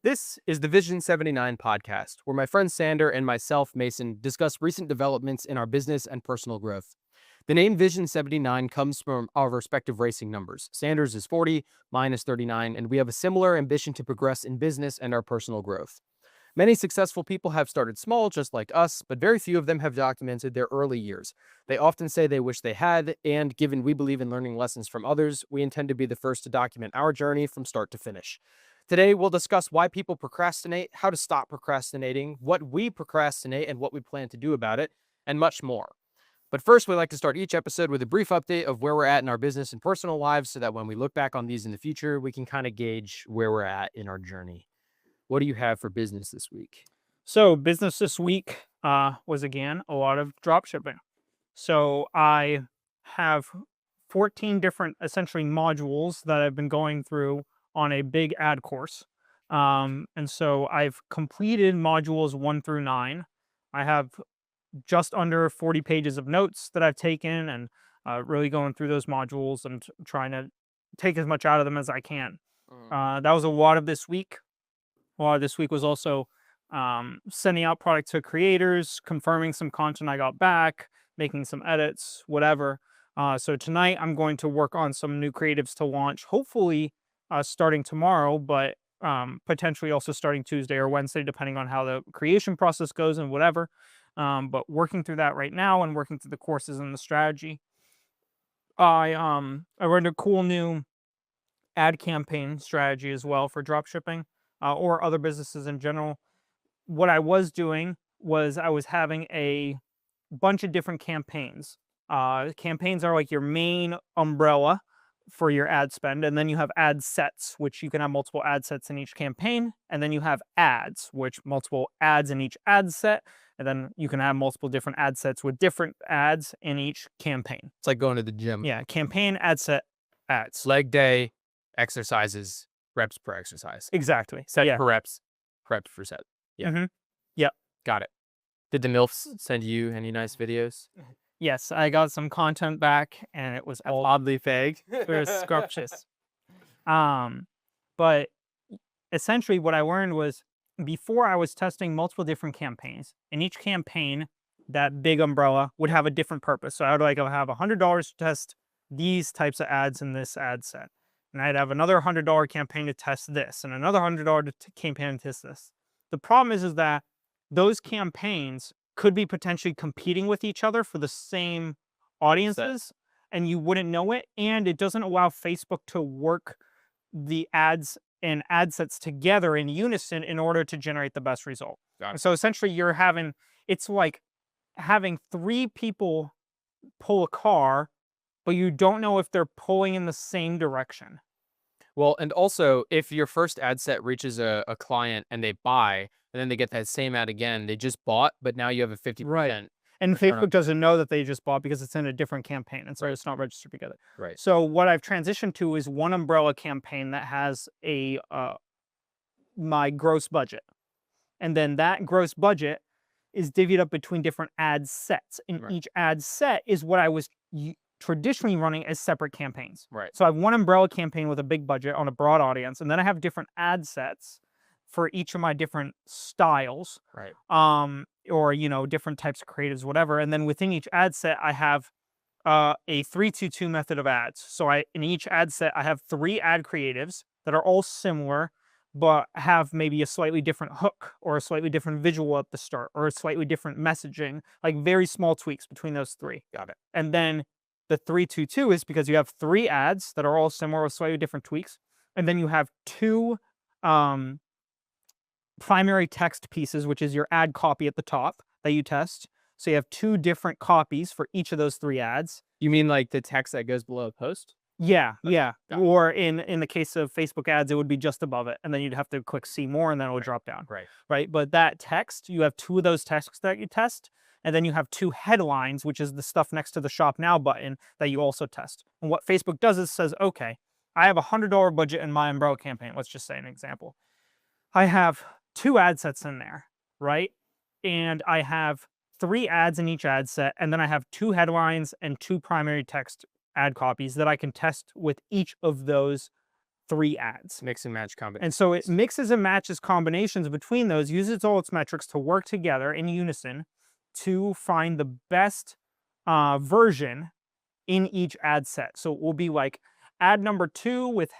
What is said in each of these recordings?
This is the Vision 79 podcast, where my friend Sander and myself, Mason, discuss recent developments in our business and personal growth. The name Vision 79 comes from our respective racing numbers. Sanders is 40, mine is 39, and we have a similar ambition to progress in business and our personal growth. Many successful people have started small, just like us, but very few of them have documented their early years. They often say they wish they had, and given we believe in learning lessons from others, we intend to be the first to document our journey from start to finish. Today, we'll discuss why people procrastinate, how to stop procrastinating, what we procrastinate and what we plan to do about it, and much more. But first, we like to start each episode with a brief update of where we're at in our business and personal lives so that when we look back on these in the future, we can kind of gauge where we're at in our journey. What do you have for business this week? So business this week was again a lot of drop shipping. So I have 14 different essentially modules that I've been going through on a big ad course. And so I've completed modules 1 through 9. I have just under 40 pages of notes that I've taken and really going through those modules and trying to take as much out of them as I can. That was a lot of this week. A lot of this week was also sending out product to creators, confirming some content I got back, making some edits, whatever. So tonight I'm going to work on some new creatives to launch, hopefully starting tomorrow, but potentially also starting Tuesday or Wednesday, depending on how the creation process goes and whatever. But working through that right now and working through the courses and the strategy. I learned a cool new ad campaign strategy as well for dropshipping or other businesses in general. What I was doing was I was having a bunch of different campaigns. Campaigns are like your main umbrella for your ad spend, and then you have ad sets, which you can have multiple ad sets in each campaign, and then you have ads, which multiple ads in each ad set, and then you can have multiple different ad sets with different ads in each campaign. It's like going to the gym. Yeah, campaign, ad set, ads. Leg day, exercises, reps per exercise. Exactly. Set Yeah. per reps per set. Yeah. Mm-hmm. Yep. Got it. Did the MILFs send you any nice videos? Yes, I got some content back, and it was all Oddly vague. very scrumptious. But essentially what I learned was before I was testing multiple different campaigns. In each campaign, that big umbrella would have a different purpose. So I would have $100 to test these types of ads in this ad set. And I'd have another $100 campaign to test this and another $100 campaign to test this. The problem is that those campaigns could be potentially competing with each other for the same audiences and you wouldn't know it. And it doesn't allow Facebook to work the ads and ad sets together in unison in order to generate the best result. So essentially it's like having 3 people pull a car, but you don't know if they're pulling in the same direction. Well, and also, if your first ad set reaches a client and they buy, and then they get that same ad again, they just bought, but now you have a 50%. Right. And Facebook doesn't know that they just bought because it's in a different campaign, and so it's not registered together. Right. So what I've transitioned to is one umbrella campaign that has a my gross budget. And then that gross budget is divvied up between different ad sets. And each ad set is what I was traditionally running as separate campaigns. Right. So I have one umbrella campaign with a big budget on a broad audience, and then I have different ad sets for each of my different styles. Right. Or different types of creatives, whatever. And then within each ad set, I have a 3-2-2 method of ads. So in each ad set, I have 3 ad creatives that are all similar, but have maybe a slightly different hook or a slightly different visual at the start or a slightly different messaging, like very small tweaks between those 3. Got it. And then the 3-2-2 is because you have 3 ads that are all similar with slightly different tweaks. And then you have 2 primary text pieces, which is your ad copy at the top that you test. So you have 2 different copies for each of those 3 ads. You mean like the text that goes below a post? Yeah, yeah. Got it. Or in the case of Facebook ads, it would be just above it, and then you'd have to click see more, and then it would drop down. Right. But that text, you have 2 of those texts that you test, and then you have 2 headlines, which is the stuff next to the Shop Now button that you also test. And what Facebook does is says, okay, I have a $100 budget in my umbrella campaign. Let's just say an example. I have 2 ad sets in there, right? And I have 3 ads in each ad set, and then I have 2 headlines and 2 primary text ad copies that I can test with each of those 3 ads. Mix and match combinations. And so it mixes and matches combinations between those, uses all its metrics to work together in unison to find the best version in each ad set. So it will be like ad number 2 with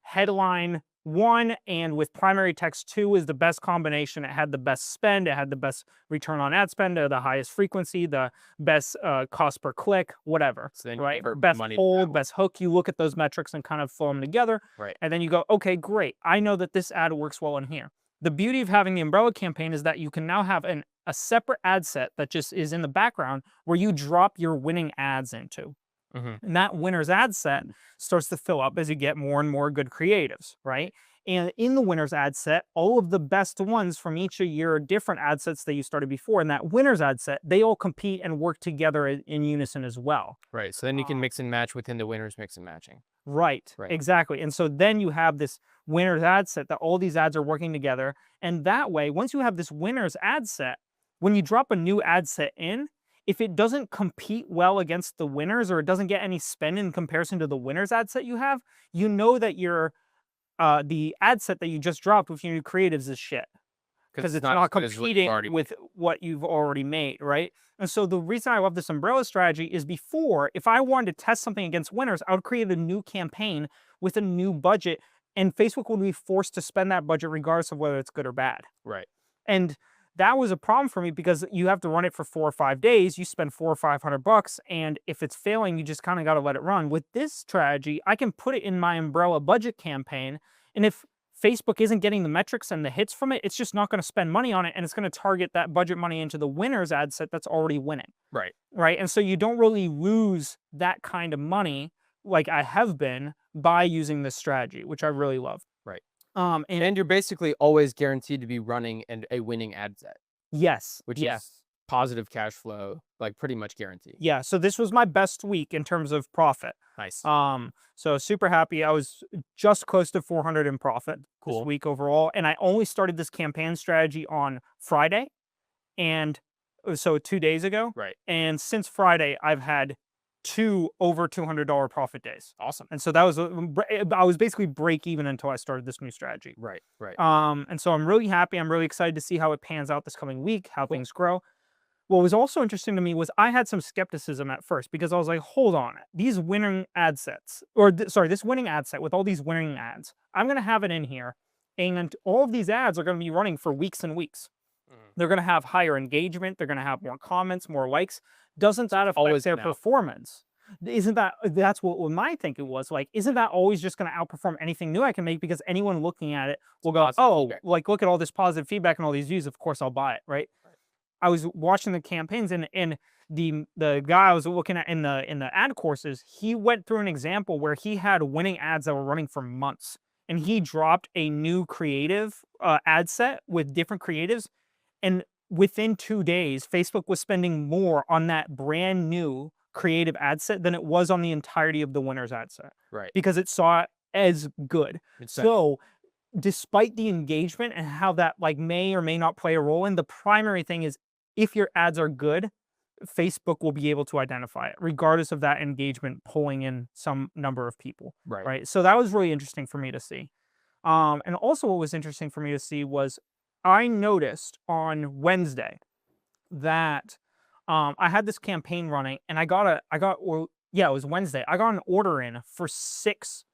headline 1 and with primary text 2 is the best combination. It had the best spend, it had the best return on ad spend, the highest frequency, the best cost per click, whatever. So then right? for Best money hold, now. best hook. You look at those metrics and kind of throw them together. Right. And then you go, okay, great. I know that this ad works well in here. The beauty of having the umbrella campaign is that you can now have a separate ad set that just is in the background where you drop your winning ads into. And that winner's ad set starts to fill up as you get more and more good creatives, right? And in the winner's ad set, all of the best ones from each of your different ad sets that you started before in that winner's ad set, they all compete and work together in unison as well. Right. So then you can mix and match within the winners mix and matching. Right. Right. Exactly. And so then you have this winner's ad set that all these ads are working together. And that way, once you have this winner's ad set, when you drop a new ad set in, if it doesn't compete well against the winners or it doesn't get any spend in comparison to the winner's ad set you have, you know that the ad set that you just dropped with your new creatives is shit. Because it's not competing with what you've already made, right? And so the reason I love this umbrella strategy is before, if I wanted to test something against winners, I would create a new campaign with a new budget, and Facebook would be forced to spend that budget regardless of whether it's good or bad. Right. And that was a problem for me because you have to run it for 4 or 5 days. You spend $400 or $500, and if it's failing, you just kind of got to let it run. With this strategy, I can put it in my umbrella budget campaign, and if Facebook isn't getting the metrics and the hits from it, it's just not going to spend money on it, and it's going to target that budget money into the winner's ad set that's already winning. Right. Right. And so you don't really lose that kind of money like I have been by using this strategy, which I really love. Right. And you're basically always guaranteed to be running a winning ad set, yes, which is positive cash flow, like pretty much guaranteed. Yeah. So this was my best week in terms of profit. Nice. So super happy. I was just close to 400 in profit Cool. this week overall. And I only started this campaign strategy on Friday. And so 2 days ago. Right. And since Friday, I've had 2 over $200 profit days. Awesome. And so that was, I was basically break even until I started this new strategy. Right. Right. And so I'm really happy. I'm really excited to see how it pans out this coming week, how things grow. What was also interesting to me was I had some skepticism at first because I was like, hold on, these winning ad sets, this winning ad set with all these winning ads, I'm going to have it in here. And all of these ads are going to be running for weeks and weeks. They're going to have higher engagement. They're going to have more comments, more likes. Doesn't that affect their performance? That's what my thinking was. Like, isn't that always just going to outperform anything new I can make? Because anyone looking at it will go, oh, like, look at all this positive feedback and all these views. Of course, I'll buy it, right? I was watching the campaigns and the guy I was looking at in the ad courses, he went through an example where he had winning ads that were running for months. And he dropped a new creative ad set with different creatives. And within 2 days, Facebook was spending more on that brand new creative ad set than it was on the entirety of the winner's ad set. Right. Because it saw it as good. So despite the engagement and how that like may or may not play a role in, the primary thing is if your ads are good, Facebook will be able to identify it, regardless of that engagement pulling in some number of people. Right. So that was really interesting for me to see. And also what was interesting for me to see was I noticed on Wednesday that I had this campaign running and it was Wednesday. I got an order in for 6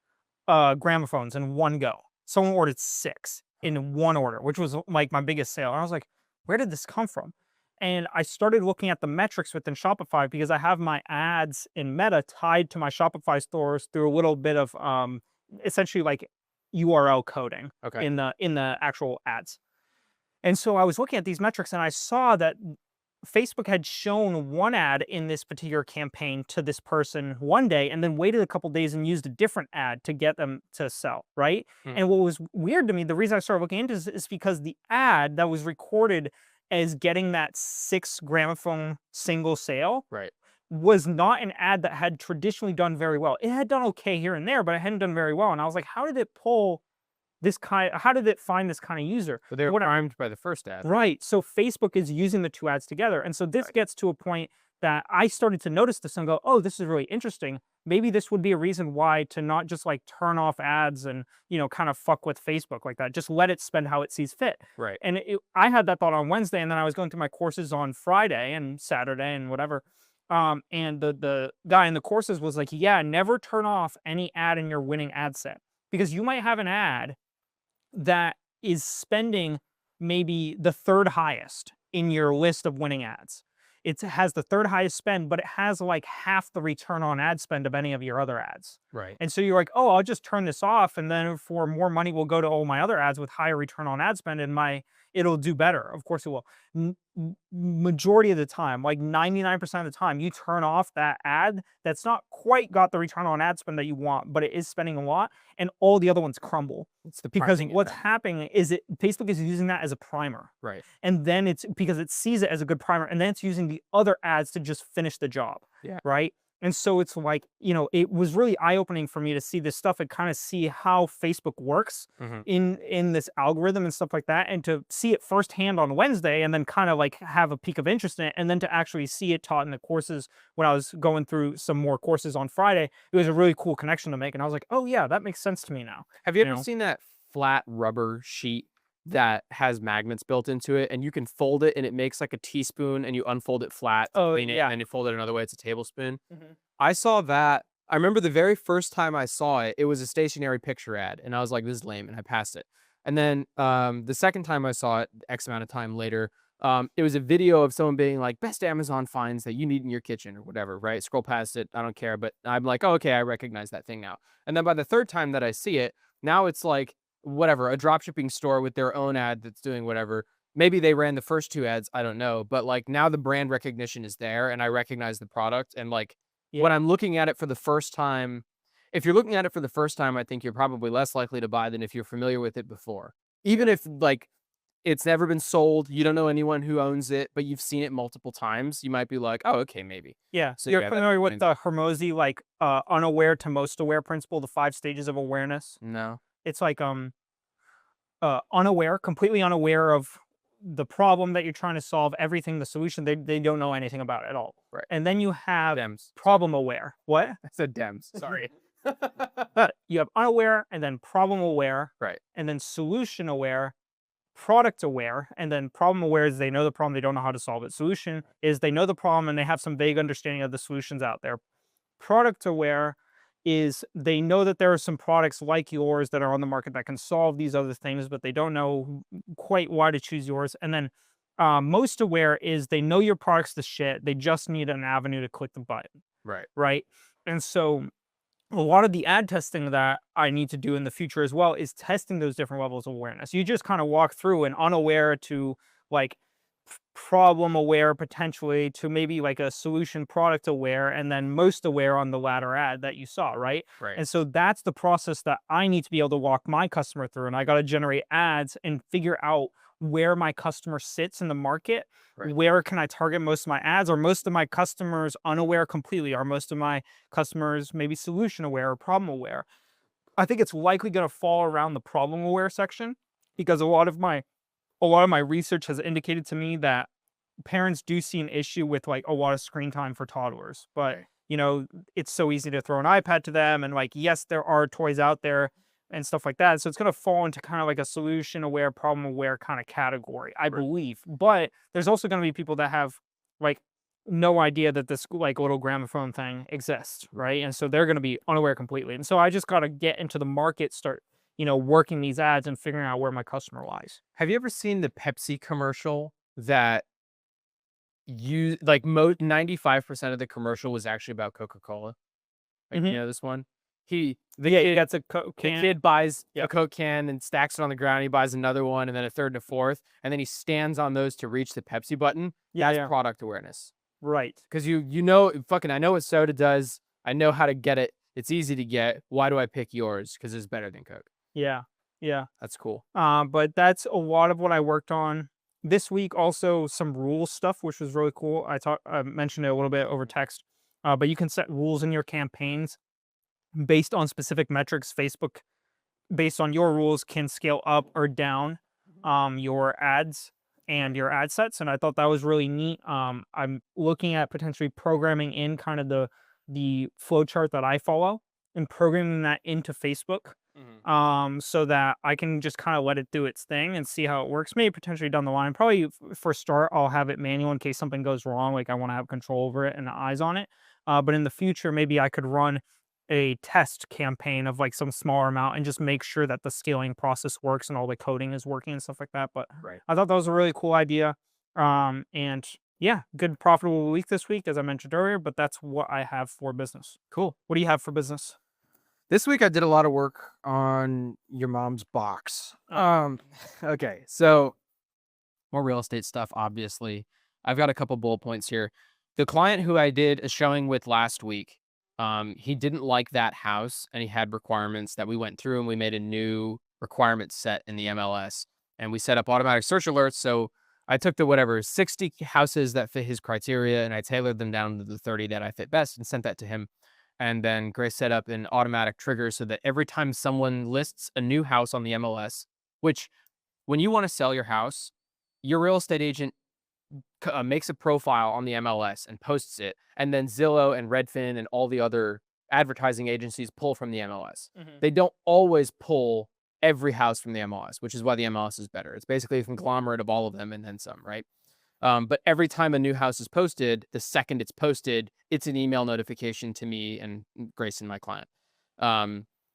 gramophones in one go. Someone ordered 6 in one order, which was like my biggest sale. And I was like, where did this come from? And I started looking at the metrics within Shopify because I have my ads in Meta tied to my Shopify stores through a little bit of essentially like URL coding in the actual ads. And so I was looking at these metrics and I saw that Facebook had shown one ad in this particular campaign to this person one day and then waited a couple days and used a different ad to get them to sell, right? And what was weird to me, the reason I started looking into this is because the ad that was recorded as getting that 6 gramophone single sale was not an ad that had traditionally done very well. It had done okay here and there, but it hadn't done very well. And I was like, how did it find this kind of user? So they were primed by the first ad. Right. So Facebook is using the 2 ads together. And so this gets to a point that I started to notice this and go, oh, this is really interesting. maybe this would be a reason why to not just like turn off ads and, kind of fuck with Facebook like that. Just let it spend how it sees fit. Right. And I had that thought on Wednesday, and then I was going through my courses on Friday and Saturday and whatever. And the guy in the courses was like, yeah, never turn off any ad in your winning ad set, because you might have an ad that is spending maybe the third highest in your list of winning ads. It has the third highest spend, but it has like half the return on ad spend of any of your other ads. Right. And so you're like, oh, I'll just turn this off, and then for more money will go to all my other ads with higher return on ad spend, and it'll do better. Of course it will. Majority of the time, like 99% of the time, you turn off that ad that's not quite got the return on ad spend that you want, but it is spending a lot, and all the other ones crumble. It's the Because priming what's effect. happening is Facebook is using that as a primer. Right. And then it's because it sees it as a good primer, and then it's using the other ads to just finish the job. Yeah. Right. And so it's like, it was really eye-opening for me to see this stuff and kind of see how Facebook works Mhm. in this algorithm and stuff like that, and to see it firsthand on Wednesday, and then kind of like have a peak of interest in it, and then to actually see it taught in the courses when I was going through some more courses on Friday. It was a really cool connection to make, and I was like, oh yeah, that makes sense to me now. Have you You ever know? seen that flat rubber sheet that has magnets built into it, and you can fold it and it makes like a teaspoon, and you unfold it flat to Oh clean it, and yeah. then you fold it another way, it's a tablespoon? Mhm. I saw that. I remember the very first time I saw it, it was a stationary picture ad, and I was like, "This is lame," and I passed it. And then, the second time I saw it, X amount of time later, it was a video of someone being like, "Best Amazon finds that you need in your kitchen," or whatever, right? Scroll past it, I don't care, but I'm like, "Oh, okay, I recognize that thing now." And then by the third time that I see it, now it's like, whatever, a dropshipping store with their own ad that's doing whatever. Maybe they ran the first 2 ads, I don't know, but, like, now the brand recognition is there, and I recognize the product, and, like, Yeah. when I'm looking at it for the first time, if you're looking at it for the first time, I think you're probably less likely to buy than if you're familiar with it before. Even if, like, it's never been sold, you don't know anyone who owns it, but you've seen it multiple times, you might be like, "Oh, okay, maybe." Yeah. So, You're yeah, that familiar with explains. the Hormozy, like, unaware to most aware principle, the 5 stages of awareness? No. It's like, unaware, completely unaware of the problem that you're trying to solve, everything, the solution, they don't know anything about it at all. Right. And then you have Dems. problem aware. What? I said Dems, sorry. You have unaware, and then problem aware, Right. and then solution aware, product aware, and then problem aware is they know the problem, they don't know how to solve it. Solution is they know the problem and they have some vague understanding of the solutions out there. Product aware is they know that there are some products like yours that are on the market that can solve these other things, but they don't know quite why to choose yours. And then most aware is they know your product's the shit. They just need an avenue to click the button, Right. right? And so a lot of the ad testing that I need to do in the future as well is testing those different levels of awareness. You just kind of walk through and unaware to like problem aware potentially to maybe like a solution product aware, and then most aware on the latter ad that you saw, right? Right. And so that's the process that I need to be able to walk my customer through, and I got to generate ads and figure out where my customer sits in the market. Right. Where can I target most of my ads? Or most of my customers unaware completely? Are most of my customers maybe solution aware or problem aware? I think it's likely going to fall around the problem aware section, because a lot of my research has indicated to me that parents do see an issue with like a lot of screen time for toddlers. But Right. it's so easy to throw an iPad to them, and like, yes, there are toys out there and stuff like that. So it's going to fall into kind of like a solution aware, problem aware kind of category, I Right. believe. But there's also going to be people that have like no idea that this like little gramophone thing exists, right? And so they're going to be unaware completely. And so I just got to get into the market, start working these ads and figuring out where my customer lies. Have you ever seen the Pepsi commercial that you like, 95% of the commercial was actually about Coca-Cola? Like, you Hmm. know this one? He the Yeah, kid that's a the can. kid buys a Yep. Coke can and stacks it on the ground, he buys another one, and then a third and a fourth, and then he stands on those to reach the Pepsi button. Yeah, That's yeah. product awareness. Right. 'Cause you know fucking I know what soda does, I know how to get it, it's easy to get, why do I pick yours? 'Cause it's better than Coke. Yeah. Yeah. That's cool. But that's a lot of what I worked on this week. Also, some rules stuff, which was really cool. I mentioned it a little bit over text. But you can set rules in your campaigns based on specific metrics. Facebook, based on your rules, can scale up or down your ads and your ad sets. And I thought that was really neat. I'm looking at potentially programming in kind of the flow chart that I follow and programming that into Facebook, so that I can just kind of let it do its thing and see how it works. Maybe potentially down the line, probably for start, I'll have it manual in case something goes wrong. Like I want to have control over it and eyes on it. But in the future, maybe I could run a test campaign of like some smaller amount and just make sure that the scaling process works and all the coding is working and stuff like that. But Right. I thought that was a really cool idea. And yeah, good profitable week this week, as I mentioned earlier, but that's what I have for business. Cool. What do you have for business? This week I did a lot of work on your mom's box. Okay, so more real estate stuff, obviously. I've got a couple bullet points here. The client who I did a showing with last week, he didn't like that house and he had requirements that we went through and we made a new requirement set in the MLS and we set up automatic search alerts. So I took the whatever 60 houses that fit his criteria and I tailored them down to the 30 that I fit best and sent that to him. And then Grace set up an automatic trigger so that every time someone lists a new house on the MLS, which when you want to sell your house, your real estate agent makes a profile on the MLS and posts it, and then Zillow and Redfin and all the other advertising agencies pull from the MLS. They don't always pull every house from the MLS, which is why the MLS is better. It's basically a conglomerate of all of them and then some, right? But every time a new house is posted, the second it's posted, it's an email notification to me and Grace and my client.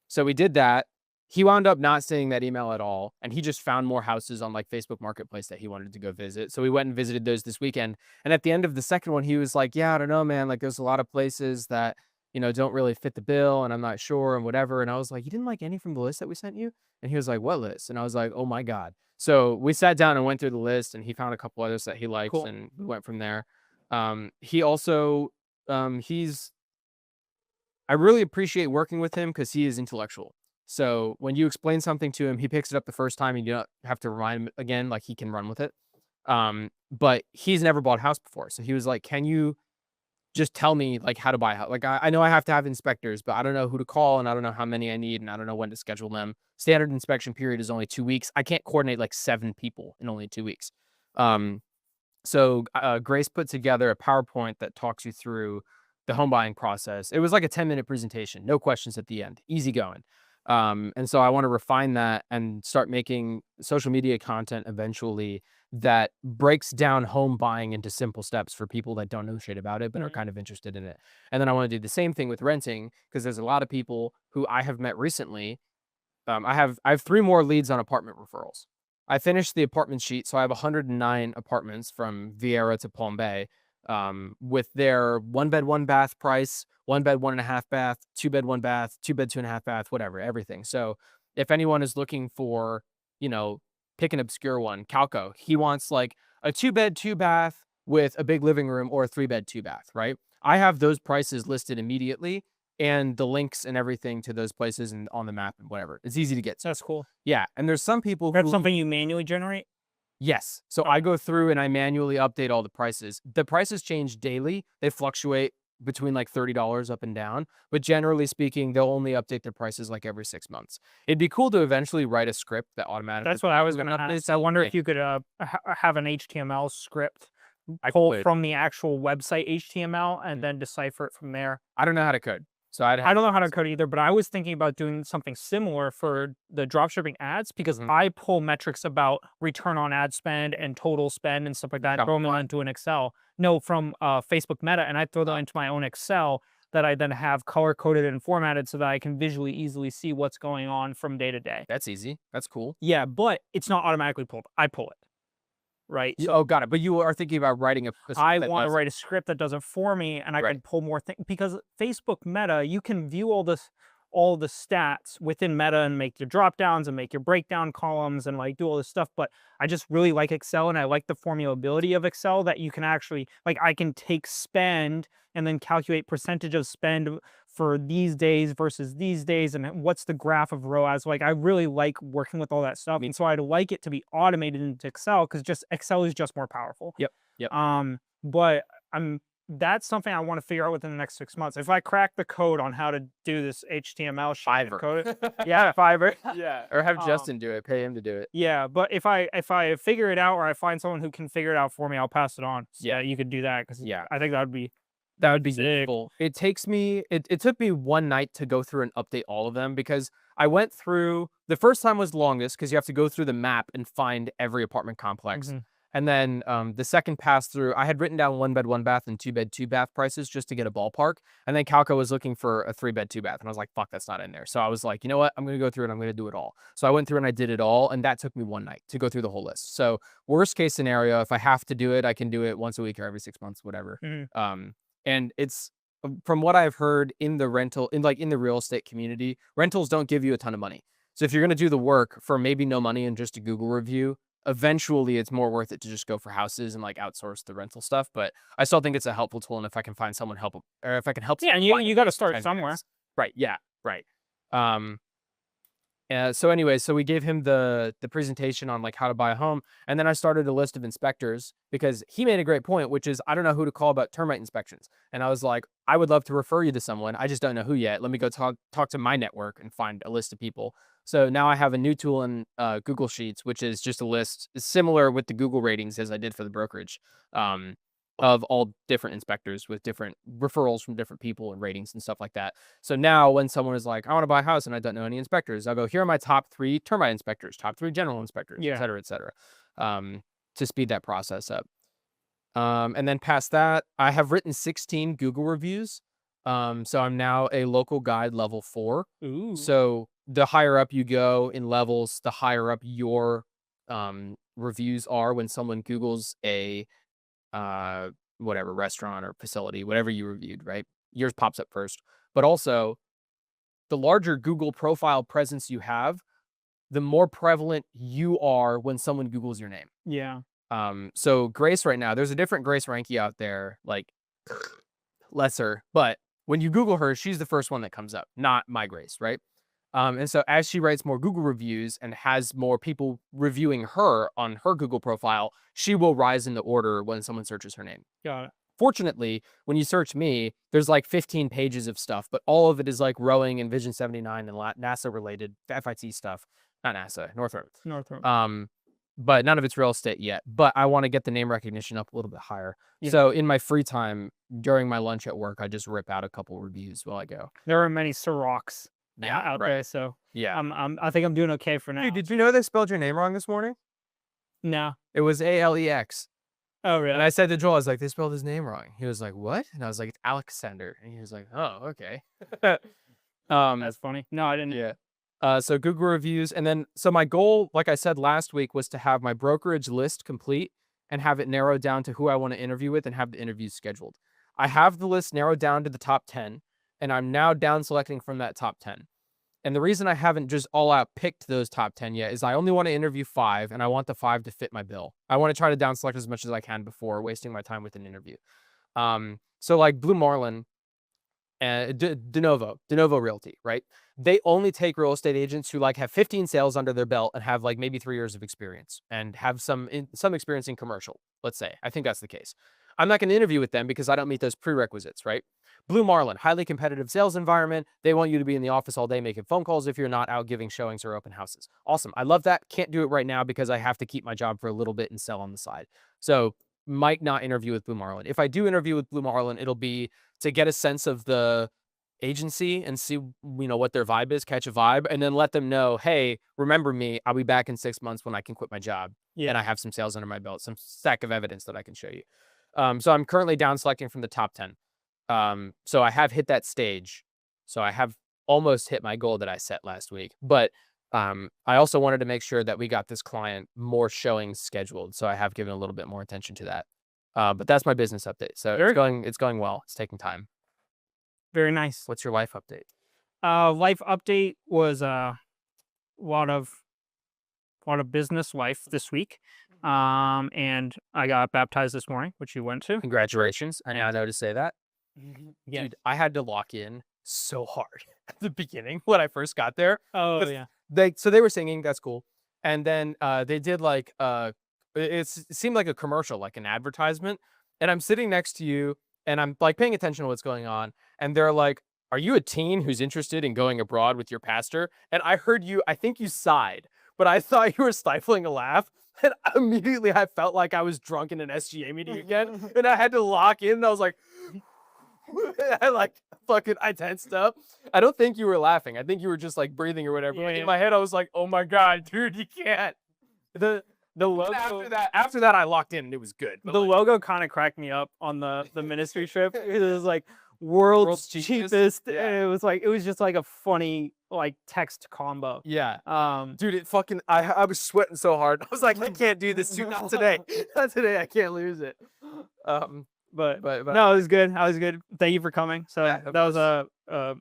So we did that. He wound up not seeing that email at all, and he just found more houses on like Facebook Marketplace that he wanted to go visit. So we went and visited those this weekend. And at the end of the second one, he was like, "Yeah, I don't know, man. Like, there's a lot of places that don't really fit the bill, and I'm not sure, and whatever." And I was like, "You didn't like any from the list that we sent you?" And he was like, "What list?" And I was like, "Oh my god." So we sat down and went through the list, and he found a couple others that he likes, Cool. and we went from there. He also, he's I really appreciate working with him because he is intellectual. So when you explain something to him, he picks it up the first time and you don't have to remind him again, like he can run with it. But he's never bought a house before. So he was like, "Can you just tell me like how to buy a house? Like I know I have to have inspectors, but I don't know who to call and I don't know how many I need and I don't know when to schedule them. Standard inspection period is only 2 weeks. I can't coordinate like 7 people in only 2 weeks." So Grace put together a PowerPoint that talks you through the home buying process. It was like a 10-minute presentation, no questions at the end, easy going. And so I want to refine that and start making social media content eventually that breaks down home buying into simple steps for people that don't know shit about it, but are kind of interested in it. And then I want to do the same thing with renting because there's a lot of people who I have met recently. I have 3 more leads on apartment referrals. I finished the apartment sheet, so I have 109 apartments from Vieira to Palm Bay, with their 1 bed, 1 bath price, 1 bed, 1.5 bath, 2 bed, 1 bath, 2 bed, 2.5 bath, whatever, everything. So if anyone is looking for, pick an obscure one, Calco, he wants like a 2 bed, 2 bath with a big living room or a 3 bed, 2 bath, right? I have those prices listed immediately and the links and everything to those places and on the map and whatever. It's easy to get to. That's cool. Yeah, and there's some people That's who something you manually generate? yes. So I go through and I manually update all the prices. The prices change daily. They fluctuate between like $30 up and down, but generally speaking, they'll only update their prices like every 6 months. It'd be cool to eventually write a script that automatically That's what I was when gonna updates. ask. I wonder Yeah, if you could, have an HTML script I pull could. from the actual website HTML and Mm. then decipher it from there. I don't know how to code, so I'd have I don't know how to code either, but I was thinking about doing something similar for the dropshipping ads because Mhm. I pull metrics about return on ad spend and total spend and stuff like that, throw them Shopify. into an Excel. No, from Facebook Meta, and I throw them into my own Excel that I then have color coded and formatted so that I can visually easily see what's going on from day to day. That's easy. That's cool. Yeah, but it's not automatically pulled. I pull it, right? So Oh, got it. But you are thinking about writing a script I that want to does it. write a script that does it for me, and I Right. can pull more things because Facebook Meta, you can view all the stats within Meta and make your drop downs and make your breakdown columns and like do all this stuff. But I just really like Excel and I like the formulability of Excel that you can actually like I can take spend and then calculate percentage of spend for these days versus these days and what's the graph of ROAS. Like I really like working with all that stuff. And so I'd like it to be automated into Excel because just Excel is just more powerful. Yep. Yep. But I'm that's something I want to figure out within the next 6 months. If I crack the code on how to do this HTML shit and Fiverr. code it, yeah, Fiverr. Yeah. Or have Um, Justin do it. Pay him to do it. Yeah, but if I figure it out or I find someone who can figure it out for me, I'll pass it on. So, yeah, you could do that because Yeah. I think that would be That would be Sick. useful. It took me one night to go through and update all of them because I went through the first time was longest because you have to go through the map and find every apartment complex. Mhm. And then the second pass through, I had written down 1 bed, 1 bath, and 2 bed, 2 bath prices just to get a ballpark. And then Calco was looking for a 3 bed, 2 bath. And I was like, fuck, that's not in there. So I was like, you know what? I'm going to go through and I'm going to do it all. So I went through and I did it all. And that took me one night to go through the whole list. So worst case scenario, if I have to do it, I can do it once a week or every 6 months, whatever. Mhm. And it's from what I've heard in the in the real estate community, rentals don't give you a ton of money. So if you're going to do the work for maybe no money and just a Google review, eventually it's more worth it to just go for houses and like outsource the rental stuff. But I still think it's a helpful tool. And if I can find someone help, or if I can help, Yeah, and someone you got to find start it, somewhere. right? Yeah, right. Um, so anyway, so we gave him the presentation on like how to buy a home, and then I started a list of inspectors because he made a great point, which is I don't know who to call about termite inspections, and I was like, I would love to refer you to someone, I just don't know who yet. Let me go talk to my network and find a list of people. So now I have a new tool in Google Sheets, which is just a list similar with the Google ratings as I did for the brokerage. Of all different inspectors with different referrals from different people and ratings and stuff like that. So now when someone is like, I want to buy a house and I don't know any inspectors, I'll go, here are my top 3 termite inspectors, top 3 general inspectors, Yeah. et cetera, to speed that process up. And then past that, I have written 16 Google reviews. So I'm now a local guide level 4. Ooh. So the higher up you go in levels, the higher up your reviews are when someone Googles a whatever restaurant or facility, whatever you reviewed, right? Yours pops up first. But also, the larger Google profile presence you have, the more prevalent you are when someone Googles your name. Yeah. So Grace right now, there's a different Grace Ranky out there, like lesser, but when you Google her, she's the first one that comes up, not my Grace, right? And so as she writes more Google reviews and has more people reviewing her on her Google profile, she will rise in the order when someone searches her name. Got it. Fortunately, when you search me, there's like 15 pages of stuff, but all of it is like rowing and Vision 79 and NASA related FIT stuff. Not NASA, Northrop. Northrop. But none of it's real estate yet. But I want to get the name recognition up a little bit higher. Yeah. So in my free time during my lunch at work, I just rip out a couple reviews while I go. There are many Soroks Yeah, out right. there, so Yeah. I think I'm doing okay for now. Dude, did you know they spelled your name wrong this morning? No. It was Alex. Oh, really? And I said to Joel, I was like, they spelled his name wrong. He was like, what? And I was like, it's Alexander. And he was like, oh, okay. That's funny. No, I didn't. Yeah. So Google reviews. And then, so my goal, like I said last week, was to have my brokerage list complete and have it narrowed down to who I want to interview with and have the interviews scheduled. I have the list narrowed down to the top 10, and I'm now down selecting from that top 10. And the reason I haven't just all out picked those top 10 yet is I only want to interview 5, and I want the 5 to fit my bill. I want to try to down select as much as I can before wasting my time with an interview. So like Blue Marlin, De Novo Realty, right? They only take real estate agents who like have 15 sales under their belt and have like maybe 3 years of experience and have some experience in commercial. Let's say, I think that's the case. I'm not going to interview with them because I don't meet those prerequisites, right? Blue Marlin, highly competitive sales environment. They want you to be in the office all day making phone calls if you're not out giving showings or open houses. Awesome. I love that. Can't do it right now because I have to keep my job for a little bit and sell on the side. So might not interview with Blue Marlin. If I do interview with Blue Marlin, it'll be to get a sense of the agency and see, what their vibe is, catch a vibe, and then let them know, hey, remember me, I'll be back in 6 months when I can quit my job. Yeah. And I have some sales under my belt, some stack of evidence that I can show you. So I'm currently down selecting from the top 10. So I have hit that stage. So I have almost hit my goal that I set last week. But I also wanted to make sure that we got this client more showings scheduled. So I have given a little bit more attention to that. But that's my business update. So it's going well. It's taking time. Very nice. What's your life update? Life update was a lot of business life this week. And I got baptized this morning, which you went to. Congratulations. I now know to say that. Yeah. Dude, I had to lock in so hard at the beginning when I first got there. Oh, But yeah. they were singing, that's cool. And then they did like it seemed like a commercial, like an advertisement. And I'm sitting next to you and I'm like paying attention to what's going on. And they're like, are you a teen who's interested in going abroad with your pastor? And I heard you, I think you sighed, but I thought you were stifling a laugh. And immediately I felt like I was drunk in an SGA meeting again. And I had to lock in. And I was like, I tensed up. I don't think you were laughing. I think you were just like breathing or whatever. Yeah, Like, yeah. in my head, I was like, oh my God, dude, you can't. The logo. After that, I locked in and it was good. But The like, logo kind of cracked me up on the ministry trip. It was like world's cheapest. Yeah. And it was just like a funny like text combo. Yeah. Um, Dude, it fucking, I was sweating so hard. I was like, I can't do this, dude. Not today. Not today. I can't lose it. but But no, it was good. I was good. Thank you for coming. So Yeah, of that was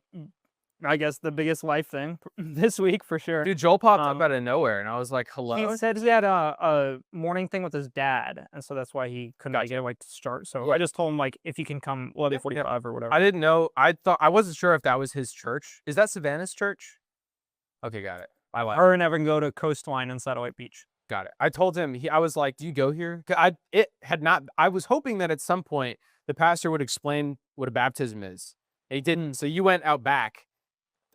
I guess the biggest life thing this week for sure. dude, Joel popped up out of nowhere, and I was like, hello. He said he had a morning thing with his dad, and so that's why he couldn't Gotcha. get like to start. So Yeah. I just told him like if you can come 11:45 or whatever. I didn't know. I wasn't sure if that was his church. Is that Savannah's church? Okay, got it. I lied. Her and Evan go to Coastline and Satellite Beach. Got it. I told him, I was like, do you go here? I was hoping that at some point the pastor would explain what a baptism is. And he didn't. So you went out back.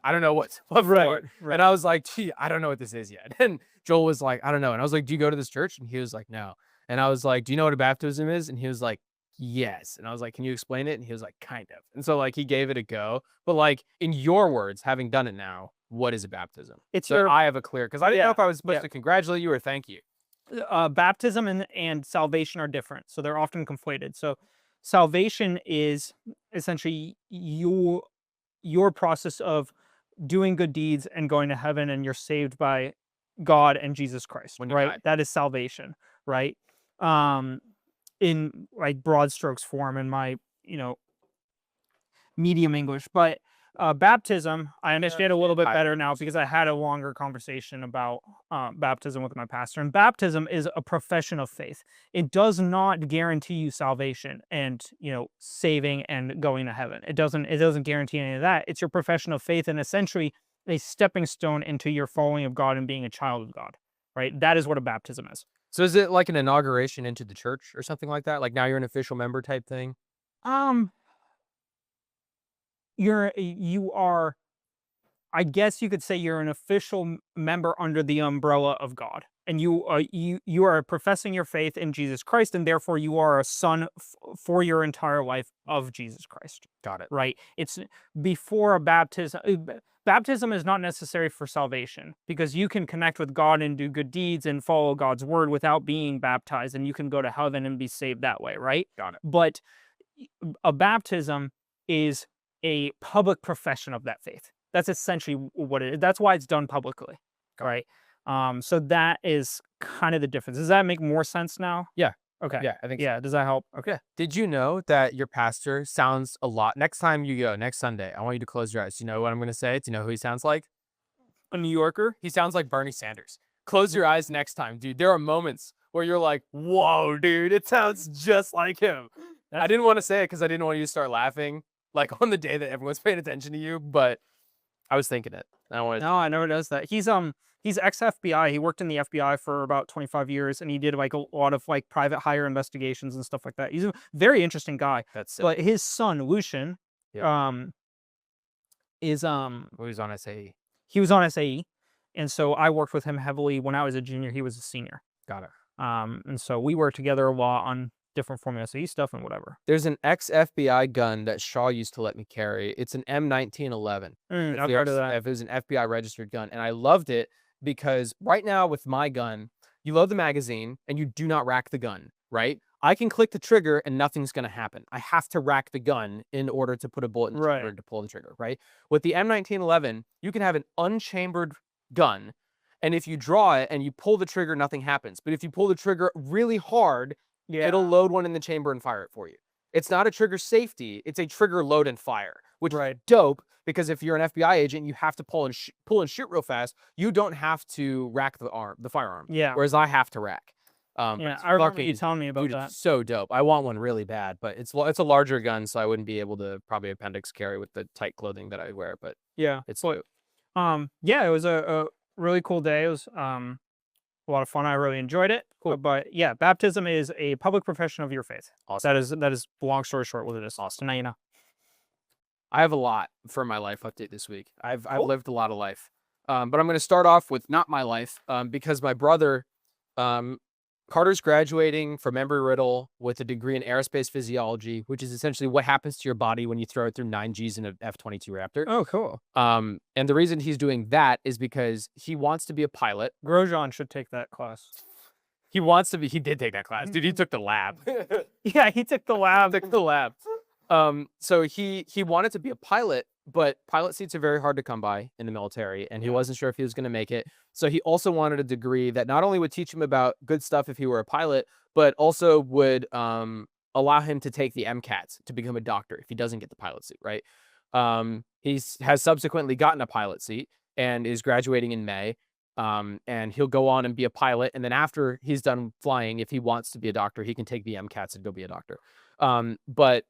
I don't know what for. Right. And I was like, gee, I don't know what this is yet. And Joel was like, I don't know. And I was like, do you go to this church? And he was like, no. And I was like, do you know what a baptism is? And he was like, yes. And I was like, can you explain it? And he was like, kind of. And so like he gave it a go. But like in your words, having done it now, what is a baptism? It's So I have a clear, because I didn't know Yeah, if I was supposed yeah. to congratulate you or thank you. Baptism and salvation are different, so they're often conflated. So salvation is essentially your process of doing good deeds and going to heaven, and you're saved by God and Jesus Christ, When you right? die. That is salvation, right? In like broad strokes form in my medium English, but baptism I understand a little bit better now because I had a longer conversation about baptism with my pastor. And baptism is a profession of faith. It does not guarantee you salvation and saving and going to heaven. It doesn't guarantee any of that. It's your profession of faith and essentially a stepping stone into your following of God and being a child of God. Right? That is what a baptism is. So is it like an inauguration into the church or something like that? Like now you're an official member type thing? You are, I guess you could say you're an official member under the umbrella of God, and you are professing your faith in Jesus Christ, and therefore you are a son for your entire life of Jesus Christ. Got it. Right? It's before a baptism. Baptism is not necessary for salvation because you can connect with God and do good deeds and follow God's word without being baptized, and you can go to heaven and be saved that way. Right? Got it. But a baptism is a public profession of that faith. That's essentially what it is. That's why it's done publicly, right? So that is kind of the difference. Does that make more sense now? Yeah. Okay. Yeah, I think so. Yeah. Does that help? Okay. Did you know that your pastor sounds a lot? Next time you go, next Sunday, I want you to close your eyes. Do you know what I'm going to say? Do you know who he sounds like? A New Yorker? He sounds like Bernie Sanders. Close your eyes next time, dude. There are moments where you're like, whoa, dude, it sounds just like him. I didn't want to say it because I didn't want you to start laughing like on the day that everyone's paying attention to you, but I was thinking it. No, I never does that. He's ex FBI. He worked in the FBI for about 25 years, and he did like a lot of like private hire investigations and stuff like that. He's a very interesting guy. That's sick. But his son Lucian, is He was on SAE. He was on SAE, and so I worked with him heavily when I was a junior. He was a senior. Got it. And so we worked together a lot on different Formula SAE stuff and whatever. There's an ex-FBI gun that Shaw used to let me carry. It's an M1911. I've heard of that. If it was an FBI registered gun, and I loved it because right now with my gun, you load the magazine and you do not rack the gun, right? I can click the trigger and nothing's going to happen. I have to rack the gun in order to put a bullet in the trigger to pull the trigger, right? With the M1911, you can have an unchambered gun, and if you draw it and you pull the trigger, nothing happens. But if you pull the trigger really hard, it'll load one in the chamber and fire it for you. It's not a trigger safety. It's a trigger load and fire, which is dope because if you're an FBI agent, you have to pull and shoot real fast. You don't have to rack the firearm. Yeah. Whereas I have to rack. Yeah, I remember you telling me about that. It's so dope. I want one really bad, but it's a larger gun, so I wouldn't be able to probably appendix carry with the tight clothing that I wear. But yeah, it's yeah, it was a really cool day. It was a lot of fun. I really enjoyed it. Cool. But yeah, baptism is a public profession of your faith. Awesome. That is long story short what it is. Awesome. Now you know. I have a lot for my life update this week. I've lived a lot of life. But I'm going to start off with not my life because my brother Carter's graduating from Embry-Riddle with a degree in aerospace physiology, which is essentially what happens to your body when you throw it through 9 Gs in an F-22 Raptor. Oh, cool. And the reason he's doing that is because he wants to be a pilot. Grosjean should take that class. He wants to be. He did take that class, dude. He took the lab. Yeah, he took the lab. Took the lab. So he wanted to be a pilot, but pilot seats are very hard to come by in the military, and he wasn't sure if he was going to make it. So he also wanted a degree that not only would teach him about good stuff if he were a pilot, but also would allow him to take the MCATs to become a doctor if he doesn't get the pilot seat, right? He has subsequently gotten a pilot seat and is graduating in May. And he'll go on and be a pilot. And then after he's done flying, if he wants to be a doctor, he can take the MCATs and go be a doctor. But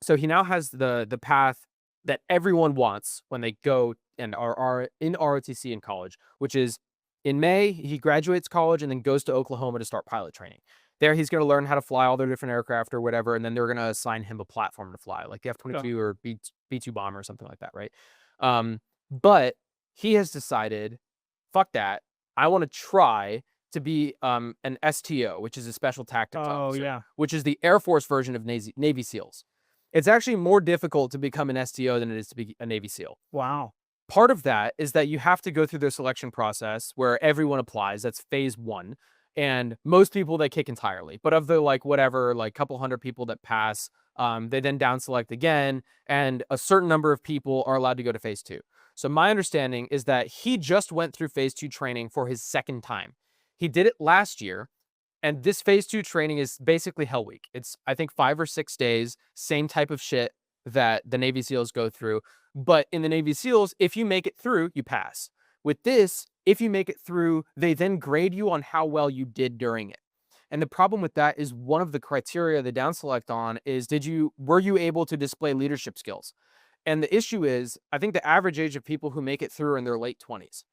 so he now has the path that everyone wants when they go and are in ROTC in college, which is in May, he graduates college and then goes to Oklahoma to start pilot training. There, he's going to learn how to fly all their different aircraft or whatever, and then they're going to assign him a platform to fly, like the F-22 or B-2 bomber or something like that, right? But he has decided, fuck that. I want to try to be an STO, which is a special tactics officer, which is the Air Force version of Navy SEALs. It's actually more difficult to become an STO than it is to be a Navy SEAL. Wow. Part of that is that you have to go through their selection process where everyone applies. That's phase 1. And most people, they kick entirely. But of the couple hundred people that pass, they then down select again. And a certain number of people are allowed to go to phase 2. So my understanding is that he just went through phase 2 training for his second time. He did it last year. And this phase 2 training is basically Hell Week. It's, I think, 5 or 6 days, same type of shit that the Navy SEALs go through. But in the Navy SEALs, if you make it through, you pass. With this, if you make it through, they then grade you on how well you did during it. And the problem with that is one of the criteria they down select on is were you able to display leadership skills? And the issue is, I think the average age of people who make it through are in their late 20s.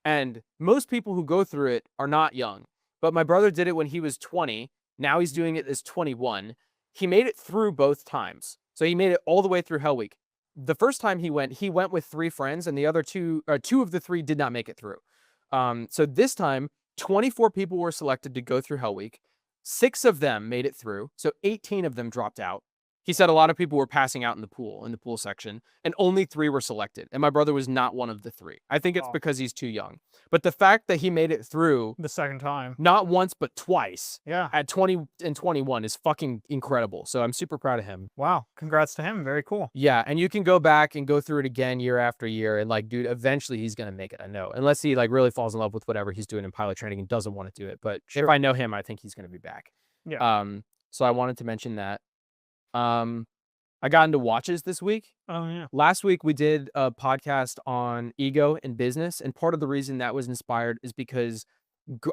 And most people who go through it are not young. But my brother did it when he was 20. Now he's doing it as 21. He made it through both times. So he made it all the way through Hell Week. The first time he went with 3 friends, and the other two of the 3 did not make it through. So this time, 24 people were selected to go through Hell Week. 6 of them made it through. So 18 of them dropped out. He said a lot of people were passing out in the pool section, and only 3 were selected. And my brother was not one of the 3. I think it's because he's too young. But the fact that he made it through the second time, not once, but twice, yeah, at 20 and 21 is fucking incredible. So I'm super proud of him. Wow. Congrats to him. Very cool. Yeah. And you can go back and go through it again year after year. And dude, eventually he's going to make it. I know, unless he really falls in love with whatever he's doing in pilot training and doesn't want to do it. But if I know him, I think he's going to be back. Yeah. So I wanted to mention that. I got into watches this week. Oh, yeah. Last week, we did a podcast on ego and business. And part of the reason that was inspired is because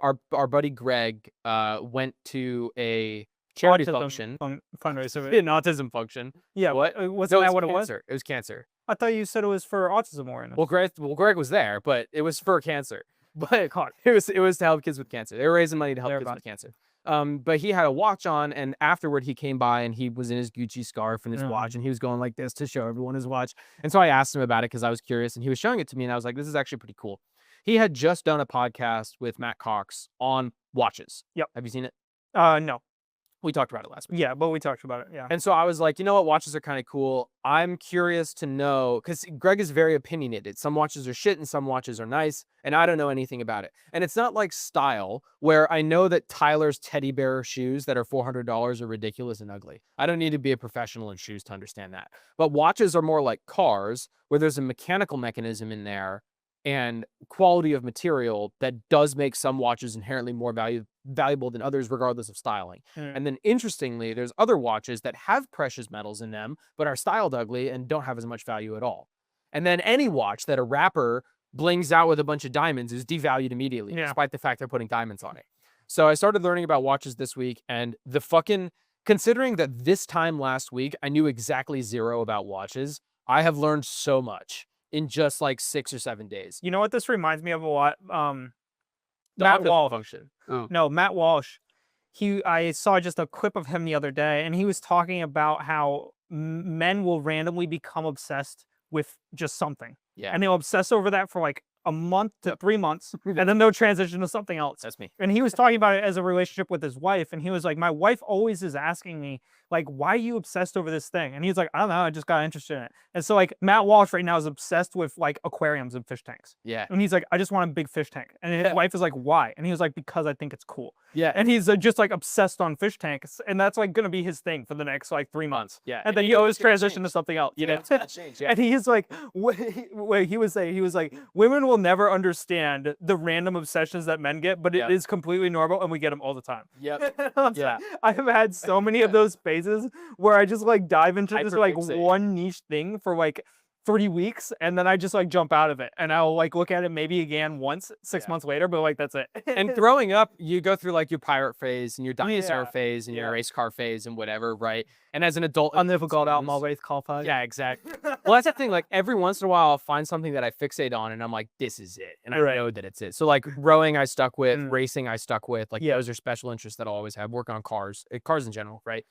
our buddy Greg went to a charity function. Fundraiser. An autism function. Yeah. What? Wasn't that what it was? It was cancer. I thought you said it was for autism awareness. Well, Greg was there, but it was for cancer. But it was to help kids with cancer. They were raising money to help kids with cancer. But he had a watch on, and afterward he came by and he was in his Gucci scarf and his watch, and he was going like this to show everyone his watch. And so I asked him about it because I was curious, and he was showing it to me, and I was like, this is actually pretty cool. He had just done a podcast with Matt Cox on watches. Yep. Have you seen it? No. We talked about it last week. Yeah, but we talked about it, yeah. And so I was like, you know what? Watches are kind of cool. I'm curious to know, because Greg is very opinionated. Some watches are shit and some watches are nice, and I don't know anything about it. And it's not like style, where I know that Tyler's teddy bear shoes that are $400 are ridiculous and ugly. I don't need to be a professional in shoes to understand that. But watches are more like cars, where there's a mechanical mechanism in there and quality of material that does make some watches inherently more valuable than others, regardless of styling. And then interestingly, there's other watches that have precious metals in them, but are styled ugly and don't have as much value at all. And then any watch that a rapper blings out with a bunch of diamonds is devalued immediately, despite the fact they're putting diamonds on it. So I started learning about watches this week, and considering that this time last week, I knew exactly 0 about watches, I have learned so much in just 6 or 7 days. You know what this reminds me of a lot? Matt Walsh. Function. Oh. No, Matt Walsh. I saw just a clip of him the other day, and he was talking about how men will randomly become obsessed with just something. Yeah. And they'll obsess over that for a month to 3 months, and then they'll transition to something else. That's me. And he was talking about it as a relationship with his wife, and he was like, my wife always is asking me, like, why are you obsessed over this thing? And he's like, I don't know, I just got interested in it. And so like Matt Walsh right now is obsessed with like aquariums and fish tanks. Yeah. And he's like, I just want a big fish tank. And his wife is like, why? And he was like, because I think it's cool. Yeah. And he's just like obsessed on fish tanks, and that's like gonna be his thing for the next like 3 months. Yeah. And then he always transition to something else. You know, change. Yeah. And he's like, he was saying, he was like, women will never understand the random obsessions that men get, but it is completely normal, and we get them all the time. Yep. Yeah. I have had so many of those phases where I just like dive into this like Hyperfixate. one niche thing for like 3 weeks, and then I just like jump out of it, and I'll like look at it maybe again once 6 months later, but like that's it. And growing up, you go through like your pirate phase and your dinosaur Yeah. phase and your race car phase and whatever, right? And as an adult, Difficult out my race call fight. yeah, exactly. Well, that's the thing. Like every once in a while, I'll find something that I fixate on, and I'm like, this is it, and I know that it's it. So like rowing, I stuck with. Racing, I stuck with. Like those are special interests that I'll always have. Work on cars, cars in general, right?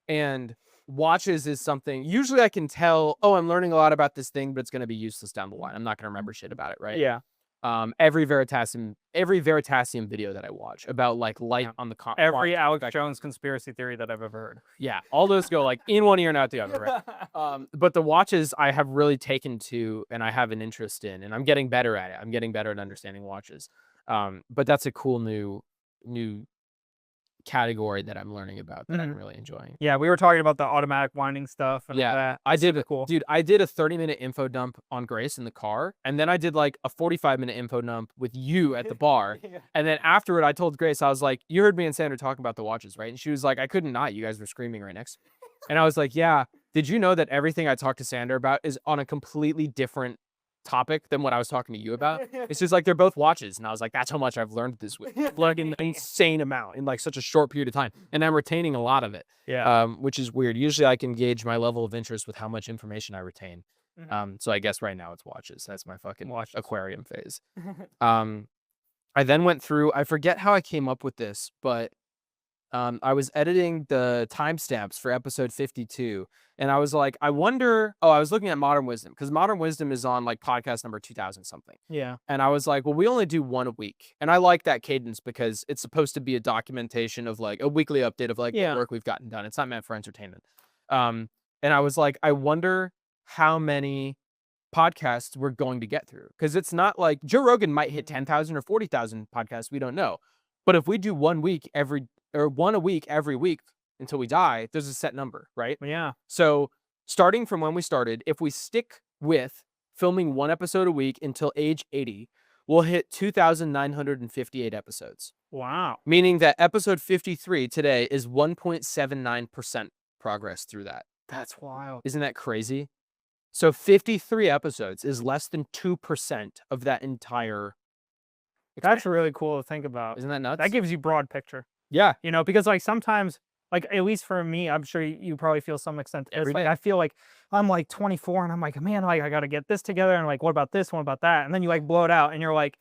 And watches is something. Usually, I can tell. Oh, I'm learning a lot about this thing, but it's going to be useless down the line. I'm not going to remember shit about it, right? Yeah. Every Veritasium video that I watch about like light on the every Alex Jones conspiracy theory that I've ever heard. Yeah, all those go like in one ear and out the other, right? But the watches I have really taken to, and I have an interest in, and I'm getting better at it. I'm getting better at understanding watches. But that's a cool new category that I'm learning about that I'm really enjoying. Yeah, we were talking about the automatic winding stuff. And all that. I did. Cool. Dude, I did a 30-minute info dump on Grace in the car, and then I did like a 45-minute info dump with you at the bar. And then afterward, I told Grace, I was like, you heard me and Sandra talking about the watches, right? And she was like, I couldn't not. You guys were screaming right next to me. And I was like, yeah. Did you know that everything I talked to Sandra about is on a completely different topic than what I was talking to you about? It's just like they're both watches, and I was like, that's how much I've learned this week, like an insane amount in like such a short period of time, and I'm retaining a lot of it. Which is weird. Usually I can gauge my level of interest with how much information I retain. So I guess right now it's watches. That's my fucking aquarium phase. I then went through, I forget how I came up with this, but I was editing the timestamps for episode 52, and I was like, I wonder, I was looking at Modern Wisdom, because Modern Wisdom is on like podcast number 2000 something. Yeah. And I was like, well, we only do one a week. And I like that cadence because it's supposed to be a documentation of like a weekly update of like the work we've gotten done. It's not meant for entertainment. And I was like, I wonder how many podcasts we're going to get through, because it's not like Joe Rogan might hit 10,000 or 40,000 podcasts. We don't know. But if we do one a week every week until we die, there's a set number, right? Yeah. So starting from when we started, if we stick with filming one episode a week until age 80, we'll hit 2,958 episodes. Wow. Meaning that episode 53 today is 1.79% progress through that. That's wild. Isn't that crazy? So 53 episodes is less than 2% of that entire. That's really cool to think about. Isn't that nuts? That gives you broad picture. Yeah. You know, because like sometimes, like at least for me, I'm sure you probably feel some extent. Like, I feel like I'm like 24 and I'm like, man, like I got to get this together. And like, what about this? What about that? And then you like blow it out and you're like,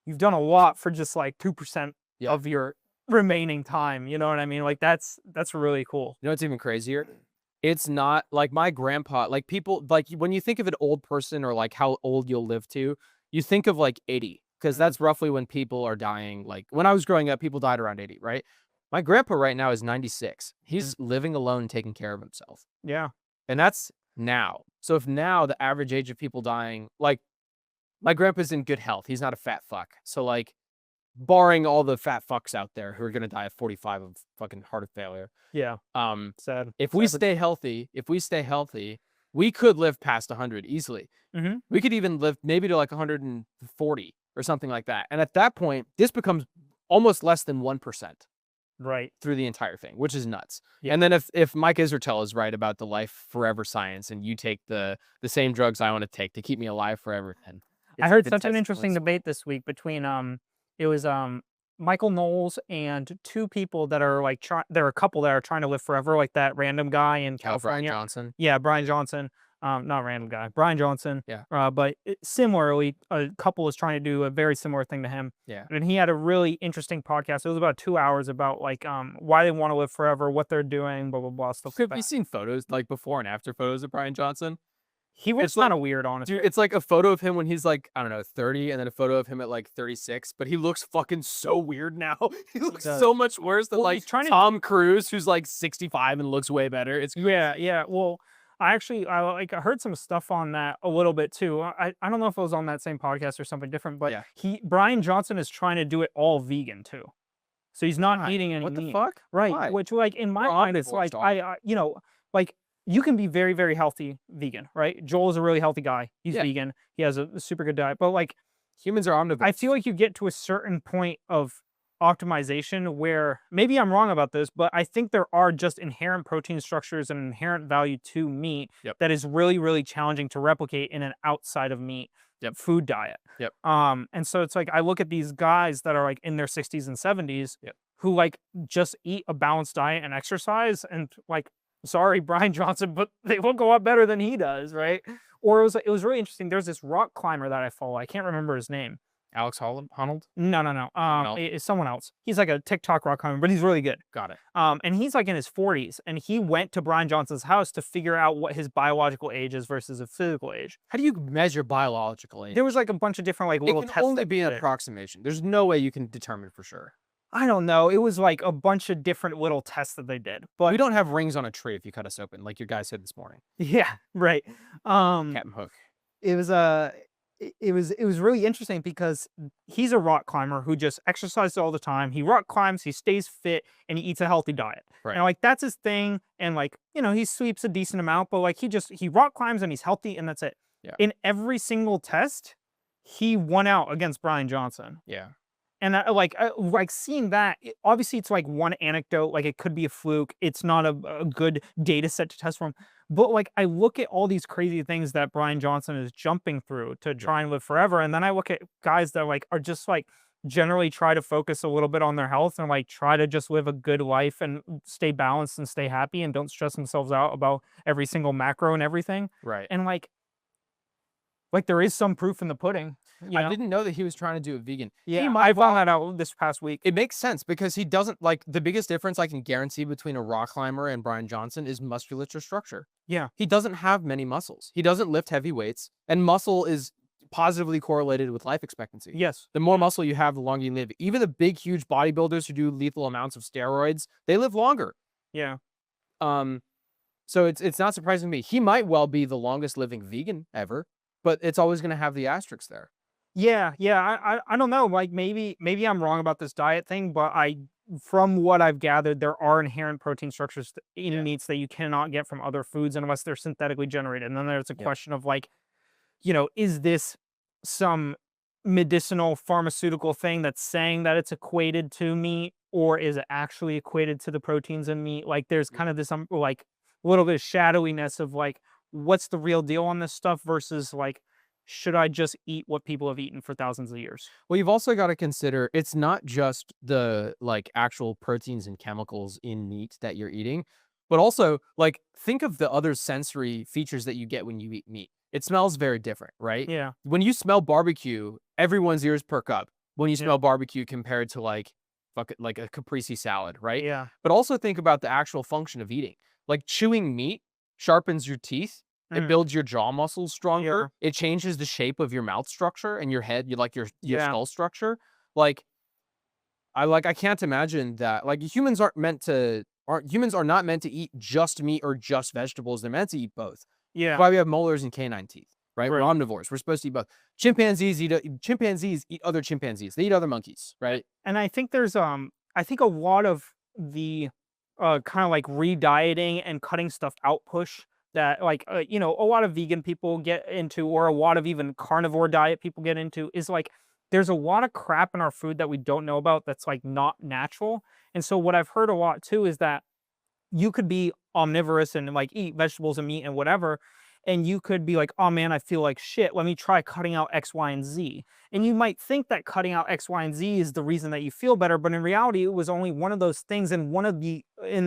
you've done a lot for just like 2% of your remaining time. You know what I mean? Like that's really cool. You know what's even crazier? It's not like my grandpa, like people, like when you think of an old person or like how old you'll live to, you think of like 80. Because that's roughly when people are dying. Like when I was growing up, people died around 80, right? My grandpa right now is 96. He's living alone, taking care of himself. Yeah. And that's now. So if now the average age of people dying, like my grandpa's in good health. He's not a fat fuck. So like barring all the fat fucks out there who are going to die at 45 of fucking heart failure. Yeah. Sad. If we stay healthy, we could live past 100 easily. We could even live maybe to like 140. Or something like that. And at that point, this becomes almost less than 1%. Right. Through the entire thing, which is nuts. Yeah. And then if Mike Israetel is right about the life forever science, and you take the same drugs I want to take to keep me alive forever, then I heard such an interesting debate this week between it was Michael Knowles and two people that are like they're a couple that are trying to live forever, like that random guy in California. Brian Johnson. Yeah, Brian Johnson. Not random guy, Brian Johnson. Yeah. But similarly, a couple is trying to do a very similar thing to him. Yeah. And he had a really interesting podcast. It was about 2 hours about like why they want to live forever, what they're doing, blah blah blah stuff. Have you seen photos, like before and after photos of Brian Johnson? He was It's like kind of weird, honestly. dude, it's like a photo of him when he's like, I don't know, 30, and then a photo of him at like 36, but he looks fucking so weird now. He looks does. so much worse than Well, like he's trying to Tom Cruise, who's like 65 and looks way better. It's Yeah, yeah. Well, I heard some stuff on that a little bit too. I don't know if it was on that same podcast or something different, but Yeah. Brian Johnson is trying to do it all vegan too. So he's not Why? eating any What the meat. fuck? Right. Why? Which like in my We're mind it's omnivores, like dog. like you can be very, very healthy vegan, right? Joel is a really healthy guy. He's Yeah. vegan. He has a super good diet. But like Humans are omnivores. I feel like you get to a certain point of optimization where maybe I'm wrong about this, but I think there are just inherent protein structures and inherent value to meat Yep. that is really, really challenging to replicate in an outside of meat Yep. food diet. Yep. And so it's like I look at these guys that are like in their 60s and 70s Yep. who like just eat a balanced diet and exercise and like sorry, Brian Johnson, but they look a lot better than he does, right? Or it was really interesting. There's this rock climber that I follow. I can't remember his name. Alex Honnold? No. No. It's someone else. He's like a TikTok rock climber, but he's really good. Got it. And he's like in his 40s, and he went to Brian Johnson's house to figure out what his biological age is versus his physical age. How do you measure biological age? There was like a bunch of different like It little can tests. only that be they an did. approximation. There's no way you can determine for sure. I don't know. It was like a bunch of different little tests that they did. But We don't have rings on a tree if you cut us open, like your guy said this morning. yeah, right. Captain Hook. It was it was really interesting because he's a rock climber who just exercises all the time. He rock climbs, he stays fit, and he eats a healthy diet. Right. And like that's his thing. And like, he sweeps a decent amount, but like he rock climbs and he's healthy and that's it. Yeah. In every single test, he won out against Brian Johnson. Yeah. And like seeing that, obviously it's like one anecdote, like it could be a fluke. It's not a good data set to test from. But like I look at all these crazy things that Brian Johnson is jumping through to try and live forever. And then I look at guys that like are just like generally try to focus a little bit on their health and like try to just live a good life and stay balanced and stay happy and don't stress themselves out about every single macro and everything. Right. And like there is some proof in the pudding. I didn't know that he was trying to do it vegan. Yeah, I found that out this past week. It makes sense because he doesn't like the biggest difference I can guarantee between a rock climber and Brian Johnson is musculature structure. Yeah. He doesn't have many muscles. He doesn't lift heavy weights, and muscle is positively correlated with life expectancy. Yes. The more muscle you have, the longer you live. Even the big, huge bodybuilders who do lethal amounts of steroids, they live longer. Yeah. So it's not surprising to me. He might well be the longest living vegan ever, but it's always going to have the asterisks there. Yeah. I don't know. Like maybe I'm wrong about this diet thing, but from what I've gathered, there are inherent protein structures in meats that you cannot get from other foods unless they're synthetically generated. And then there's a question of like, is this some medicinal pharmaceutical thing that's saying that it's equated to meat, or is it actually equated to the proteins in meat? Like there's kind of this like a little bit of shadowiness of like, what's the real deal on this stuff versus like, should I just eat what people have eaten for thousands of years? Well, you've also got to consider it's not just the like actual proteins and chemicals in meat that you're eating, but also like think of the other sensory features that you get when you eat meat. It smells very different, right? Yeah. When you smell barbecue, everyone's ears perk up when you smell barbecue compared to like a caprese salad, right? Yeah. But also think about the actual function of eating. Like chewing meat sharpens your teeth. It builds your jaw muscles stronger. Yeah. It changes the shape of your mouth structure and your head, your skull structure. Like I can't imagine that. Like humans are not meant to eat just meat or just vegetables. They're meant to eat both. Yeah. That's why we have molars and canine teeth, right? We're omnivores. We're supposed to eat both. Chimpanzees eat other chimpanzees. They eat other monkeys, right? And I think there's I think a lot of the kind of like re-dieting and cutting stuff out push that like a lot of vegan people get into, or a lot of even carnivore diet people get into, is like there's a lot of crap in our food that we don't know about that's like not natural. And so what I've heard a lot too is that you could be omnivorous and like eat vegetables and meat and whatever, and you could be like, oh man, I feel like shit, let me try cutting out X, Y, and Z. And you might think that cutting out X, Y, and Z is the reason that you feel better, but in reality, it was only one of those things, and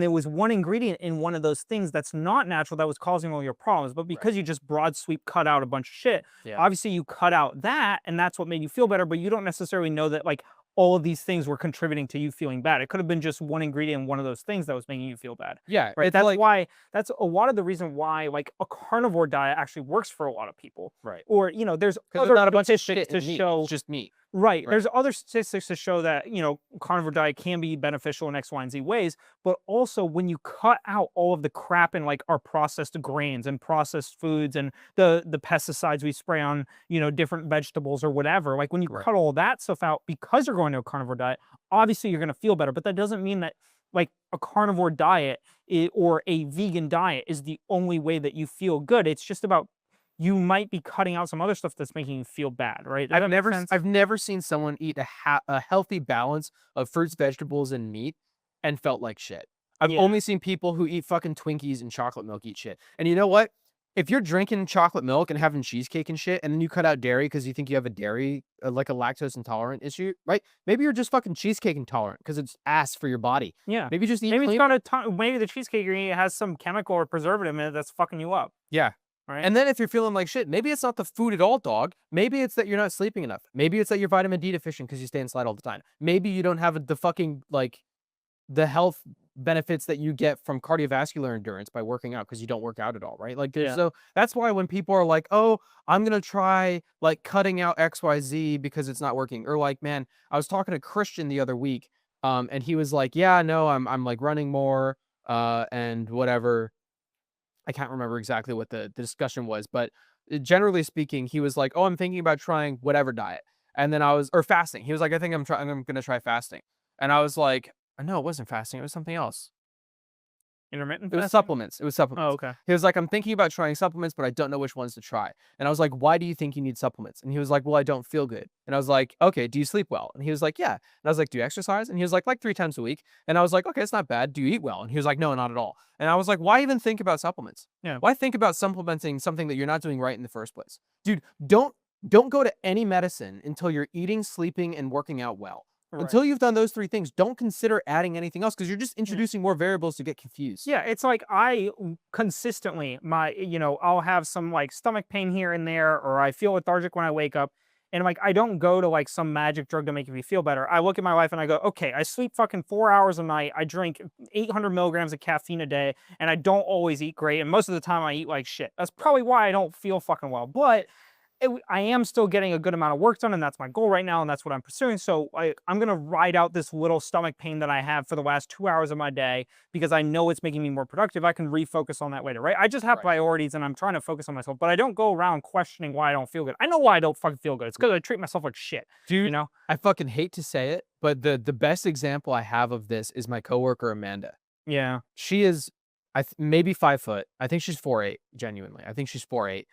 there was one ingredient in one of those things that's not natural that was causing all your problems. But because you just broad sweep cut out a bunch of shit, obviously you cut out that, and that's what made you feel better, but you don't necessarily know that like all of these things were contributing to you feeling bad. It could have been just one ingredient, one of those things that was making you feel bad. Yeah, Right. it's like That's a lot of the reason why like a carnivore diet actually works for a lot of people. right, Or, there's because there's other not a bunch of statistics shit to in meat. It's show. just meat. Right. Right. There's other statistics to show that, carnivore diet can be beneficial in X, Y, and Z ways. But also when you cut out all of the crap in like our processed grains and processed foods and the pesticides we spray on, different vegetables or whatever, like when you Right. cut all that stuff out because you're going to a carnivore diet, obviously you're going to feel better. But that doesn't mean that like a carnivore diet or a vegan diet is the only way that you feel good. It's just about you might be cutting out some other stuff that's making you feel bad, right? Does that make sense? I've never seen someone eat a healthy balance of fruits, vegetables, and meat and felt like shit. I've Yeah. only seen people who eat fucking Twinkies and chocolate milk eat shit. And you know what? If you're drinking chocolate milk and having cheesecake and shit, and then you cut out dairy because you think you have a dairy, like a lactose intolerant issue, right? Maybe you're just fucking cheesecake intolerant because it's ass for your body. Yeah. Maybe just eat Maybe it's clean. got a ton, maybe the cheesecake you're eating has some chemical or preservative in it that's fucking you up, Yeah. right? And then if you're feeling like shit, maybe it's not the food at all, dog. Maybe it's that you're not sleeping enough. Maybe it's that you're vitamin D deficient because you stay inside all the time. Maybe you don't have the fucking like the health benefits that you get from cardiovascular endurance by working out because you don't work out at all, right? Like Yeah. so that's why when people are like, "Oh, I'm going to try like cutting out XYZ because it's not working." Or like, man, I was talking to Christian the other week and he was like, "Yeah, no, I'm like running more and whatever." I can't remember exactly what the discussion was, but generally speaking, he was like, "Oh, I'm thinking about trying whatever diet." And then I was or fasting. He was like, "I think I'm going to try fasting." And I was like, "No, it wasn't fasting. It was something else." Intermittent It was fasting? supplements. It was Oh, supplements. okay. He was like, "I'm thinking about trying supplements, but I don't know which ones to try." And I was like, "Why do you think you need supplements?" And he was like, "Well, I don't feel good." And I was like, "Okay, do you sleep well?" And he was like, "Yeah." And I was like, "Do you exercise?" And he was like 3 times a week. And I was like, "Okay, it's not bad. Do you eat well?" And he was like, "No, not at all." And I was like, "Why even think about supplements? Yeah. Why think about supplementing something that you're not doing right in the first place?" Dude, don't go to any medicine until you're eating, sleeping, and working out well. Right. Until you've done those 3 things, don't consider adding anything else because you're just Yeah. introducing more variables to get confused. Yeah, it's like consistently I'll have some like stomach pain here and there, or I feel lethargic when I wake up. And like I don't go to like some magic drug to make me feel better. I look at my life and I go, okay, I sleep fucking 4 hours a night. I drink 800 milligrams of caffeine a day, and I don't always eat great. And most of the time I eat like shit. That's probably why I don't feel fucking well. But I am still getting a good amount of work done, and that's my goal right now, and that's what I'm pursuing. So I'm gonna ride out this little stomach pain that I have for the last 2 hours of my day because I know it's making me more productive. I can refocus on that later, right? I just have Right. priorities, and I'm trying to focus on myself, but I don't go around questioning why I don't feel good. I know why I don't fucking feel good. It's because I treat myself like shit, you Dude, know? I fucking hate to say it, but the best example I have of this is my coworker Amanda. Yeah, She is maybe 5 foot. I think she's 4'8", genuinely. I think she's 4'8",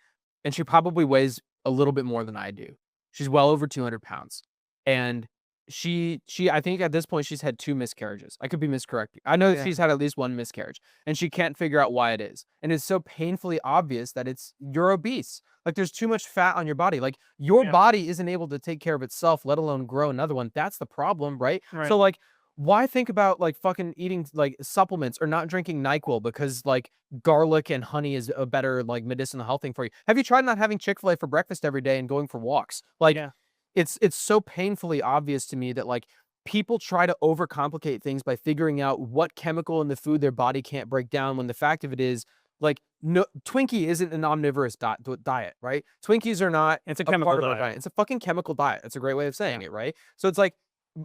and she probably weighs a little bit more than I do. She's well over 200 pounds. And she I think at this point she's had 2 miscarriages. I could be miscorrecting. I know that yeah, she's had at least 1 miscarriage, and she can't figure out why it is. And it's so painfully obvious that you're obese. Like there's too much fat on your body. Like your yeah, body isn't able to take care of itself, let alone grow another one. That's the problem, right? right. So like why think about like fucking eating like supplements or not drinking NyQuil because like garlic and honey is a better like medicinal health thing for you? Have you tried not having Chick-fil-A for breakfast every day and going for walks? Like Yeah, it's so painfully obvious to me that like people try to overcomplicate things by figuring out what chemical in the food their body can't break down when the fact of it is like no Twinkie isn't an omnivorous diet, right? Twinkies are not it's a a chemical part of our diet. diet. It's a fucking chemical diet. That's a great way of saying Yeah, it, right? So it's like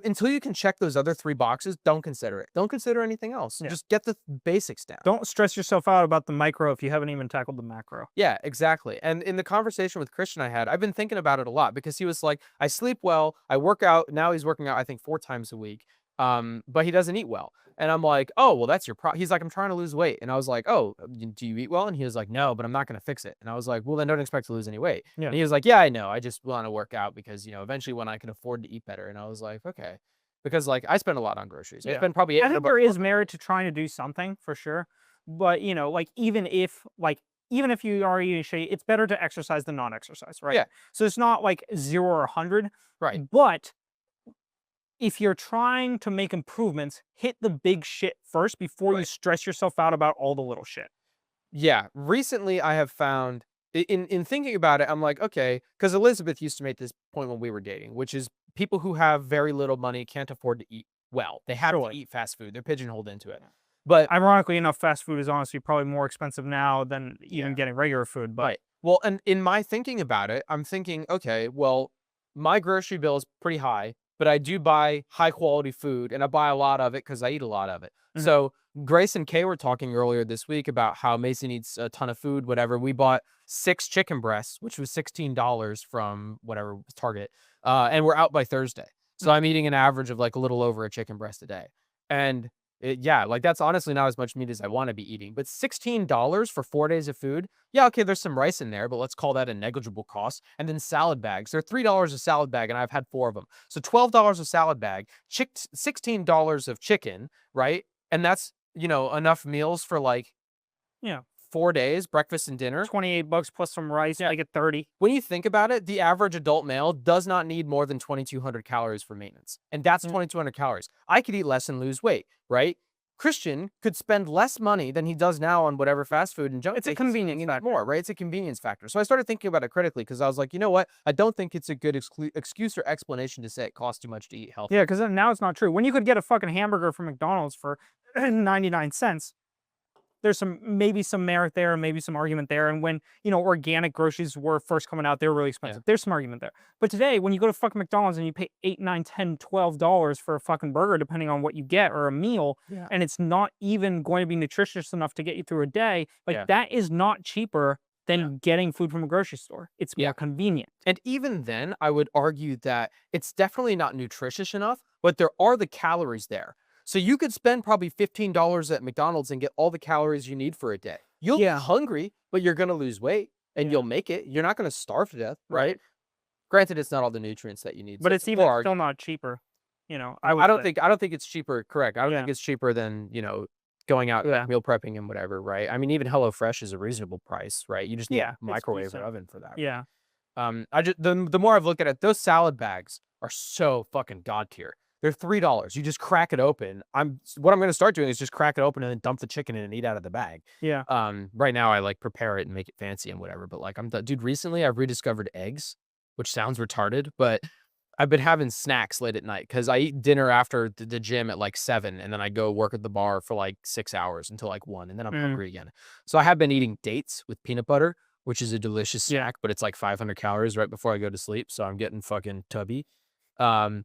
until you can check those other 3 boxes, don't consider it. Don't consider anything else. yeah. Just get the basics down. Don't stress yourself out about the micro if you haven't even tackled the macro. Yeah, exactly. And in the conversation with Christian I had, I've been thinking about it a lot because he was like, I sleep well, I work out. Now he's working out, I think 4 times a week. But he doesn't eat well. And I'm like, oh, well, that's your problem. He's like, I'm trying to lose weight. And I was like, oh, do you eat well? And he was like, no, but I'm not going to fix it. And I was like, well, then don't expect to lose any weight. Yeah. And he was like, yeah, I know. I just want to work out because, eventually when I can afford to eat better. And I was like, okay. Because like I spend a lot on groceries. I Yeah. spend probably I 800 think bucks. there is merit to trying to do something for sure. But, like even if you are eating shitty, it's better to exercise than not exercise, right? Yeah, So it's not like 0 or 100, right. but if you're trying to make improvements, hit the big shit first before you Right. stress yourself out about all the little shit. Yeah, recently I have found in thinking about it, I'm like, okay, because Elizabeth used to make this point when we were dating, which is people who have very little money can't afford to eat well. They have Sure. to eat fast food. They're pigeonholed into it. But Ironically enough, fast food is honestly probably more expensive now than even yeah, getting regular food. But right. Well, and in my thinking about it, I'm thinking, okay, well, my grocery bill is pretty high, but I do buy high quality food and I buy a lot of it because I eat a lot of it. mhm, So Grace and Kay were talking earlier this week about how Mason eats a ton of food, whatever. We bought 6 chicken breasts, which was $16 from whatever Target. And we're out by Thursday. So mhm. I'm eating an average of like a little over a chicken breast a day. And yeah, like that's honestly not as much meat as I want to be eating, but $16 for 4 days of food. Yeah, okay, there's some rice in there, but let's call that a negligible cost. And then salad bags. They're $3 a salad bag, and I've had 4 of them. So $12 a salad bag, $16 of chicken, right? And that's, enough meals for like Yeah, 4 days, breakfast and dinner. $28 plus some rice, Yeah. I get 30. When you think about it, the average adult male does not need more than 2,200 calories for maintenance. And that's Yeah. 2,200 calories. I could eat less and lose weight, right? Christian could spend less money than he does now on whatever fast food and junk. It's a He's convenience eating factor. more, right? It's a convenience factor. So I started thinking about it critically because I was like, you know what? I don't think it's a good excuse or explanation to say it costs too much to eat healthy. Yeah, because now it's not true. When you could get a fucking hamburger from McDonald's for 99 cents, there's maybe some merit there, maybe some argument there. And when, organic groceries were first coming out, they were really Yeah. expensive. There's some argument there. But today, when you go to fucking McDonald's and you pay 8, 9, 10, $12 for a fucking burger, depending on what you get, or a meal, Yeah. and it's not even going to be nutritious enough to get you through a day, like Yeah. that is not cheaper than Yeah. getting food from a grocery store. It's Yeah. more convenient. And even then, I would argue that it's definitely not nutritious enough, but there are the calories there. So you could spend probably $15 at McDonald's and get all the calories you need for a day. You'll be Yeah. hungry, but you're going to lose weight and Yeah. you'll make it. You're not going to starve to death, right? Right. Granted, it's not all the nutrients that you need. But So it's it's even more still not cheaper. I would I don't say. think I don't think it's cheaper. Correct. I don't Yeah. think it's cheaper than, going out Yeah. meal prepping and whatever, right? I mean, even HelloFresh is a reasonable price, right? You just need Yeah. a It's microwave or decent. oven for that. Yeah. I just the more I've looked at it, those salad bags are so fucking god tier. They're $3. You just crack it open. What I'm gonna start doing is just crack it open and then dump the chicken in and eat out of the bag. Yeah. Right now I like prepare it and make it fancy and whatever, but like dude, recently I've rediscovered eggs, which sounds retarded, but I've been having snacks late at night because I eat dinner after the gym at like 7, and then I go work at the bar for like 6 hours until like 1, and then I'm Mm. hungry again. So I have been eating dates with peanut butter, which is a delicious Yeah. snack, but it's like 500 calories right before I go to sleep. So I'm getting fucking tubby. Um,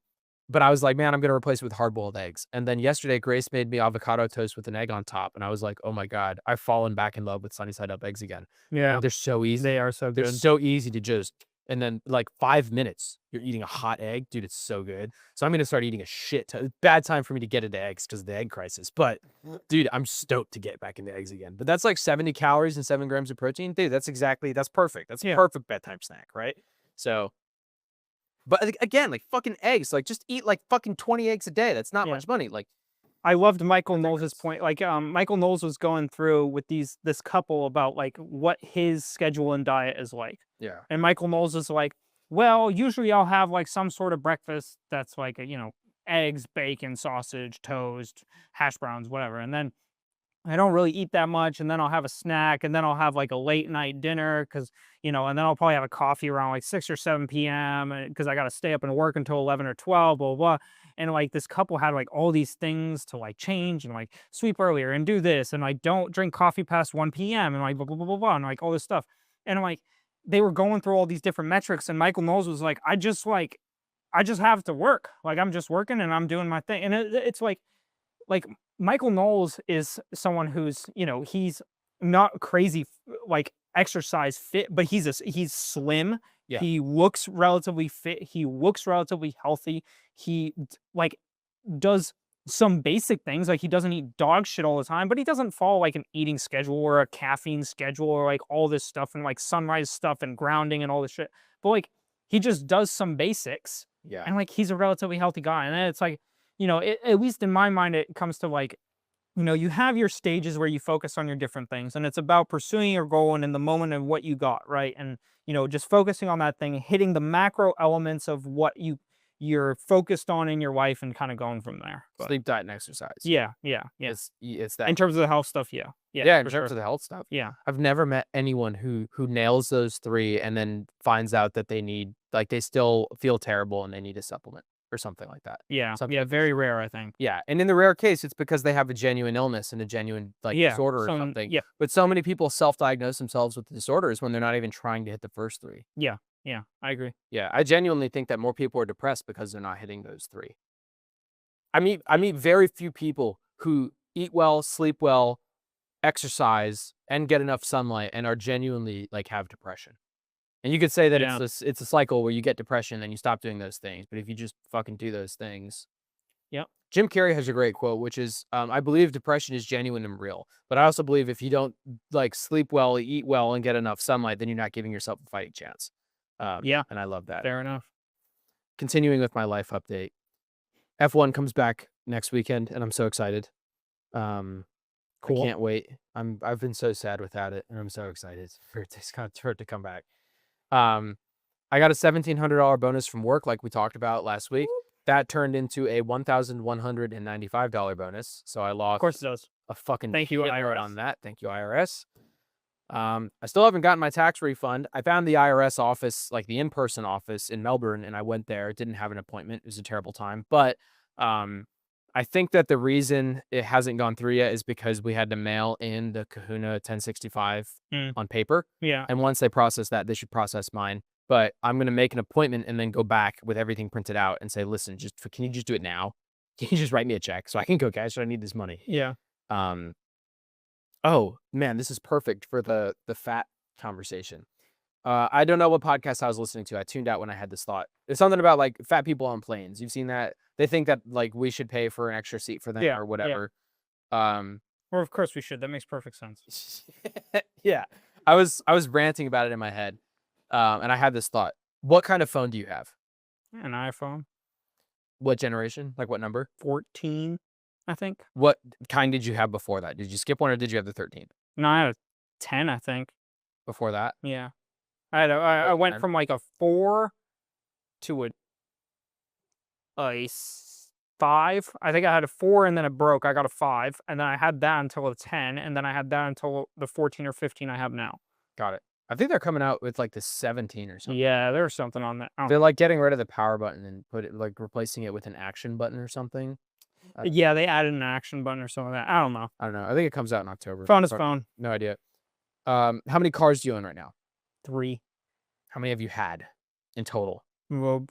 but I was like, man, I'm gonna replace it with hard boiled eggs. And then yesterday, Grace made me avocado toast with an egg on top, and I was like, oh my god, I've fallen back in love with sunny side up eggs again. Yeah. They're so easy. They are so They're good. so easy to just, and then like 5 minutes, you're eating a hot egg, dude. It's so good. So I'm gonna start eating a shit ton. Bad time for me to get into eggs because of the egg crisis. But dude, I'm stoked to get back into eggs again. But that's like 70 calories and 7 grams of protein, dude. That's perfect. That's a Yeah. perfect bedtime snack, right? So, but again, like fucking eggs, like just eat like fucking 20 eggs a day. That's not Yeah. much money. Like, I loved Michael Knowles' ridiculous. point. Like, Michael Knowles was going through with this couple about like what his schedule and diet is like. Yeah. And Michael Knowles is like, well, usually I'll have like some sort of breakfast that's like, eggs, bacon, sausage, toast, hash browns, whatever. And then I don't really eat that much. And then I'll have a snack, and then I'll have like a late night dinner because, and then I'll probably have a coffee around like 6 or 7 p.m. because I got to stay up and work until 11 or 12, blah, blah, blah. And like this couple had like all these things to like change and like sweep earlier and do this. And like don't drink coffee past 1 p.m. and like blah, blah, blah, blah, blah, and like all this stuff. And like they were going through all these different metrics. And Michael Knowles was like, I just have to work. Like I'm just working and I'm doing my thing. And it's like Michael Knowles is someone who's, he's not crazy like exercise fit, but he's slim. Yeah. He looks relatively fit. He looks relatively healthy. He like does some basic things. Like he doesn't eat dog shit all the time, but he doesn't follow like an eating schedule or a caffeine schedule or like all this stuff and like sunrise stuff and grounding and all this shit. But like he just does some basics, Yeah. and like he's a relatively healthy guy. And then it's like, at least in my mind, it comes to like, you have your stages where you focus on your different things, and it's about pursuing your goal and in the moment of what you got, right? And, just focusing on that thing, hitting the macro elements of what you're focused on in your life and kind of going from there. But Sleep, diet, and exercise. yeah. It's that. In terms of the health stuff, yeah. Yeah, in for terms sure. of the health stuff. Yeah. I've never met anyone who nails those 3 and then finds out that they need like, they still feel terrible and they need a supplement or something like that. Yeah. Something Yeah. Very rare, I think. yeah, and in the rare case, it's because they have a genuine illness and a genuine, like, Yeah. disorder or something. Yeah. But so many people self-diagnose themselves with disorders when they're not even trying to hit the first 3. Yeah. Yeah. I agree. Yeah, I genuinely think that more people are depressed because they're not hitting those 3. I meet very few people who eat well, sleep well, exercise, and get enough sunlight and are genuinely, like, have depression. And you could say that Yeah. it's a cycle where you get depression and you stop doing those things, but if you just fucking do those things. Yep. Jim Carrey has a great quote, which is, I believe depression is genuine and real, but I also believe if you don't, like, sleep well, eat well, and get enough sunlight, then you're not giving yourself a fighting chance. Yeah. And I love that. Fair enough. Continuing with my life update, F1 comes back next weekend, and I'm so excited. I Cool. can't wait. I've been so sad without it, and I'm so excited for it to come back. I got a $1,700 bonus from work, like we talked about last week. That turned into a $1,195 bonus. So I Of lost course it does. a fucking Thank you, shitload IRS. on that. Thank you, IRS. I still haven't gotten my tax refund. I found the IRS office, like the in-person office in Melbourne, and I went there. Didn't have an appointment. It was a terrible time. But I think that the reason it hasn't gone through yet is because we had to mail in the Kahuna 1065 Mm. on paper. Yeah. And once they process that, they should process mine. But I'm going to make an appointment and then go back with everything printed out and say, listen, can you just do it now? Can you just write me a check so I can go cash? I need this money. Yeah. Oh man, this is perfect for the fat conversation. I don't know what podcast I was listening to. I tuned out when I had this thought. It's something about like fat people on planes. You've seen that? They think that like we should pay for an extra seat for them Yeah, or yeah. whatever. Well, of course we should. That makes perfect sense. Yeah. I was ranting about it in my head. And I had this thought. What kind of phone do you have? An iPhone What generation? Like what number? 14, I think. What kind did you have before that? Did you skip one or did you have the 13 No, I had a 10, I think. before that? Yeah. I went 10? from like a 4 to a 5. I think I had a 4 and then it broke. I got a 5. And then I had that until a 10. And then I had that until the 14 or 15 I have now. Got it. I think they're coming out with like the 17 or something. Yeah, there's something on that. They're like getting rid of the power button and replacing it with an action button or something. Yeah, they added an action button or something like that. I don't know. I don't know. I think it comes out in October. Phone is phone. No idea. How many cars do you own right now? 3. How many have you had in total? Well,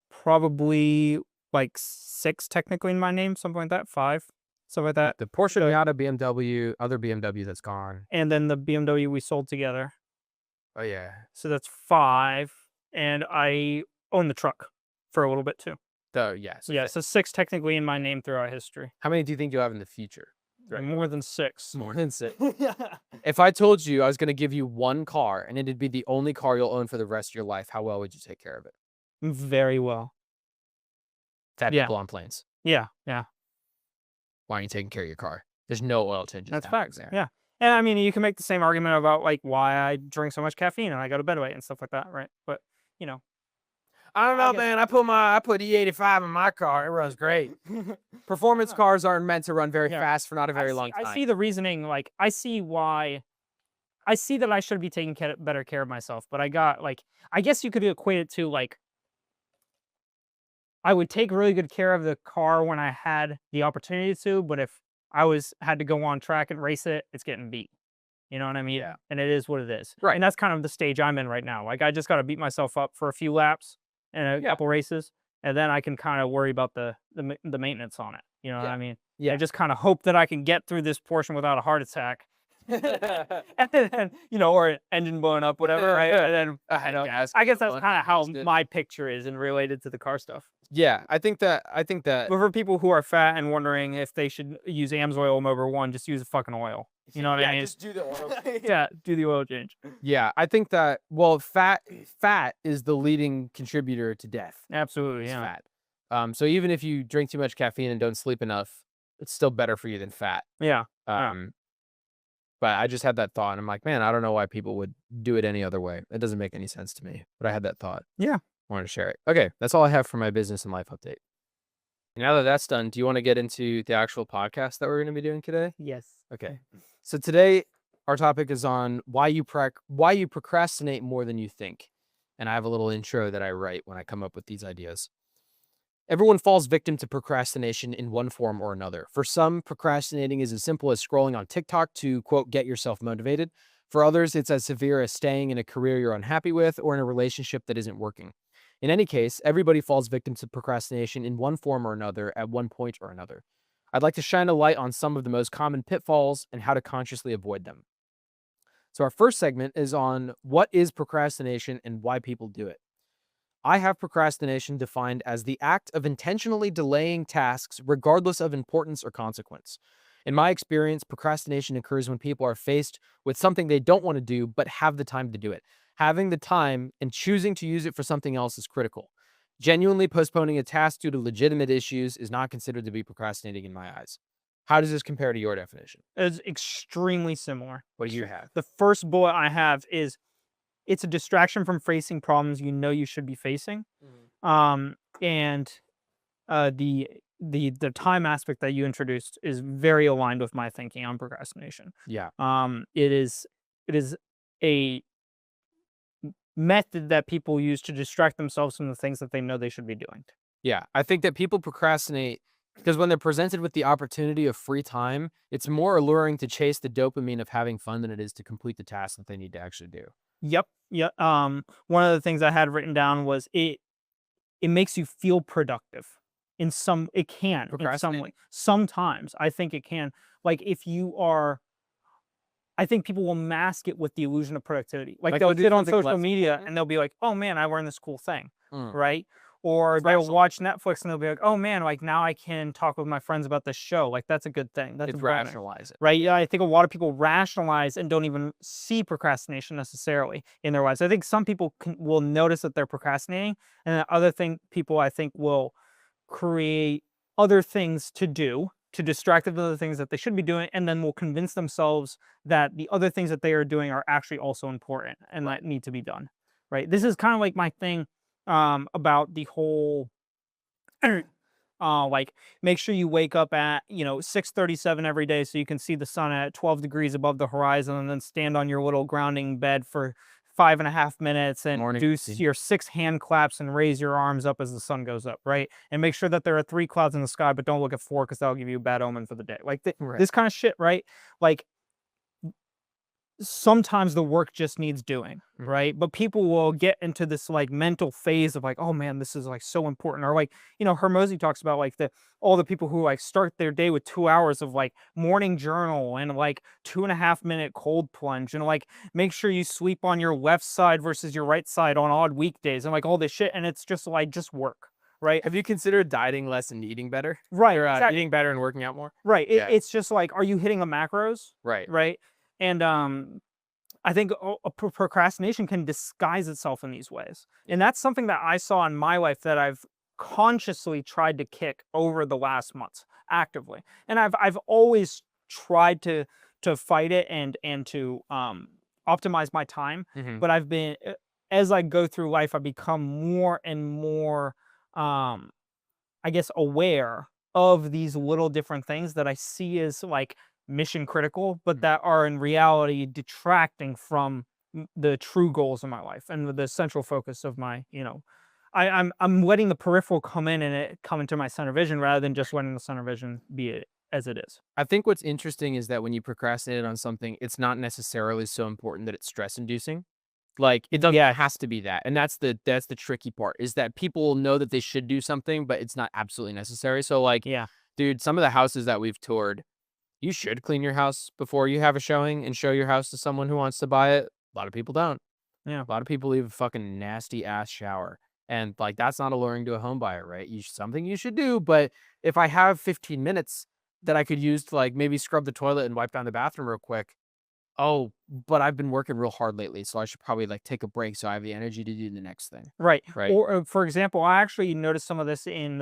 probably like 6 technically in my name, something like that. 5, something like that. The Porsche, Miata, BMW, other BMW that's gone. And then the BMW we sold together. Oh yeah. So that's 5. And I own the truck for a little bit too. Yes. So yeah, so 6 technically in my name throughout history. How many do you think you'll have in the future? Right. More than 6. More than 6. If I told you I was going to give you one car and it'd be the only car you'll own for the rest of your life, how well would you take care of it? Very well. Fat Yeah. people on planes. Yeah, yeah. Why aren't you taking care of your car? There's no oil changes. That's happening facts. there. Yeah. And I mean, you can make the same argument about like why I drink so much caffeine and I go to bed late and stuff like that, right? But you know, I don't I know, guess- man. I put E85 in my car. It runs great. Performance cars aren't meant to run very Yeah. fast for not a very long time. I see the reasoning. Like, I see why. I see that I should be taking better care of myself. But I got like, I guess you could equate it to like, I would take really good care of the car when I had the opportunity to. But if I had to go on track and race it, it's getting beat. You know what I mean? Yeah. And it is what it is. Right. And that's kind of the stage I'm in right now. Like, I just got to beat myself up for a few laps and a couple races, and then I can kind of worry about the maintenance on it. You know what I mean? Yeah. I just kind of hope that I can get through this portion without a heart attack. And then, or engine blowing up, whatever, right? And then, I guess that's kind of how my picture is and related to the car stuff. Yeah, I think that. But for people who are fat and wondering if they should use AMSOIL motor 1, just use the fucking oil. You know what I mean? Just do the oil. Yeah, do the oil change. Yeah, I think that. Well, fat is the leading contributor to death. Absolutely, It's yeah. fat. So even if you drink too much caffeine and don't sleep enough, it's still better for you than fat. Yeah. But I just had that thought, and I'm like, man, I don't know why people would do it any other way. It doesn't make any sense to me. But I had that thought. Yeah. I wanted to share it. Okay, that's all I have for my business and life update. Now that that's done, do you want to get into the actual podcast that we're going to be doing today? Yes. Okay. So today our topic is on why you procrastinate more than you think. And I have a little intro that I write when I come up with these ideas. Everyone falls victim to procrastination in one form or another. For some, procrastinating is as simple as scrolling on TikTok to, quote, get yourself motivated. For others, it's as severe as staying in a career you're unhappy with or in a relationship that isn't working. In any case, everybody falls victim to procrastination in one form or another at one point or another. I'd like to shine a light on some of the most common pitfalls and how to consciously avoid them. So, our first segment is on what is procrastination and why people do it. I have procrastination defined as the act of intentionally delaying tasks regardless of importance or consequence. In my experience, procrastination occurs when people are faced with something they don't want to do but have the time to do it. Having the time and choosing to use it for something else is critical. Genuinely postponing a task due to legitimate issues is not considered to be procrastinating in my eyes. How does this compare to your definition? It's extremely similar. What do you have? The first bullet I have is it's a distraction from facing problems you know you should be facing. And the time aspect that you introduced is very aligned with my thinking on procrastination. Yeah. It is a method that people use to distract themselves from the things that they know they should be doing. Yeah, I think that people procrastinate because when they're presented with the opportunity of free time, it's more alluring to chase the dopamine of having fun than it is to complete the task that they need to actually do. Yep. Yep. One of the things I had written down was it makes you feel productive. It can in some way. Procrastinating? Sometimes I think it can. Like if you are, I think people will mask it with the illusion of productivity. Like Like they'll they'll do sit on something social less media important? and they'll be like, "Oh man, I learned this cool thing," Mm. right? Or It's they'll rational. watch Netflix and they'll be like, "Oh man, like now I can talk with my friends about this show. Like that's a good thing. That's a It's bonus." rationalize it. Right? Yeah, I think a lot of people rationalize and don't even see procrastination necessarily in their lives. I think some people will notice that they're procrastinating, and then people I think will create other things to do to distract them from the things that they should be doing, and then will convince themselves that the other things that they are doing are actually also important and that need to be done. Right? This is kind of like my thing about the whole like make sure you wake up at 6:37 every day so you can see the sun at 12 degrees above the horizon, and then stand on your little grounding bed for 5.5 minutes and Morning do routine. your 6 hand claps and raise your arms up as the sun goes up, right? And make sure that there are 3 clouds in the sky, but don't look at 4 because that'll give you a bad omen for the day. Like Right. this kind of shit, right? Like sometimes the work just needs doing, right? But people will get into this like mental phase of like, oh man, this is like so important. Or like, Hermosi talks about like all the people who like start their day with 2 hours of like morning journal and like 2.5 minute cold plunge, and like make sure you sleep on your left side versus your right side on odd weekdays, and like all this shit. And it's just like just work. Right. Have you considered dieting less and eating better? Right. Or Exactly. eating better and working out more? Right. Yeah. It's just like, are you hitting the macros? Right. Right. And I think procrastination can disguise itself in these ways. And that's something that I saw in my life that I've consciously tried to kick over the last months actively. And I've always tried to fight it and to optimize my time. Mhm. But as I go through life, I become more and more I guess aware of these little different things that I see as like mission critical, but that are in reality detracting from the true goals of my life and the central focus of I'm letting the peripheral come in and it come into my center vision rather than just letting the center vision be it as it is. I think what's interesting is that when you procrastinate on something, it's not necessarily so important that it's stress inducing. Like it doesn't Yeah. has to be that. And that's the tricky part is that people know that they should do something, but it's not absolutely necessary. So like, Yeah. dude, some of the houses that we've toured, you should clean your house before you have a showing and show your house to someone who wants to buy it. A lot of people don't. Yeah. A lot of people leave a fucking nasty ass shower. And like that's not alluring to a home buyer, right? Something you should do, but if I have 15 minutes that I could use to like maybe scrub the toilet and wipe down the bathroom real quick. Oh, but I've been working real hard lately, so I should probably like take a break so I have the energy to do the next thing. Right. Right. Or for example, I actually noticed some of this in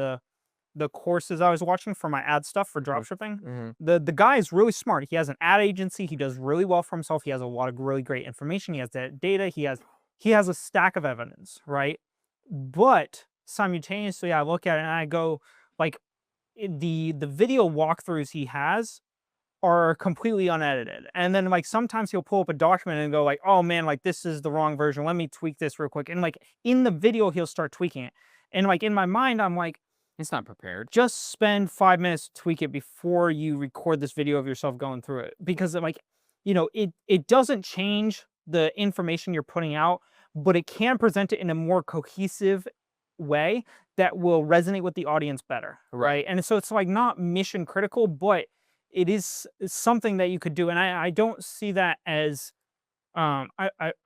the courses I was watching for my ad stuff for dropshipping. Mhm. The guy is really smart. He has an ad agency. He does really well for himself. He has a lot of really great information. He has that data. He has a stack of evidence, right? But simultaneously, I look at it and I go, like, the video walkthroughs he has are completely unedited. And then like sometimes he'll pull up a document and go like, oh man, like this is the wrong version. Let me tweak this real quick. And like in the video, he'll start tweaking it. And like in my mind, I'm like, It's not prepared. just spend 5 minutes to tweak it before you record this video of yourself going through it. Because like, it doesn't change the information you're putting out, but it can present it in a more cohesive way that will resonate with the audience better. Right. And so it's like not mission critical, but it is something that you could do. And I don't see that as I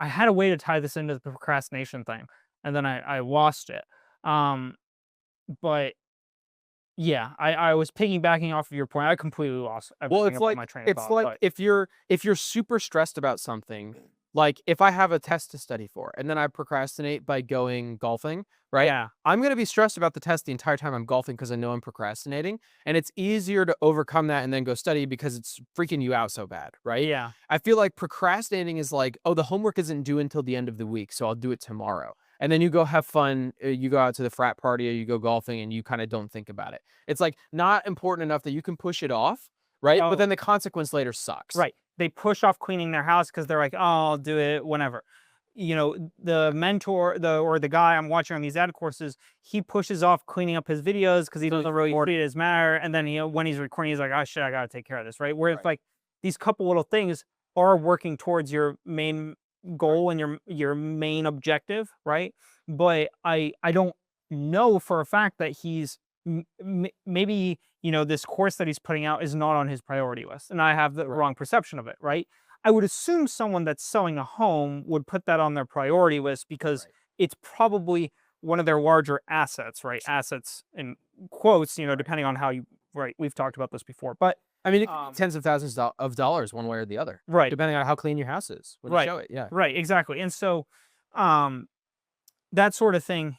had a way to tie this into the procrastination thing, and then I lost it. But yeah, I was piggybacking off of your point. I completely lost Well, everything up my train of thought. But if you're super stressed about something, like if I have a test to study for and then I procrastinate by going golfing, right? yeah, I'm going to be stressed about the test the entire time I'm golfing because I know I'm procrastinating, and it's easier to overcome that and then go study because it's freaking you out so bad, right? yeah, I feel like procrastinating is like, oh, the homework isn't due until the end of the week, so I'll do it tomorrow. And then you go have fun, you go out to the frat party or you go golfing and you kind of don't think about it. It's like not important enough that you can push it off, right? But Oh, then the consequence later sucks. right. They push off cleaning their house because they're like, oh, I'll do it whenever. The mentor, the guy I'm watching on these ad courses, he pushes off cleaning up his videos because he doesn't really treat it as matter. And then when he's recording, he's like, oh shit, I gotta take care of this, right? Where it's like these couple little things are working towards your main goal and your main objective, right? But I don't know for a fact that he's maybe this course that he's putting out is not on his priority list, and I have the wrong perception of it, right? I would assume someone that's selling a home would put that on their priority list because it's probably one of their larger assets, right? Assets in quotes, depending on how you, right? We've talked about this before, but I mean, it could be tens of thousands of dollars one way or the other, right, depending on how clean your house is when you right, show it. Yeah. right, exactly. And so, that sort of thing,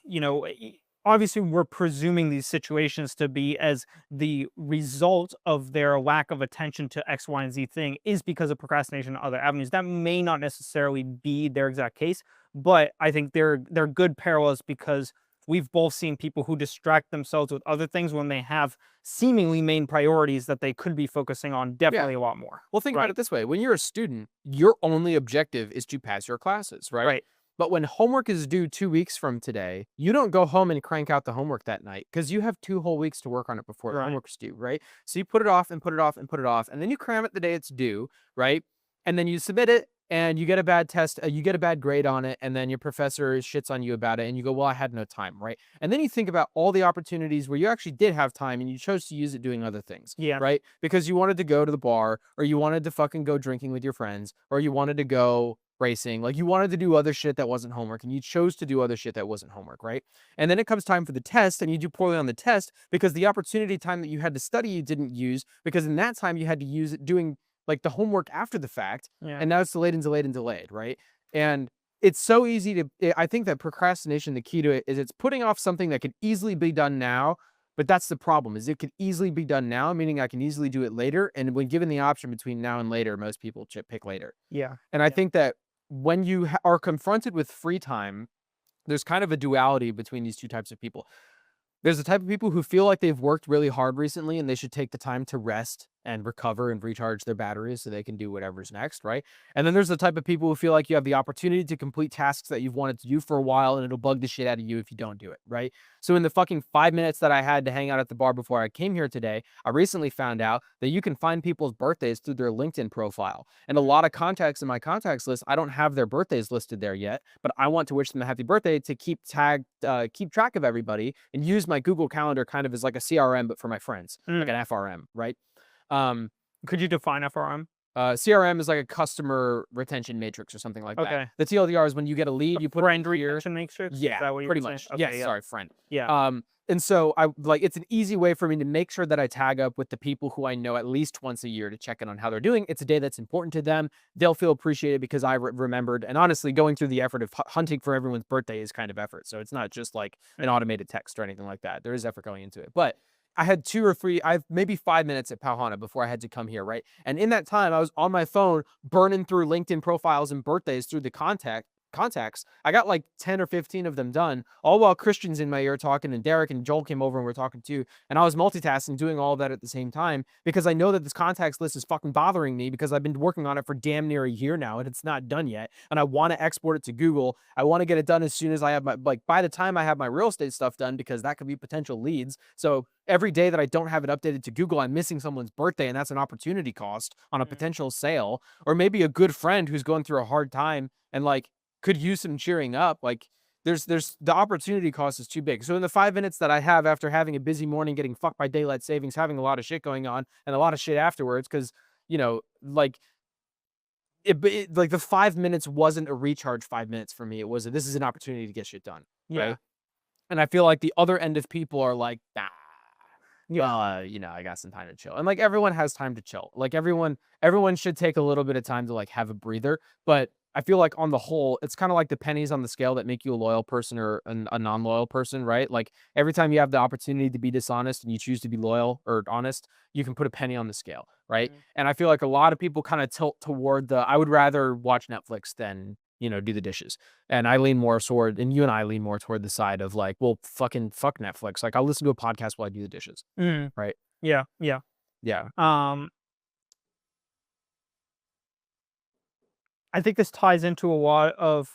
obviously we're presuming these situations to be as the result of their lack of attention to X, Y, and Z thing is because of procrastination and other avenues. That may not necessarily be their exact case, but I think they're good parallels because we've both seen people who distract themselves with other things when they have seemingly main priorities that they could be focusing on definitely a lot more. Well, think about it this way. When you're a student, your only objective is to pass your classes, right? Right. But when homework is due 2 weeks from today, you don't go home and crank out the homework that night because you have 2 whole weeks to work on it before the Right. homework's due, right? So you put it off and put it off and put it off, and then you cram it the day it's due, right? And then you submit it and you get a bad test, you get a bad grade on it, and then your professor shits on you about it, and you go, well, I had no time, right? And then you think about all the opportunities where you actually did have time and you chose to use it doing other things, Yeah. right? Because you wanted to go to the bar, or you wanted to fucking go drinking with your friends, or you wanted to go racing, like you wanted to do other shit that wasn't homework, and you chose to do other shit that wasn't homework, right? And then it comes time for the test and you do poorly on the test because the opportunity time that you had to study you didn't use, because in that time you had to use it doing like the homework after the fact, Yeah. and now it's delayed and delayed and delayed, right? And it's so easy to, I think that procrastination, the key to it is it's putting off something that could easily be done now. But that's the problem, is it could easily be done now, meaning I can easily do it later. And when given the option between now and later, most people pick later. Yeah. And I think that when you are confronted with free time, there's kind of a duality between these two types of people. There's the type of people who feel like they've worked really hard recently and they should take the time to rest and recover and recharge their batteries so they can do whatever's next, right? And then there's the type of people who feel like you have the opportunity to complete tasks that you've wanted to do for a while and it'll bug the shit out of you if you don't do it, right? So in the fucking 5 minutes that I had to hang out at the bar before I came here today, I recently found out that you can find people's birthdays through their LinkedIn profile. And a lot of contacts in my contacts list, I don't have their birthdays listed there yet, but I want to wish them a happy birthday to keep track of everybody and use my Google Calendar kind of as like a CRM, but for my friends, like an FRM, right? Could you define FRM? CRM is like a customer retention matrix or something like that. Okay. The TLDR is when you get a lead, you put friend it here. retention matrix? Is Yeah, that what you pretty were much. saying? Yes, Okay, yeah. sorry, friend. Yeah. And so it's an easy way for me to make sure that I tag up with the people who I know at least once a year to check in on how they're doing. It's a day that's important to them. They'll feel appreciated because I remembered. And honestly, going through the effort of hunting for everyone's birthday is kind of effort. So it's not just like an automated text or anything like that. There is effort going into it. But I had 2 or 3, I have maybe 5 minutes at Pauhana before I had to come here, right? And in that time, I was on my phone burning through LinkedIn profiles and birthdays through the contacts. I got like 10 or 15 of them done, all while Christian's in my ear talking, and Derek and Joel came over and we're talking too. And I was multitasking, doing all of that at the same time because I know that this contacts list is fucking bothering me because I've been working on it for damn near a year now and it's not done yet. And I want to export it to Google. I want to get it done as soon as I have by the time I have my real estate stuff done, because that could be potential leads. So every day that I don't have it updated to Google, I'm missing someone's birthday, and that's an opportunity cost on a potential sale. Or maybe a good friend who's going through a hard time and like could use some cheering up. Like there's the opportunity cost is too big. So in the 5 minutes that I have after having a busy morning, getting fucked by daylight savings, having a lot of shit going on and a lot of shit afterwards, because like like the 5 minutes wasn't a recharge 5 minutes for me. It was this is an opportunity to get shit done. Yeah. Right. And I feel like the other end of people are like, nah, Yeah. well, I got some time to chill. And like everyone has time to chill. Like everyone should take a little bit of time to like have a breather. But I feel like on the whole, it's kind of like the pennies on the scale that make you a loyal person or a non-loyal person, right? Like every time you have the opportunity to be dishonest and you choose to be loyal or honest, you can put a penny on the scale, right? And I feel like a lot of people kind of tilt toward I would rather watch Netflix than do the dishes. And I lean more toward, and you and I lean more toward the side of like, well, fucking fuck Netflix. Like I'll listen to a podcast while I do the dishes. Mm. Right. Yeah. Yeah. Yeah. I think this ties into a lot of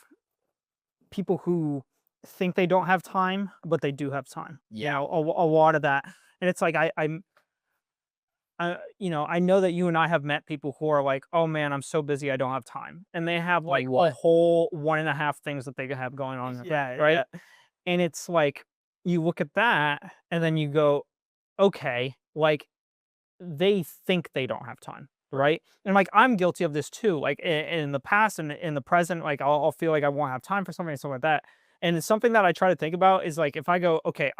people who think they don't have time, but they do have time. Yeah. A lot of that. And it's like, I know that you and I have met people who are like, oh man, I'm so busy, I don't have time. And they have like a what? whole 1.5 things that they could have going on. Yeah. Right. Yeah. And it's like, you look at that and then you go, okay, like they think they don't have time. Right. And like, I'm guilty of this too. Like in the past and in the present, like I'll feel like I won't have time for something and stuff like that. And it's something that I try to think about is like, if I go, okay,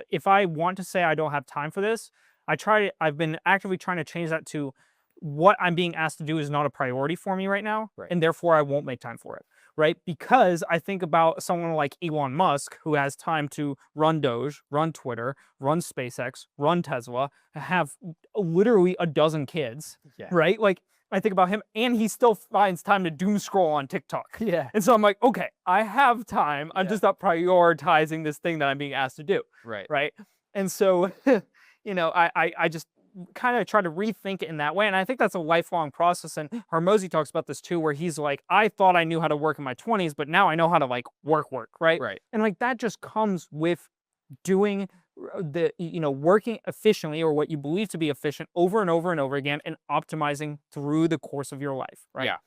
if I want to say I don't have time for this, I've been actively trying to change that to what I'm being asked to do is not a priority for me right now. Right. And therefore I won't make time for it. Right. Because I think about someone like Elon Musk, who has time to run Doge, run Twitter, run SpaceX, run Tesla, have literally a dozen kids. Yeah. Right. Like I think about him and he still finds time to doom scroll on TikTok. Yeah. And so I'm like, okay, I have time. I'm Yeah. just not prioritizing this thing that I'm being asked to do. Right. Right. And so, I just kind of try to rethink it in that way. And I think that's a lifelong process. And Hormozy talks about this too, where he's like, I thought I knew how to work in my 20s, but now I know how to like work, right? Right. And like that just comes with doing working efficiently, or what you believe to be efficient, over and over and over again, and optimizing through the course of your life, right? Yeah.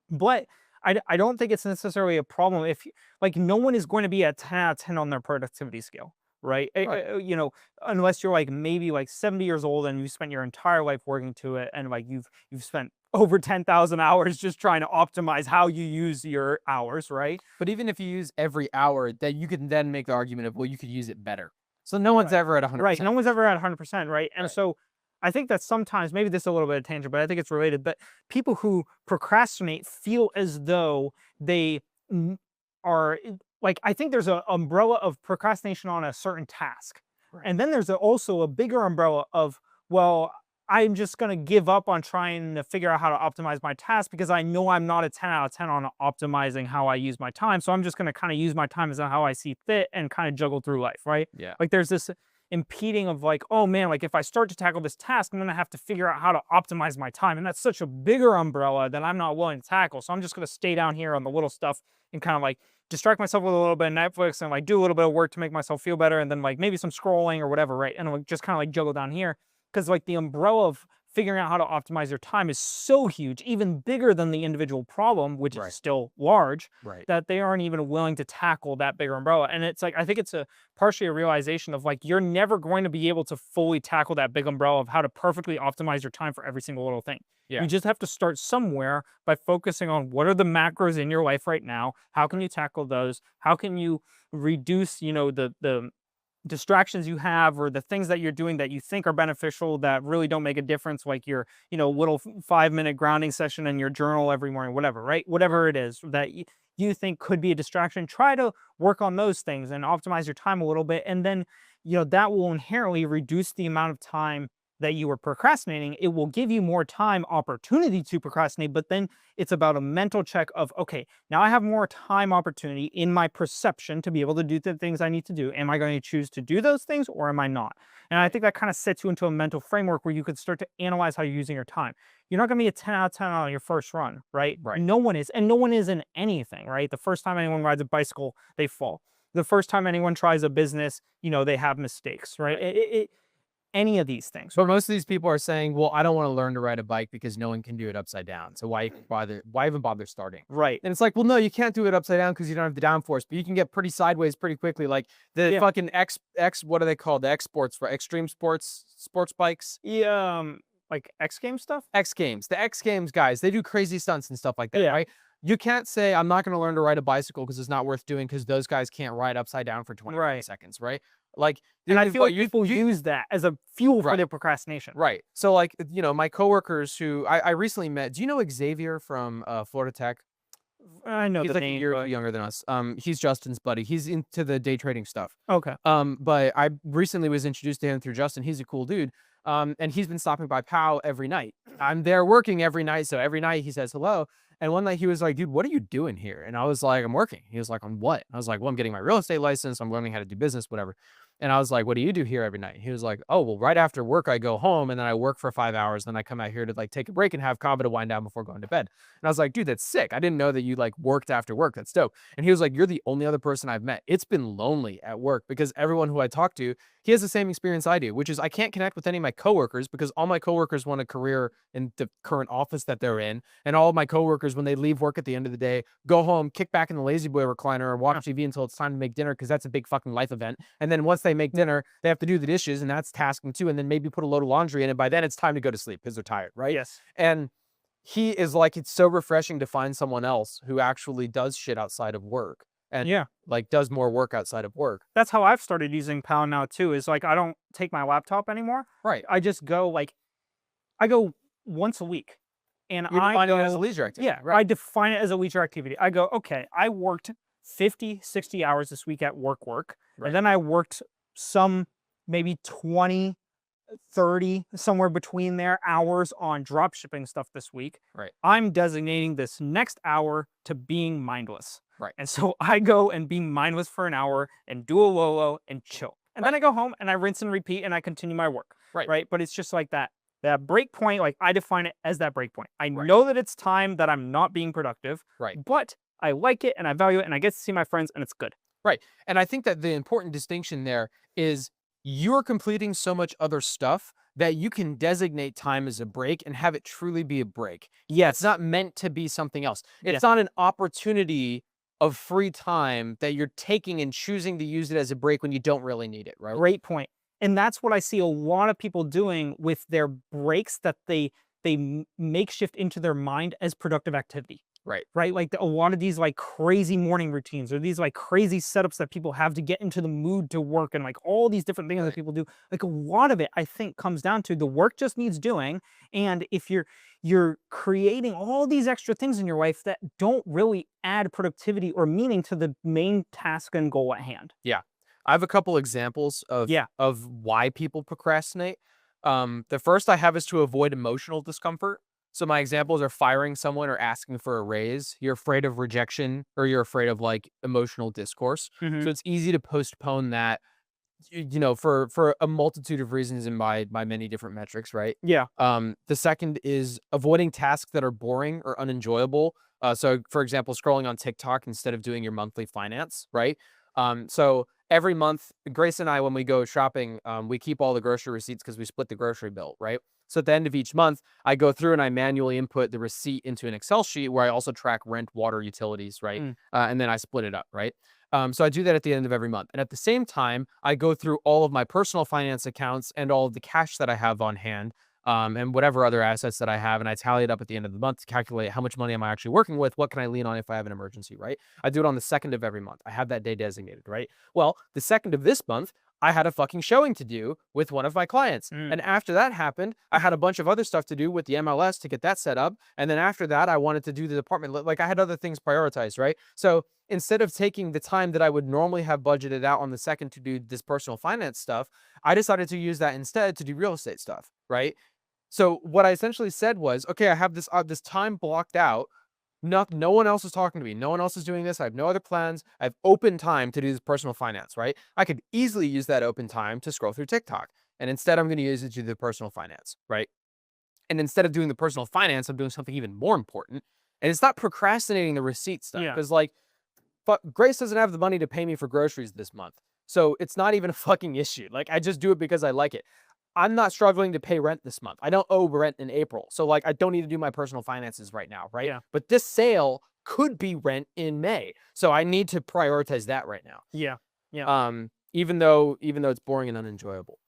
But I don't think it's necessarily a problem if like no one is going to be at 10 out of 10 on their productivity scale. Right? Right. Unless you're like maybe like 70 years old and you spent your entire life working to it, and like you've spent over 10,000 hours just trying to optimize how you use your hours, right? But even if you use every hour, that you can then make the argument of, well, you could use it better. So no one's ever at 100%. Right. No one's ever at 100%, right? And Right. so I think that sometimes, maybe this is a little bit of tangent, but I think it's related, but people who procrastinate feel as though they are like, I think there's an umbrella of procrastination on a certain task. Right. And then there's also a bigger umbrella of, well, I'm just going to give up on trying to figure out how to optimize my task because I know I'm not a 10 out of 10 on optimizing how I use my time. So I'm just going to kind of use my time as how I see fit and kind of juggle through life, right? Yeah. Like there's this impeding of like, oh man, like if I start to tackle this task, I'm going to have to figure out how to optimize my time. And that's such a bigger umbrella that I'm not willing to tackle. So I'm just going to stay down here on the little stuff and kind of like distract myself with a little bit of Netflix and like do a little bit of work to make myself feel better. And then like maybe some scrolling or whatever, right? And like just kind of like juggle down here. Because like the umbrella of figuring out how to optimize your time is so huge, even bigger than the individual problem, which Right. is still large, Right. that they aren't even willing to tackle that bigger umbrella. And it's like, I think it's partially a realization of like, you're never going to be able to fully tackle that big umbrella of how to perfectly optimize your time for every single little thing. Yeah. You just have to start somewhere by focusing on what are the macros in your life right now? How can you tackle those? How can you reduce, the distractions you have, or the things that you're doing that you think are beneficial that really don't make a difference, like your little 5-minute grounding session in your journal every morning, whatever, right? Whatever it is that you think could be a distraction, try to work on those things and optimize your time a little bit, and then that will inherently reduce the amount of time that you were procrastinating, it will give you more time opportunity to procrastinate. But then it's about a mental check of, okay, now I have more time opportunity in my perception to be able to do the things I need to do. Am I going to choose to do those things or am I not? And I think that kind of sets you into a mental framework where you could start to analyze how you're using your time. You're not going to be a 10 out of 10 on your first run, right? Right. No one is. And no one is in anything, right? The first time anyone rides a bicycle, they fall. The first time anyone tries a business, they have mistakes, right? Any of these things. But most of these people are saying, well, I don't want to learn to ride a bike because no one can do it upside down. So why even bother starting? Right. And it's like, well, no, you can't do it upside down because you don't have the downforce, but you can get pretty sideways pretty quickly. Like the Yeah. fucking what are they called? The X sports, right? Extreme sports bikes. Yeah, like X Games stuff? X Games. The X Games guys, they do crazy stunts and stuff like that, Yeah. right? You can't say I'm not going to learn to ride a bicycle because it's not worth doing because those guys can't ride upside down for 20 Right. seconds, right? Like, And I dude, feel what, like people use that as a fuel for Right. their procrastination. Right. So like, my coworkers who I recently met, do you know Xavier from Florida Tech? I know He's the like a name, year or but two younger than us. He's Justin's buddy. He's into the day trading stuff. okay. But I recently was introduced to him through Justin. He's a cool dude. And he's been stopping by POW every night. I'm there working every night. So every night he says hello. And one night he was like, dude, what are you doing here? And I was like, I'm working. He was like, on what? I was like, well, I'm getting my real estate license. I'm learning how to do business, whatever. And I was like, what do you do here every night? He was like, oh, well, right after work, I go home and then I work for 5 hours. Then I come out here to like take a break and have kava to wind down before going to bed. And I was like, dude, that's sick. I didn't know that you like worked after work. That's dope. And he was like, you're the only other person I've met. It's been lonely at work because everyone who I talk to, he has the same experience I do, which is I can't connect with any of my coworkers because all my coworkers want a career in the current office that they're in. And all of my coworkers, when they leave work at the end of the day, go home, kick back in the lazy boy recliner or watch TV until it's time to make dinner because that's a big fucking life event. And then once they make dinner, they have to do the dishes and that's tasking too. And then maybe put a load of laundry in and by then it's time to go to sleep because they're tired, right? Yes. And he is like, it's so refreshing to find someone else who actually does shit outside of work and Yeah. like does more work outside of work. That's how I've started using POW now too, is like I don't take my laptop anymore. Right. I just go I go once a week. And You define it as a leisure activity. yeah, I define it as a leisure activity. I go, okay, I worked 50, 60 hours this week at work. Right. And then I worked some maybe 20, 30, somewhere between there, hours on drop shipping stuff this week. Right. I'm designating this next hour to being mindless. Right. And so I go and be mindless for an hour and do a Lolo and chill. And then I go home and I rinse and repeat and I continue my work. Right. Right. But it's just like that break point, like I define it as that break point. I know that it's time that I'm not being productive. Right. But I like it and I value it and I get to see my friends and it's good. Right. And I think that the important distinction there is you're completing so much other stuff that you can designate time as a break and have it truly be a break. Yes. It's not meant to be something else. It's Yes. not an opportunity of free time that you're taking and choosing to use it as a break when you don't really need it, right? Great point. And that's what I see a lot of people doing with their breaks that they makeshift into their mind as productive activity. Right. Right. Like a lot of these like crazy morning routines or these like crazy setups that people have to get into the mood to work and like all these different things that people do. Like a lot of it, I think, comes down to the work just needs doing. And if you're creating all these extra things in your life that don't really add productivity or meaning to the main task and goal at hand. Yeah. I have a couple examples of why people procrastinate. The first I have is to avoid emotional discomfort. So my examples are firing someone or asking for a raise. You're afraid of rejection or you're afraid of like emotional discourse. So it's easy to postpone that, for a multitude of reasons and by many different metrics, right? Yeah. The second is avoiding tasks that are boring or unenjoyable. So for example, scrolling on TikTok instead of doing your monthly finance, right? So every month, Grace and I, when we go shopping, we keep all the grocery receipts because we split the grocery bill, right? So at the end of each month, I go through and I manually input the receipt into an Excel sheet where I also track rent, water, utilities, right? And then I split it up, right? So I do that at the end of every month. And at the same time, I go through all of my personal finance accounts and all of the cash that I have on hand, and whatever other assets that I have. And I tally it up at the end of the month to calculate how much money am I actually working with? What can I lean on if I have an emergency, right? I do it on the 2nd of every month. I have that day designated, right? Well, the 2nd of this month, I had a fucking showing to do with one of my clients. And after that happened, I had a bunch of other stuff to do with the MLS to get that set up. And then after that, I wanted to do the department. Like I had other things prioritized, right? So instead of taking the time that I would normally have budgeted out on the second to do this personal finance stuff, I decided to use that instead to do real estate stuff, right? So what I essentially said was, okay, I have this time blocked out. No one else is talking to me. No one else is doing this. I have no other plans. I have open time to do this personal finance, right? I could easily use that open time to scroll through TikTok. And instead, I'm going to use it to do the personal finance, right? And instead of doing the personal finance, I'm doing something even more important. And it's not procrastinating the receipt stuff. Yeah. Because, like, Grace doesn't have the money to pay me for groceries this month. So it's not even a fucking issue. Like, I just do it because I like it. I'm not struggling to pay rent this month. I don't owe rent in April. So like I don't need to do my personal finances right now, right? Yeah. But this sale could be rent in May. So I need to prioritize that right now. Yeah. Yeah. Even though it's boring and unenjoyable.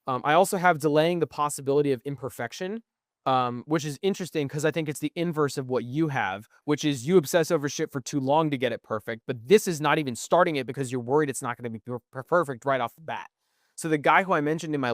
I also have delaying the possibility of imperfection, which is interesting because I think it's the inverse of what you have, which is you obsess over shit for too long to get it perfect. But this is not even starting it because you're worried it's not going to be perfect right off the bat. So the guy who I mentioned in my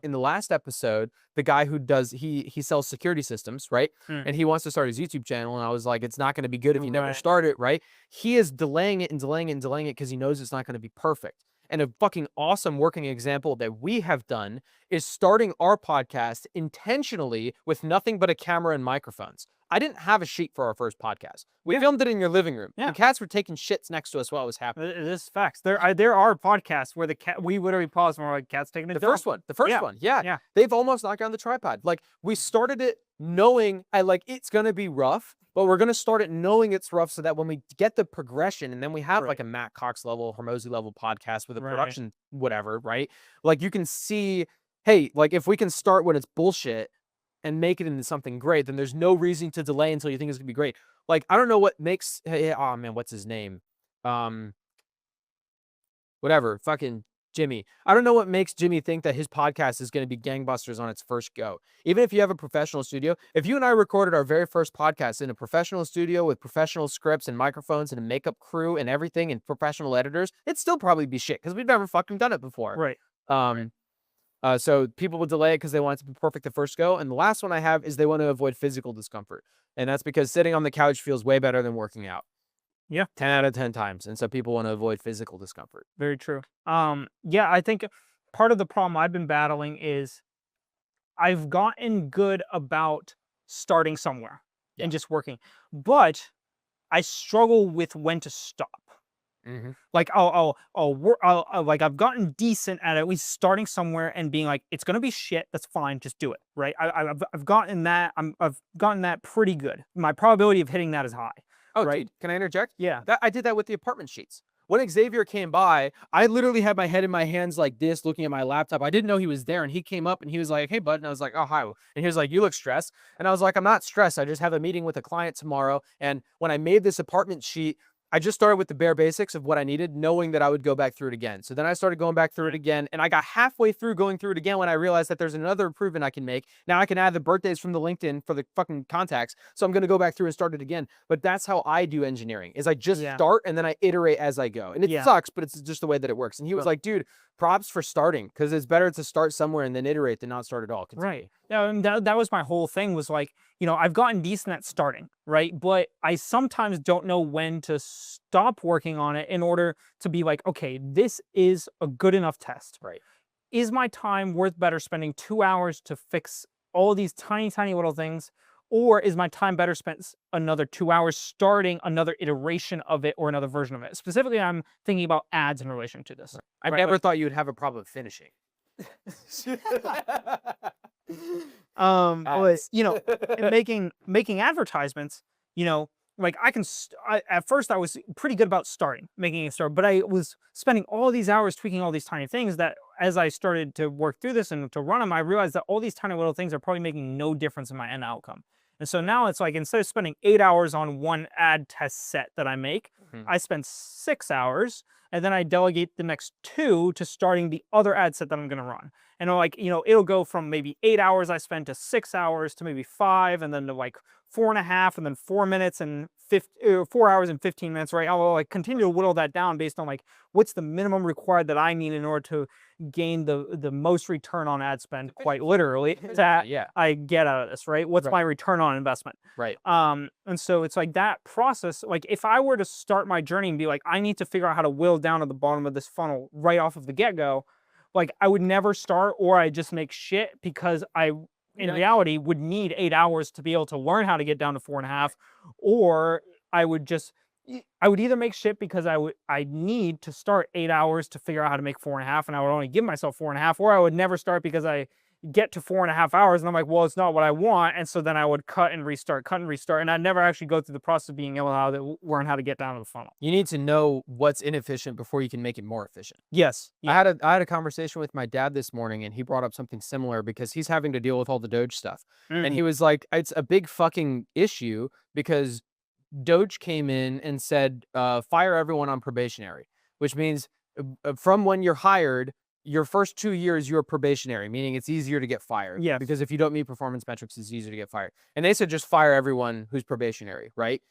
in the last episode, the guy who does he sells security systems, right? And he wants to start his YouTube channel, and I was like, it's not going to be good if you never start it, right? He is delaying it and delaying it and delaying it because he knows it's not going to be perfect. And a fucking awesome working example that we have done is starting our podcast intentionally with nothing but a camera and microphones. I didn't have a sheet for our first podcast. We filmed it in your living room. The cats were taking shits next to us while it was happening. This is facts. There are podcasts where we literally pause and we're like, cat's taking a dump. The first one, yeah. They've almost knocked down the tripod. Like we started it knowing it's gonna be rough, but we're gonna start it knowing it's rough so that when we get the progression and then we have like a Matt Cox level, Hormozy level podcast with a production, whatever, right? Like you can see, hey, like if we can start when it's bullshit and make it into something great, then there's no reason to delay until you think it's gonna be great. Like, I don't know what makes, oh man, what's his name? Whatever, fucking Jimmy. I don't know what makes Jimmy think that his podcast is gonna be gangbusters on its first go. Even if you have a professional studio, if you and I recorded our very first podcast in a professional studio with professional scripts and microphones and a makeup crew and everything and professional editors, it'd still probably be shit because we've never fucking done it before. Right. So people will delay it because they want it to be perfect the first go. And the last one I have is they want to avoid physical discomfort. And that's because sitting on the couch feels way better than working out. Yeah. 10 out of 10 times. And so people want to avoid physical discomfort. Very true. Yeah, I think part of the problem I've been battling is I've gotten good about starting somewhere and just working, but I struggle with when to stop. Like like I've gotten decent at least starting somewhere and being like, it's gonna be shit. That's fine. Just do it. Right. I've gotten that. I've gotten that pretty good. My probability of hitting that is high. Oh, right. Dude, can I interject? Yeah. I did that with the apartment sheets. When Xavier came by, I literally had my head in my hands like this, looking at my laptop. I didn't know he was there, and he came up and he was like, "Hey, bud," and I was like, "Oh, hi." And he was like, "You look stressed," and I was like, "I'm not stressed. I just have a meeting with a client tomorrow." And when I made this apartment sheet, I just started with the bare basics of what I needed, knowing that I would go back through it again. So then I started going back through it again, and I got halfway through going through it again when I realized that there's another improvement I can make. Now I can add the birthdays from the LinkedIn for the fucking contacts. So I'm going to go back through and start it again. But that's how I do engineering, is I just start and then I iterate as I go. And it sucks, but it's just the way that it works. And he was like, dude, props for starting, because it's better to start somewhere and then iterate than not start at all. Right. Yeah, and that was my whole thing, was like, I've gotten decent at starting, right? But I sometimes don't know when to stop working on it in order to be like, okay, this is a good enough test. Right. Is my time worth better spending 2 hours to fix all these tiny, tiny little things? Or is my time better spent another 2 hours starting another iteration of it or another version of it? Specifically, I'm thinking about ads in relation to this. I never thought you would have a problem finishing. Making advertisements, like at first I was pretty good about making a start, but I was spending all these hours tweaking all these tiny things that as I started to work through this and to run them, I realized that all these tiny little things are probably making no difference in my end outcome. And so now it's like, instead of spending 8 hours on one ad test set that I make, Hmm. I spend 6 hours, and then I delegate the next 2 to starting the other ad set that I'm going to run. And like, it'll go from maybe 8 hours I spend to 6 hours to maybe 5, and then to like 4.5, and then 4 minutes and 4 hours and 15 minutes, right? I'll like continue to whittle that down based on like what's the minimum required that I need in order to gain the most return on ad spend, quite literally, that Yeah. I get out of this, right? What's Right. my return on investment? Right. And so it's like that process. Like if I were to start my journey and be like, I need to figure out how to whittle down to the bottom of this funnel right off of the get-go, like I would never start, or I just make shit because in reality would need 8 hours to be able to learn how to get down to 4.5, or I would either make shit because I need to start 8 hours to figure out how to make 4.5, and I would only give myself 4.5, or I would never start because I get to 4.5 hours and I'm like, well, it's not what I want, and so then I would cut and restart, and I'd never actually go through the process of being able to learn how to get down to the funnel. You need to know what's inefficient before you can make it more efficient. Yes. I had a conversation with my dad this morning, and he brought up something similar because he's having to deal with all the Doge stuff. And he was like, it's a big fucking issue because Doge came in and said, fire everyone on probationary, which means from when you're hired, your first 2 years, you're probationary, meaning it's easier to get fired. Yes. Because if you don't meet performance metrics, it's easier to get fired. And they said just fire everyone who's probationary, right?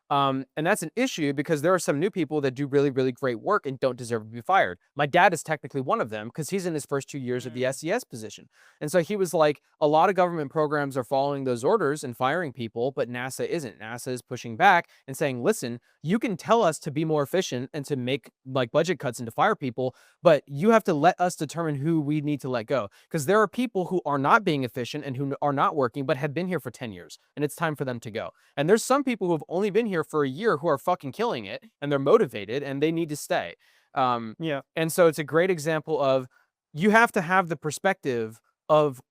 And that's an issue because there are some new people that do really, really great work and don't deserve to be fired. My dad is technically one of them because he's in his first 2 years of the SES position. And so he was like, a lot of government programs are following those orders and firing people, but NASA isn't. NASA is pushing back and saying, listen, you can tell us to be more efficient and to make like budget cuts and to fire people, but you have to let us determine who we need to let go. Because there are people who are not being efficient and who are not working, but have been here for 10 years, and it's time for them to go. And there's some people who have only been here for a year who are fucking killing it, and they're motivated, and they need to stay. Yeah. And so it's a great example of you have to have the perspective of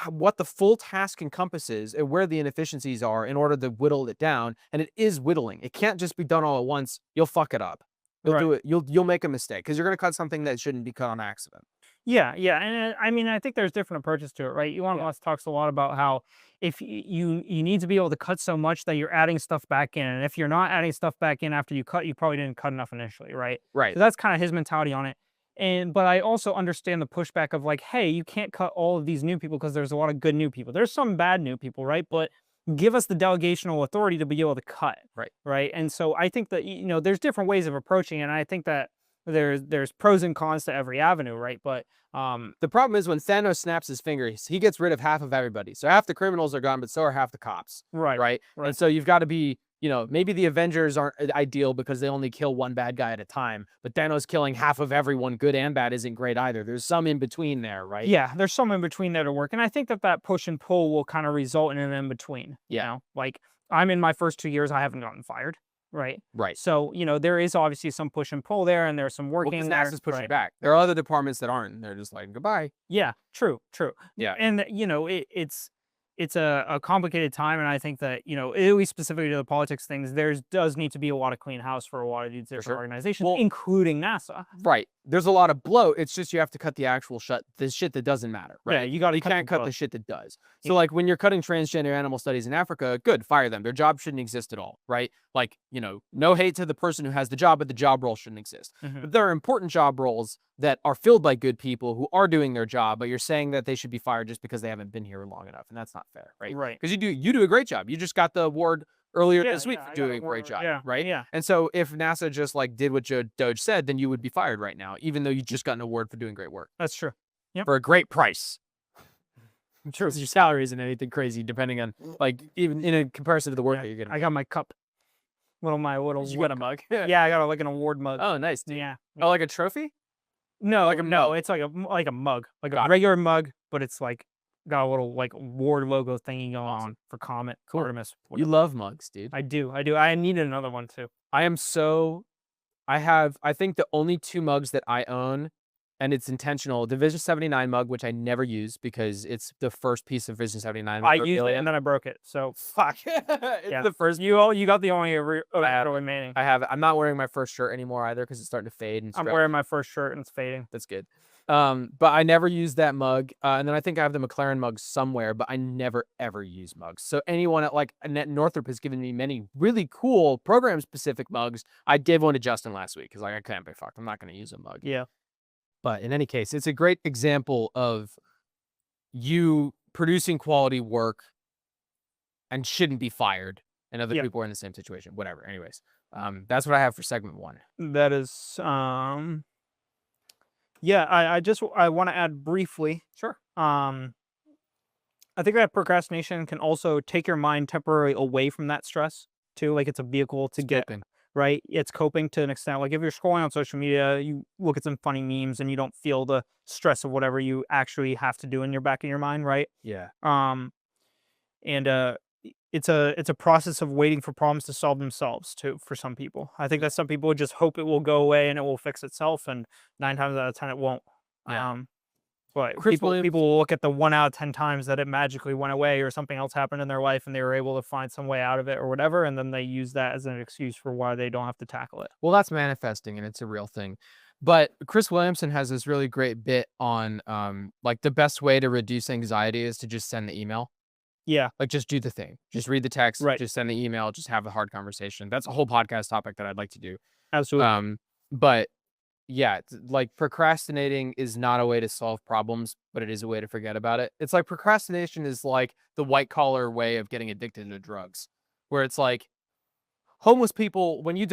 what the full task encompasses and where the inefficiencies are in order to whittle it down. And it is whittling. It can't just be done all at once. You'll fuck it up. You'll do it. You'll make a mistake because you're going to cut something that shouldn't be cut on accident. Yeah, and I mean, I think there's different approaches to it, right? Elon Musk talks a lot about how if you need to be able to cut so much that you're adding stuff back in, and if you're not adding stuff back in after you cut, you probably didn't cut enough initially, right? Right. So that's kind of his mentality on it. But I also understand the pushback of like, hey, you can't cut all of these new people because there's a lot of good new people. There's some bad new people, right? But give us the delegational authority to be able to cut, right? And so I think that there's different ways of approaching it, and I think that there's pros and cons to every avenue, right? But the problem is when Thanos snaps his fingers, he gets rid of half of everybody. So half the criminals are gone, but so are half the cops. Right. And so you've got to be, maybe the Avengers aren't ideal because they only kill one bad guy at a time, but Thanos killing half of everyone, good and bad, isn't great either. There's some in between there, right? Yeah, there's some in between there to work. And I think that push and pull will kind of result in an in between. Yeah. Like I'm in my first 2 years, I haven't gotten fired. Right. So, there is obviously some push and pull there, and there's some working there. NASA's pushing back. There are other departments that aren't. They're just like, goodbye. Yeah, true. Yeah. And, it's a complicated time, and I think that, at least specifically to the politics things, does need to be a lot of clean house for a lot of these different organizations, including NASA. Right. There's a lot of bloat. It's just you have to cut the the shit that doesn't matter. Right. Yeah, you can't cut the shit that does. So like when you're cutting transgender animal studies in Africa, good, fire them. Their job shouldn't exist at all. Right. Like, no hate to the person who has the job, but the job role shouldn't exist. But there are important job roles that are filled by good people who are doing their job, but you're saying that they should be fired just because they haven't been here long enough. And that's not fair. Right. Right. Because you do a great job. You just got the award earlier this week for doing a great job, right? Yeah. And so if NASA just like did what Doge said, then you would be fired right now, even though you just got an award for doing great work. That's true. Yep. For a great price. True. Your salary isn't anything crazy, depending on like even in a comparison to the work that you're getting. I got my cup. You got a mug? Yeah, I got like an award mug. Oh, nice. Dude. Yeah. Oh, like a trophy? No, it's like a mug, like a regular mug, but it's like got a little like award logo thingy going on for Comet, Artemis. You love mugs, dude. I do. I needed another one too. I think the only 2 mugs that I own, and it's intentional, the Vision 79 mug, which I never use because it's the first piece of Vision 79. I used it and then I broke it. So fuck. It's the first. You got the only remaining. I have it. I'm not wearing my first shirt anymore either because it's starting to fade. And I'm wearing my first shirt and it's fading. That's good. But I never use that mug. And then I think I have the McLaren mug somewhere, but I never ever use mugs. So anyone at like Northrop has given me many really cool program specific mugs. I gave one to Justin last week because like I can't be fucked. I'm not going to use a mug. Yeah. But in any case, it's a great example of you producing quality work and shouldn't be fired, and other Yeah. people are in the same situation. Whatever. Anyways, that's what I have for segment 1. That is, yeah, I want to add briefly. Sure. I think that procrastination can also take your mind temporarily away from that stress too. Like it's a vehicle to get Coping. right. It's coping to an extent. Like if you're scrolling on social media, you look at some funny memes and you don't feel the stress of whatever you actually have to do in your back of your mind, right? Yeah. Um, and it's a process of waiting for problems to solve themselves too. For some people, I think that some people just hope it will go away and it will fix itself, and 9 times out of 10 it won't. Yeah. But Chris Williams. people will look at the 1 out of 10 times that it magically went away or something else happened in their life and they were able to find some way out of it or whatever, and then they use that as an excuse for why they don't have to tackle it. Well, that's manifesting, and it's a real thing. But Chris Williamson has this really great bit on like the best way to reduce anxiety is to just send the email. Yeah, Like just do the thing. Just read the text, right. just send the email, just have a hard conversation. That's a whole podcast topic that I'd like to do. Absolutely. But yeah, like procrastinating is not a way to solve problems, but it is a way to forget about it. It's like procrastination is like the white collar way of getting addicted to drugs, where it's like homeless people, when you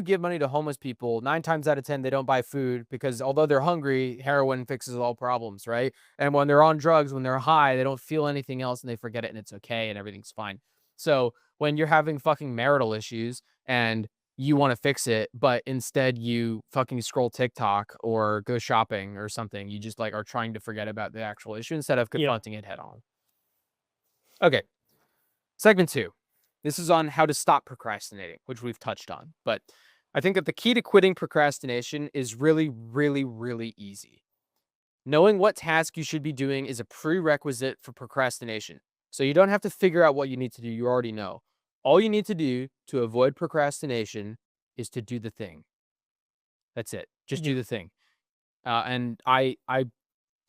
give money to homeless people, 9 times out of 10, they don't buy food because although they're hungry, heroin fixes all problems, right? And when they're on drugs, when they're high, they don't feel anything else and they forget it and it's okay and everything's fine. So when you're having fucking marital issues and you want to fix it, but instead you fucking scroll TikTok or go shopping or something, you just like are trying to forget about the actual issue instead of Yeah. confronting it head on. Okay. Segment 2. This is on how to stop procrastinating, which we've touched on. But I think that the key to quitting procrastination is really, really, really easy. Knowing what task you should be doing is a prerequisite for procrastination. So you don't have to figure out what you need to do. You already know. All you need to do to avoid procrastination is to do the thing. That's it. Just Yeah. do the thing. And I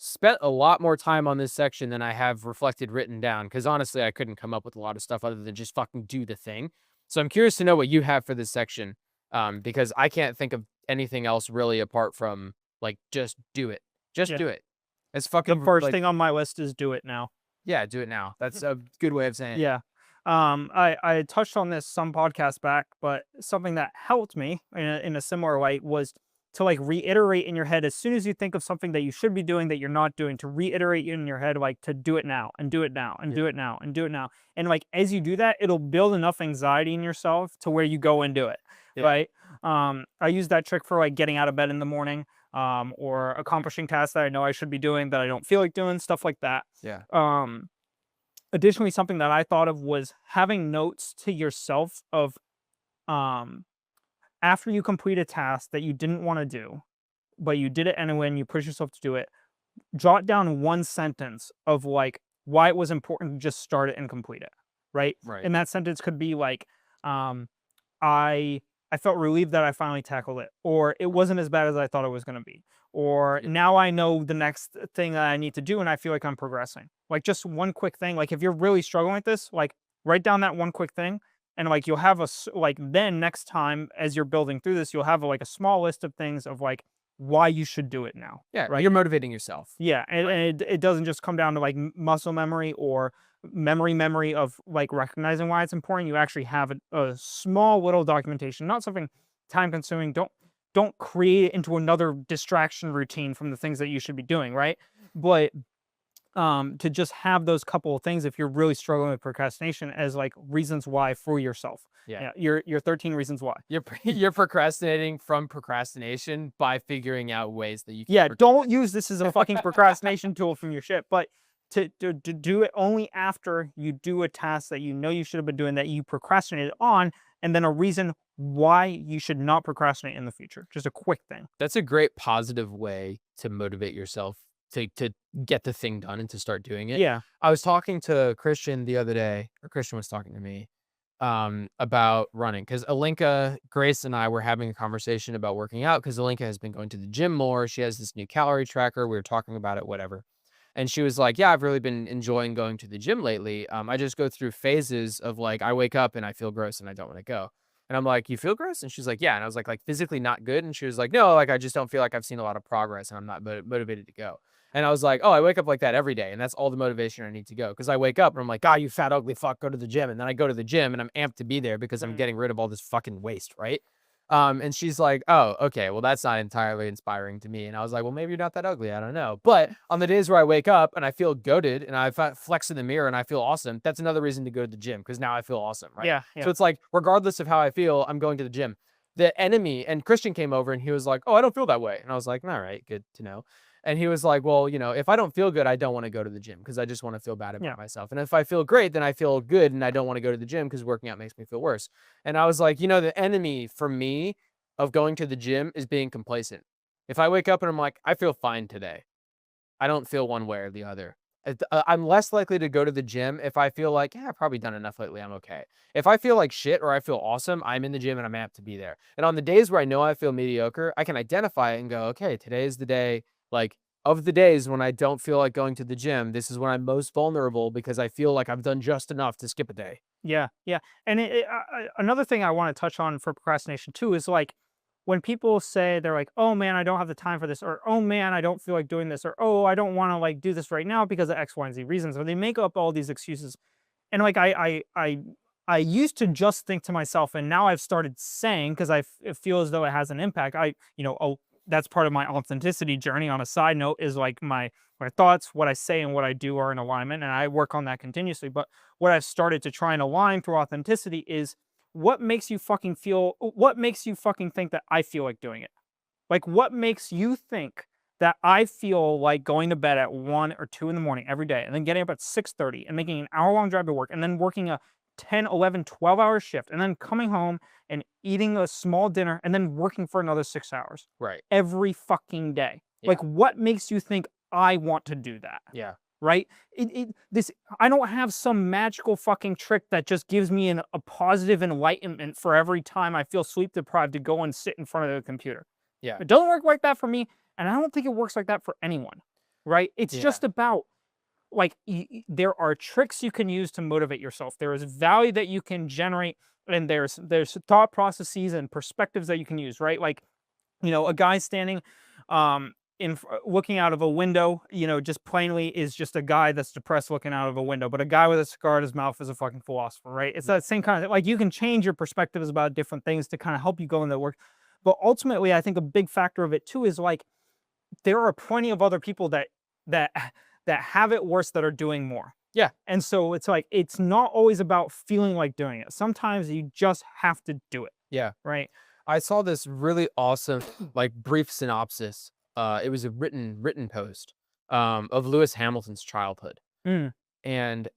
spent a lot more time on this section than I have reflected written down because honestly, I couldn't come up with a lot of stuff other than just fucking do the thing. So I'm curious to know what you have for this section because I can't think of anything else really apart from like just do it. Just Yeah. do it. It's The fucking first like, thing on my list is do it now. yeah, do it now. That's a good way of saying it. Yeah. I touched on this some podcasts back, but something that helped me in a similar way was to like reiterate in your head as soon as you think of something that you should be doing that you're not doing, to reiterate in your head like to do it now and do it now and do it now and do it now. And like as you do that, it'll build enough anxiety in yourself to where you go and do it. Yeah. Right. I use that trick for like getting out of bed in the morning, or accomplishing tasks that I know I should be doing that I don't feel like doing, stuff like that. Yeah. Additionally, something that I thought of was having notes to yourself of, um, after you complete a task that you didn't want to do, but you did it anyway and you push yourself to do it, jot down one sentence of like why it was important to just start it and complete it. Right. Right. And that sentence could be like, um, I I felt relieved that I finally tackled it, or it wasn't as bad as I thought it was going to be, or Yeah. now I know the next thing that I need to do and I feel like I'm progressing. Like just one quick thing. Like if you're really struggling with this, like write down that one quick thing, and like you'll have like then next time as you're building through this, you'll have like a small list of things of like why you should do it now. Yeah. Right. You're motivating yourself. Yeah, and it doesn't just come down to like muscle memory or memory of like recognizing why it's important. You actually have a small little documentation, not something time consuming. Don't create it into another distraction routine from the things that you should be doing, right? But to just have those couple of things if you're really struggling with procrastination as like reasons why for yourself. Yeah. Your 13 reasons why. You're procrastinating from procrastination by figuring out ways that you can Yeah, don't use this as a fucking procrastination tool from your shit, but to do it only after you do a task that you know you should have been doing that you procrastinated on, and then a reason why you should not procrastinate in the future. Just a quick thing. That's a great positive way to motivate yourself to get the thing done and to start doing it. Yeah. I was talking to Christian the other day, or Christian was talking to me, about running because Alinka, Grace, and I were having a conversation about working out because Alinka has been going to the gym more. She has this new calorie tracker. We were talking about it, whatever. And she was like, "Yeah, I've really been enjoying going to the gym lately. I just go through phases of like I wake up and I feel gross and I don't want to go." And I'm like, "You feel gross?" And she's like, "Yeah." And I was like physically not good. And she was like, "No, like I just don't feel like I've seen a lot of progress and I'm not motivated to go." And I was like, "Oh, I wake up like that every day, and that's all the motivation I need to go." Because I wake up and I'm like, "God, you fat ugly fuck, go to the gym." And then I go to the gym and I'm amped to be there because I'm Mm. getting rid of all this fucking waste, right? And she's like, "Oh, okay, well, that's not entirely inspiring to me." And I was like, "Well, maybe you're not that ugly. I don't know." But on the days where I wake up and I feel goated and I flex in the mirror and I feel awesome, that's another reason to go to the gym because now I feel awesome, right? Yeah, yeah. So it's like, regardless of how I feel, I'm going to the gym. The enemy and Christian came over and he was like, "Oh, I don't feel that way." And I was like, "All right, good to know." And he was like, "Well, if I don't feel good, I don't want to go to the gym because I just want to feel bad Yeah. about myself. And if I feel great, then I feel good and I don't want to go to the gym because working out makes me feel worse." And I was like, the enemy for me of going to the gym is being complacent. If I wake up and I'm like, I feel fine today, I don't feel one way or the other. I'm less likely to go to the gym if I feel like, yeah, I've probably done enough lately. I'm okay. If I feel like shit or I feel awesome, I'm in the gym and I'm amped to be there. And on the days where I know I feel mediocre, I can identify it and go, okay, today is the day, like, of the days when I don't feel like going to the gym, this is when I'm most vulnerable because I feel like I've done just enough to skip a day. Yeah, yeah, and another thing I wanna touch on for procrastination too is, like, when people say they're like, "Oh, man, I don't have the time for this," or, "Oh, man, I don't feel like doing this," or, "Oh, I don't wanna, like, do this right now because of X, Y, and Z reasons," or they make up all these excuses, and, like, I used to just think to myself, and now I've started saying, 'cause it feel as though it has an impact, that's part of my authenticity journey on a side note is, like, my thoughts, what I say, and what I do are in alignment, and I work on that continuously, but what I've started to try and align through authenticity is what makes you fucking think that I feel like doing it? Like, what makes you think that I feel like going to bed at 1 or 2 in the morning every day and then getting up at 6:30 and making an hour-long drive to work and then working a 10, 11, 12-hour shift and then coming home and eating a small dinner and then working for another 6 hours Right. every fucking day? Yeah. Like, what makes you think I want to do that? Yeah. Right? This I don't have some magical fucking trick that just gives me a positive enlightenment for every time I feel sleep deprived to go and sit in front of the computer. Yeah. It doesn't work like that for me, and I don't think it works like that for anyone, right? It's Yeah. just about like there are tricks you can use to motivate yourself. There is value that you can generate, and there's thought processes and perspectives that you can use, right? Like a guy standing looking out of a window, just plainly is just a guy that's depressed looking out of a window. But a guy with a cigar in his mouth is a fucking philosopher, right? It's that same kind of like you can change your perspectives about different things to kind of help you go in that work. But ultimately, I think a big factor of it too is like there are plenty of other people that that have it worse that are doing more. Yeah. And so it's like it's not always about feeling like doing it. Sometimes you just have to do it, Yeah. right? I saw this really awesome, like, brief synopsis. It was a written post, of Lewis Hamilton's childhood, Mm, and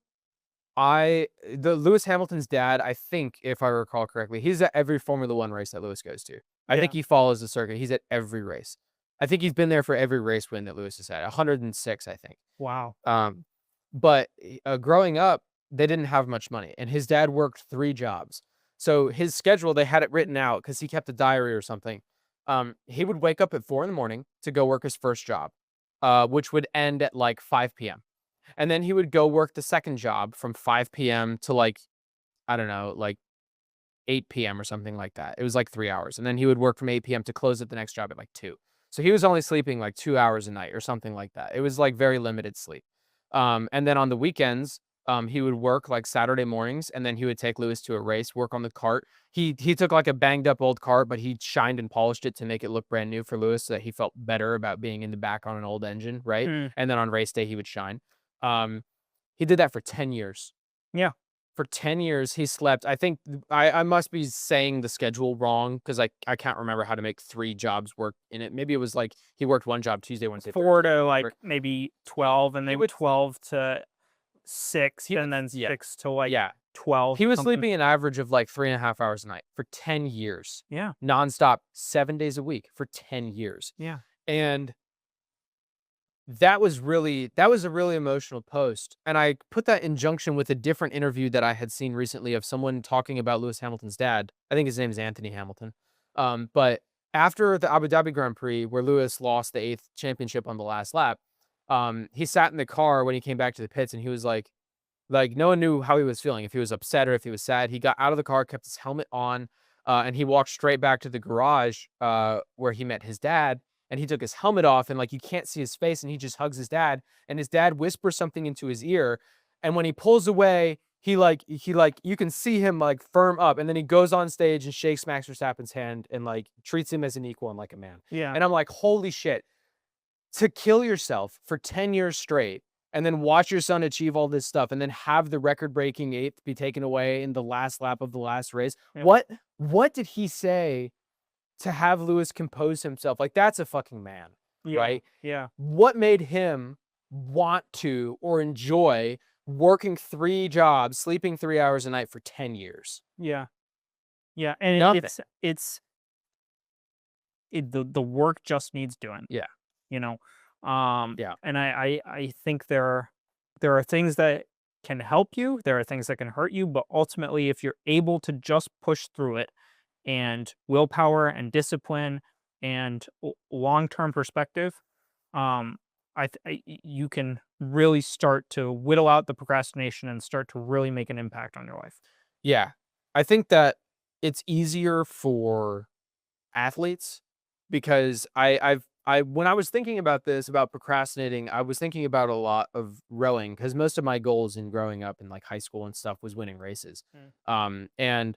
the Lewis Hamilton's dad, I think, if I recall correctly, he's at every Formula One race that Lewis goes to. I think yeah. he follows the circuit. He's at every race. I think he's been there for every race win that Lewis has had. 106, I think. Wow. Um, but growing up, they didn't have much money, and his dad worked 3 jobs. So his schedule, they had it written out because he kept a diary or something. He would wake up at 4 in the morning to go work his first job, which would end at like 5 p.m. And then he would go work the second job from 5 p.m. to like, I don't know, like 8 p.m. or something like that. It was like 3 hours. And then he would work from 8 p.m. to close at the next job at like 2. So he was only sleeping like 2 hours a night or something like that. It was like very limited sleep. And then on the weekends, he would work like Saturday mornings and then he would take Lewis to a race, work on the cart. He took like a banged up old cart, but he shined and polished it to make it look brand new for Lewis so that he felt better about being in the back on an old engine, right? Mm, And then on race day he would shine. Um, he did that for 10 years. yeah. For 10 years, he slept. I think I must be saying the schedule wrong because I can't remember how to make 3 jobs work in it. Maybe it was like he worked 1 job Tuesday, Wednesday, 4 Thursday. to, like, Or maybe 12, and he then would 12 to 6, he would and then yeah, 6 to, like, yeah. 12, He was something. sleeping an average of like 3.5 hours a night for 10 years, Yeah, nonstop, 7 days a week for 10 years. yeah. And That was a really emotional post, and I put that in junction with a different interview that I had seen recently of someone talking about Lewis Hamilton's dad. I think his name is Anthony Hamilton. But after the Abu Dhabi Grand Prix, where Lewis lost the 8th championship on the last lap, he sat in the car when he came back to the pits, and he was like, no one knew how he was feeling, if he was upset or if he was sad. He got out of the car, kept his helmet on, and he walked straight back to the garage, where he met his dad, and he took his helmet off, and, like, you can't see his face, and he just hugs his dad, and his dad whispers something into his ear, and when he pulls away, you can see him, like, firm up, and then he goes on stage and shakes Max Verstappen's hand and, like, treats him as an equal and like a man. Yeah. And I'm like, "Holy shit." To kill yourself for 10 years straight and then watch your son achieve all this stuff and then have the record-breaking 8th be taken away in the last lap of the last race. Yep. What did he say to have Lewis compose himself? Like, that's a fucking man, Yeah. right? Yeah. What made him want to or enjoy working 3 jobs, sleeping 3 hours a night for 10 years? Yeah. Yeah. And Nothing. the work just needs doing. Yeah. You know, Yeah. and I think there are things that can help you, there are things that can hurt you, but ultimately, if you're able to just push through it, and willpower and discipline and long-term perspective, um, you can really start to whittle out the procrastination and start to really make an impact on your life. Yeah. I think that it's easier for athletes because I when I was thinking about this, about procrastinating, I was thinking about a lot of rowing because most of my goals in growing up in like high school and stuff was winning races. Mm. And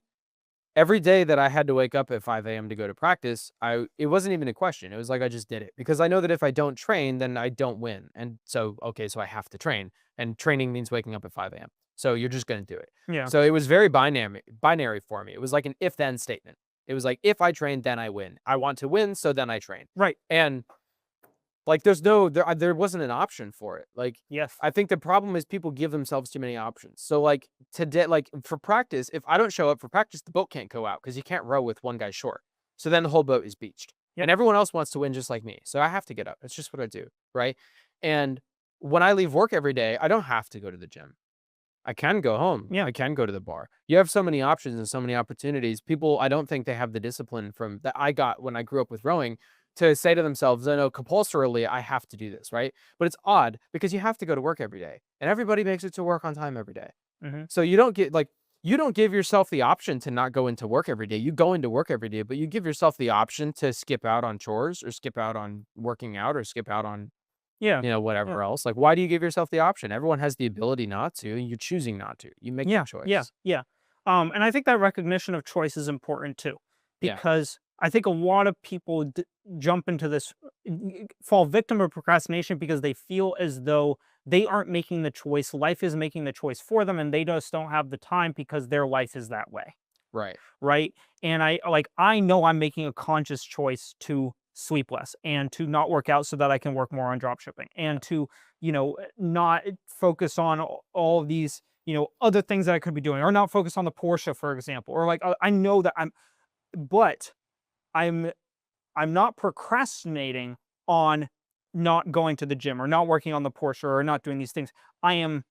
every day that I had to wake up at 5 a.m. to go to practice, it wasn't even a question. It was like I just did it because I know that if I don't train, then I don't win. And so, okay, so I have to train, and training means waking up at 5 a.m. So you're just going to do it. Yeah. So it was very binary for me. It was like an if then statement. It was like if I train, then I win. I want to win, so then I train. Right. And like there wasn't an option for it. Like Yes. I think the problem is people give themselves too many options. So like today, like for practice, if I don't show up for practice, the boat can't go out because you can't row with one guy short. So then the whole boat is beached. Yep. And everyone else wants to win just like me. So I have to get up. That's just what I do, right? And when I leave work every day, I don't have to go to the gym. I can go home. Yeah. I can go to the bar. You have so many options and so many opportunities. People, I don't think they have the discipline from that I got when I grew up with rowing to say to themselves, "I know compulsorily I have to do this," right? But it's odd because you have to go to work every day, and everybody makes it to work on time every day. Hmm. So you don't give yourself the option to not go into work every day. You go into work every day, but you give yourself the option to skip out on chores or skip out on working out or skip out on Yeah. Yeah. whatever else. Like, why do you give yourself the option? Everyone has the ability not to, and you're choosing not to. You make the Yeah. choice. Yeah. Yeah. And I think that recognition of choice is important too, Yeah. because I think a lot of people jump into this, fall victim of procrastination because they feel as though they aren't making the choice. Life is making the choice for them, and they just don't have the time because their life is that way. Right. Right. And I know I'm making a conscious choice to sleep less and to not work out so that I can work more on drop shipping and to, not focus on all of these, other things that I could be doing, or not focus on the Porsche, for example, or like I know that but I'm I'm not procrastinating on not going to the gym or not working on the Porsche or not doing these things. I am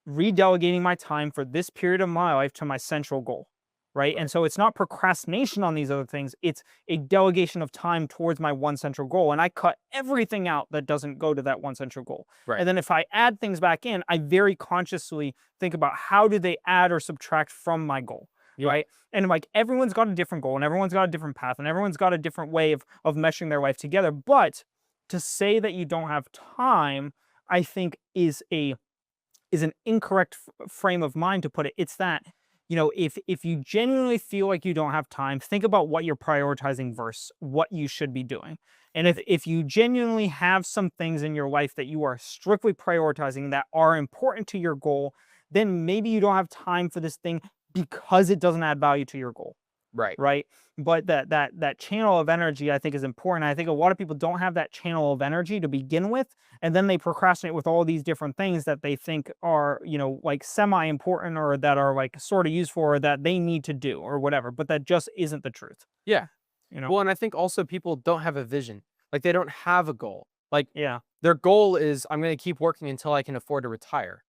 redelegating my time for this period of my life to my central goal. Right. And Right. so it's not procrastination on these other things. It's a delegation of time towards my one central goal. And I cut everything out that doesn't go to that one central goal. Right. And then if I add things back in, I very consciously think about how do they add or subtract from my goal. Yeah. Right. And like everyone's got a different goal and everyone's got a different path and everyone's got a different way of meshing their life together. But to say that you don't have time, I think is an incorrect frame of mind to put it. It's that, if you genuinely feel like you don't have time, think about what you're prioritizing versus what you should be doing. And if you genuinely have some things in your life that you are strictly prioritizing that are important to your goal, then maybe you don't have time for this thing because it doesn't add value to your goal. Right. Right. But that channel of energy, I think, is important. I think a lot of people don't have that channel of energy to begin with, and then they procrastinate with all these different things that they think are, like semi-important or that are like sort of useful or that they need to do or whatever. But that just isn't the truth. Yeah. You know? Well, and I think also people don't have a vision. Like they don't have a goal. Like Yeah. their goal is I'm going to keep working until I can afford to retire.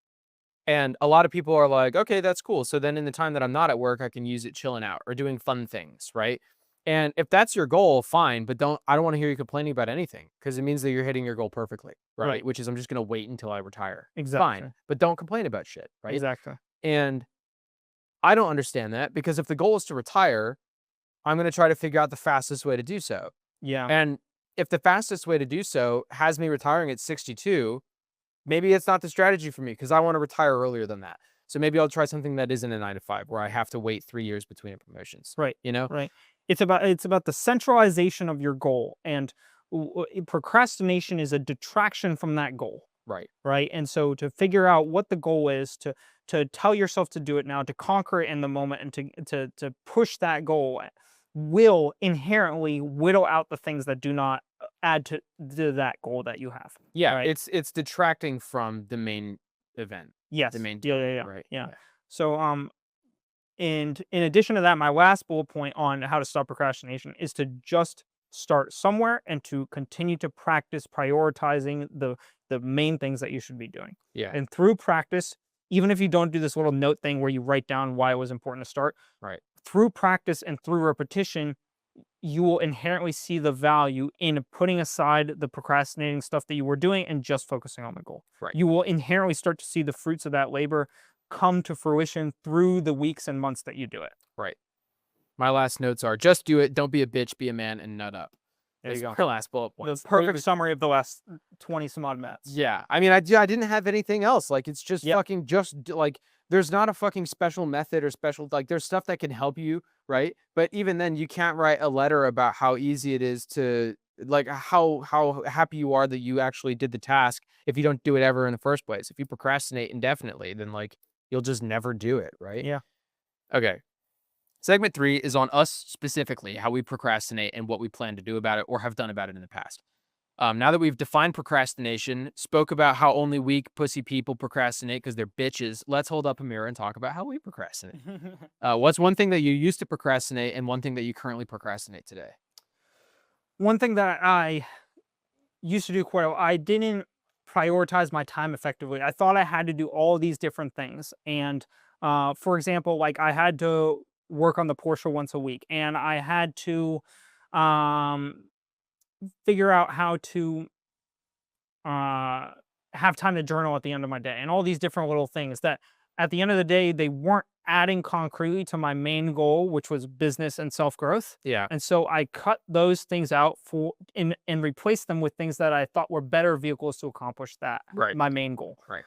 And a lot of people are like, okay, that's cool. So then in the time that I'm not at work, I can use it chilling out or doing fun things, right? And if that's your goal, fine, but I don't want to hear you complaining about anything because it means that you're hitting your goal perfectly, right? Right. Which is I'm just going to wait until I retire. Fine, Exactly. but don't complain about shit, right? Exactly. And I don't understand that because if the goal is to retire, I'm going to try to figure out the fastest way to do so. Yeah. And if the fastest way to do so has me retiring at 62, maybe it's not the strategy for me because I want to retire earlier than that. So maybe I'll try something that isn't a 9 to 5 where I have to wait 3 years between promotions. Right. You know? Right. It's about the centralization of your goal, and procrastination is a detraction from that goal. Right. Right. And so to figure out what the goal is, to tell yourself to do it now, to conquer it in the moment, and to push that goal will inherently whittle out the things that do not add to that goal that you have. Yeah. Right. It's detracting from the main event. Yes. The main Yeah. Yeah. Yeah. right. Yeah. So and in addition to that, my last bullet point on how to stop procrastination is to just start somewhere and to continue to practice prioritizing the main things that you should be doing. Yeah. And through practice, even if you don't do this little note thing where you write down why it was important to start, Right. through practice and through repetition, you will inherently see the value in putting aside the procrastinating stuff that you were doing and just focusing on the goal. Right. You will inherently start to see the fruits of that labor come to fruition through the weeks and months that you do it. Right. My last notes are just do it, don't be a bitch, be a man, and nut up. There you That's go. my last bullet The points. perfect summary of the last 20 some odd minutes. Yeah. I mean, I didn't have anything else. Like, it's just Yep. fucking like, there's not a fucking special method or special, like, there's stuff that can help you, right? But even then, you can't write a letter about how easy it is to, like, how happy you are that you actually did the task if you don't do it ever in the first place. If you procrastinate indefinitely, then, like, you'll just never do it, right? Yeah. Okay. Segment 3 is on us specifically, how we procrastinate and what we plan to do about it or have done about it in the past. Now that we've defined procrastination, spoke about how only weak pussy people procrastinate because they're bitches, let's hold up a mirror and talk about how we procrastinate. What's one thing that you used to procrastinate and one thing that you currently procrastinate today? One thing that I used to do quite a lot, I didn't prioritize my time effectively. I thought I had to do all these different things. And for example, like I had to work on the Porsche once a week, and I had to um, figure out how to uh, have time to journal at the end of my day, and all these different little things that at the end of the day, they weren't adding concretely to my main goal, which was business and self-growth. Yeah. And so I cut those things out and replaced them with things that I thought were better vehicles to accomplish that, Right. my main goal. Right.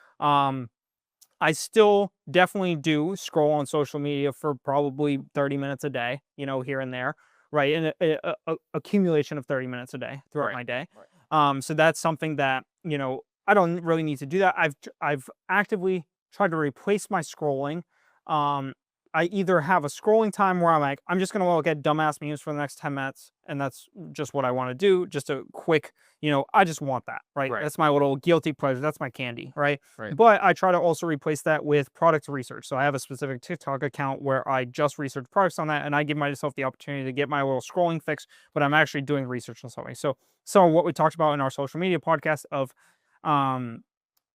I still definitely do scroll on social media for probably 30 minutes a day, here and there, right? And a accumulation of 30 minutes a day throughout Right. my day. Right. So that's something that, I don't really need to do that. I've actively tried to replace my scrolling. I either have a scrolling time where I'm like, I'm just going to look at dumbass memes for the next 10 minutes. And that's just what I want to do. Just a quick, I just want that, right? Right. That's my little guilty pleasure. That's my candy, right? Right. But I try to also replace that with product research. So I have a specific TikTok account where I just research products on that, and I give myself the opportunity to get my little scrolling fix, but I'm actually doing research on something. So some of what we talked about in our social media podcast of,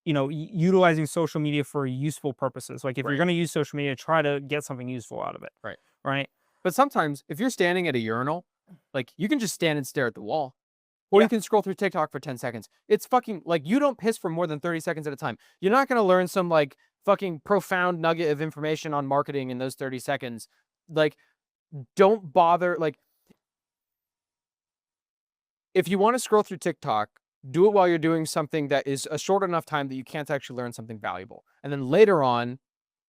utilizing social media for useful purposes. Like if you're going to use social media, try to get something useful out of it. Right. Right. But sometimes if you're standing at a urinal, like you can just stand and stare at the wall. Or you can scroll through TikTok for 10 seconds. It's fucking like you don't piss for more than 30 seconds at a time. You're not going to learn some like fucking profound nugget of information on marketing in those 30 seconds. Like, don't bother. Like, if you want to scroll through TikTok, do it while you're doing something that is a short enough time that you can't actually learn something valuable. And then later on,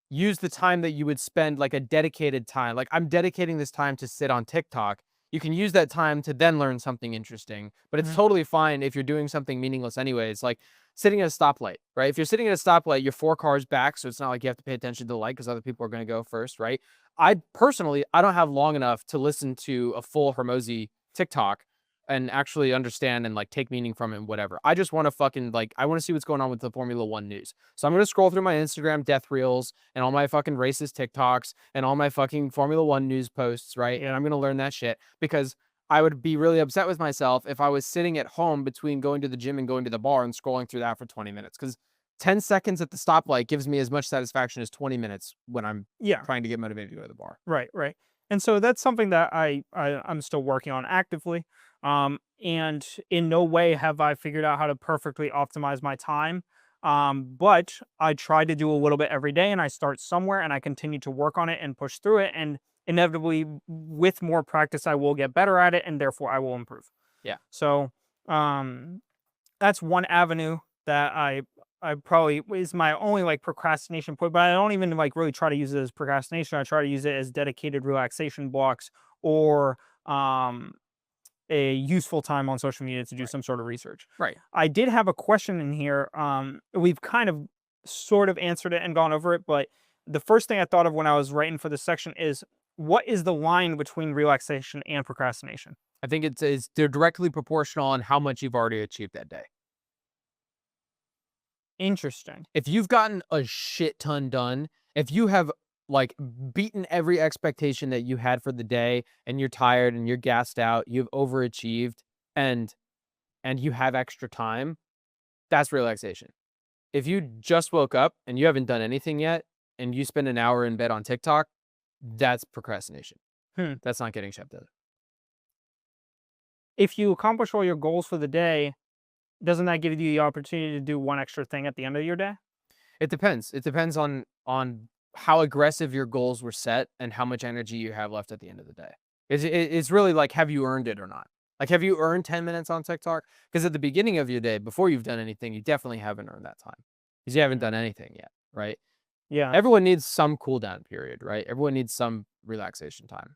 use the time that you would spend like a dedicated time. Like I'm dedicating this time to sit on TikTok. You can use that time to then learn something interesting, but it's totally fine if you're doing something meaningless anyways. Like sitting at a stoplight, right? If you're sitting at a stoplight, you're 4 cars back, so it's not like you have to pay attention to the light because other people are going to go first, right? I don't have long enough to listen to a full Hermosi TikTok and actually understand and like take meaning from it and whatever. I just want to fucking like, I want to see what's going on with the Formula One news. So I'm going to scroll through my Instagram death reels and all my fucking racist TikToks and all my fucking Formula One news posts, right? And I'm going to learn that shit because I would be really upset with myself if I was sitting at home between going to the gym and going to the bar and scrolling through that for 20 minutes. Because 10 seconds at the stoplight gives me as much satisfaction as 20 minutes when I'm Yeah. trying to get motivated to go to the bar. Right, right. And so that's something that I'm still working on actively. And in no way have I figured out how to perfectly optimize my time. But I try to do a little bit every day, and I start somewhere, and I continue to work on it and push through it. And inevitably, with more practice, I will get better at it, and therefore I will improve. Yeah. So, um, that's one avenue that I probably is my only like procrastination point, but I don't even like really try to use it as procrastination. I try to use it as dedicated relaxation blocks or a useful time on social media to do Right. some sort of research. Right. I did have a question in here. We've kind of sort of answered it and gone over it, but the first thing I thought of when I was writing for this section is what is the line between relaxation and procrastination? I think they're directly proportional on how much you've already achieved that day. Interesting. If you've gotten a shit ton done, if you have like beaten every expectation that you had for the day and you're tired and you're gassed out, you've overachieved and you have extra time, that's relaxation. If you just woke up and you haven't done anything yet and you spend an hour in bed on TikTok, that's procrastination. Hmm. That's not getting shit done. If you accomplish all your goals for the day, doesn't that give you the opportunity to do one extra thing at the end of your day? It depends. It depends on how aggressive your goals were set and how much energy you have left at the end of the day. It's really like, have you earned it or not? Like, have you earned 10 minutes on TikTok? Because at the beginning of your day, before you've done anything, you definitely haven't earned that time because you haven't Mm. done anything yet, right? Yeah, Everyone needs some cool down period, right? Everyone needs some relaxation time.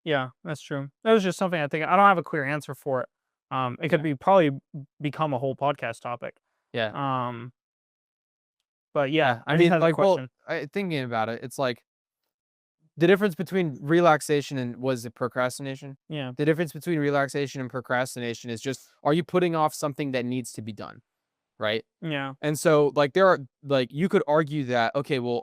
yeah, that's true. That was just something I think I don't have a clear answer for it. It could Yeah. be probably become a whole podcast topic. Yeah. Um, but yeah, Yeah. I I just mean, had a like, well, question. thinking about it, it's like the difference between relaxation and was it procrastination? Yeah, The difference between relaxation and procrastination is just, are you putting off something that needs to be done? Right. yeah, And so, like, there are, like, you could argue that, okay, well,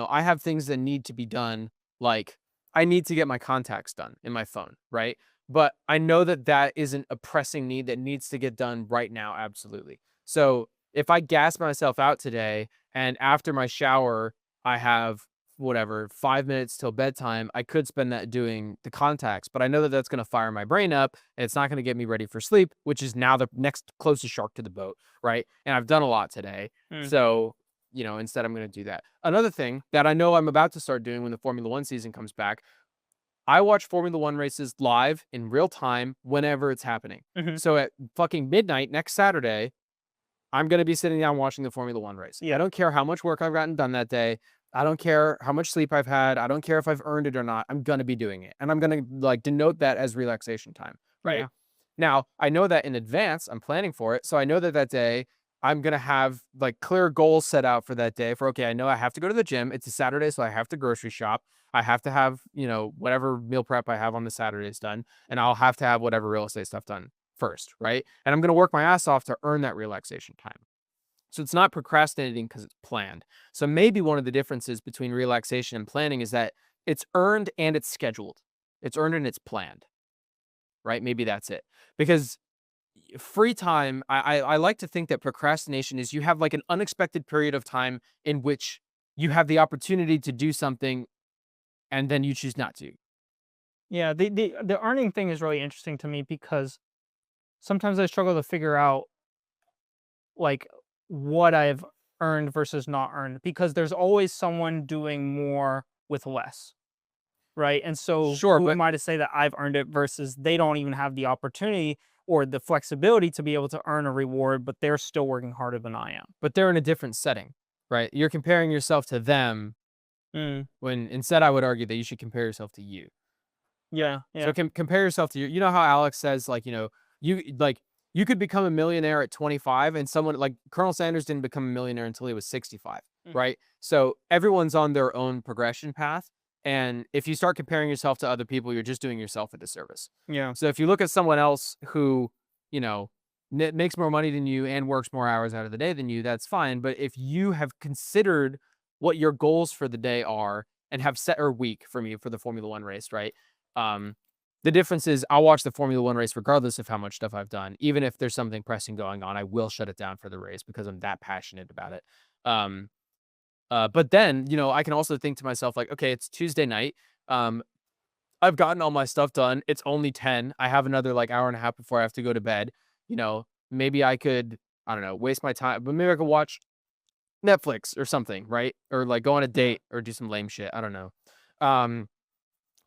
I have things that need to be done. Like, I need to get my contacts done in my phone. Right. But I know that that isn't a pressing need that needs to get done right now. Absolutely. So if I gas myself out today and after my shower, I have whatever 5 minutes till bedtime, I could spend that doing the contacts, but I know that that's going to fire my brain up and it's not going to get me ready for sleep, which is now the next closest shark to the boat. Right. And I've done a lot today. mm, So, instead I'm going to do that. Another thing that I know I'm about to start doing when the Formula One season comes back, I watch Formula One races live in real time whenever it's happening. hmm, So at fucking midnight next Saturday, I'm going to be sitting down watching the Formula One race. I yeah, don't care how much work I've gotten done that day. I don't care how much sleep I've had. I don't care if I've earned it or not. I'm going to be doing it. And I'm going to like denote that as relaxation time. Right. yeah, Now, I know that in advance, I'm planning for it. So I know that that day I'm going to have like clear goals set out for that day for, okay, I know I have to go to the gym. It's a Saturday. So I have to grocery shop. I have to have, whatever meal prep I have on the Saturdays done. And I'll have to have whatever real estate stuff done first. Right. And I'm going to work my ass off to earn that relaxation time. So it's not procrastinating because it's planned. So maybe one of the differences between relaxation and planning is that it's earned and it's scheduled. It's earned and it's planned, right? Maybe that's it. Because free time, I like to think that procrastination is you have like an unexpected period of time in which you have the opportunity to do something and then you choose not to. yeah. The earning thing is really interesting to me because sometimes I struggle to figure out like what I've earned versus not earned because there's always someone doing more with less. Right? And so Sure, who but am I to say that I've earned it versus they don't even have the opportunity or the flexibility to be able to earn a reward, but they're still working harder than I am. they're in a different setting, right? You're comparing yourself to them Mm, when instead I would argue that you should compare yourself to you. yeah, So yeah. compare yourself to you know how Alex says like, you could become a millionaire at 25 and someone like Colonel Sanders didn't become a millionaire until he was 65, Mhm. right? So everyone's on their own progression path. And if you start comparing yourself to other people, you're just doing yourself a disservice. Yeah. So if you look at someone else who, you know, makes more money than you and works more hours out of the day than you, that's fine. But if you have considered what your goals for the day are and have set or week for me for the Formula One race, right? Um, The difference is I'll watch the Formula One race regardless of how much stuff I've done. Even if there's something pressing going on, I will shut it down for the race because I'm that passionate about it. Um, but then, I can also think to myself, like, okay, it's Tuesday night. Um, I've gotten all my stuff done. It's only 10. I have another like hour and a half before I have to go to bed. Maybe I could, I don't know, waste my time, but maybe I could watch Netflix or something, right? Or like go on a Yeah. date or do some lame shit. I don't know. Um,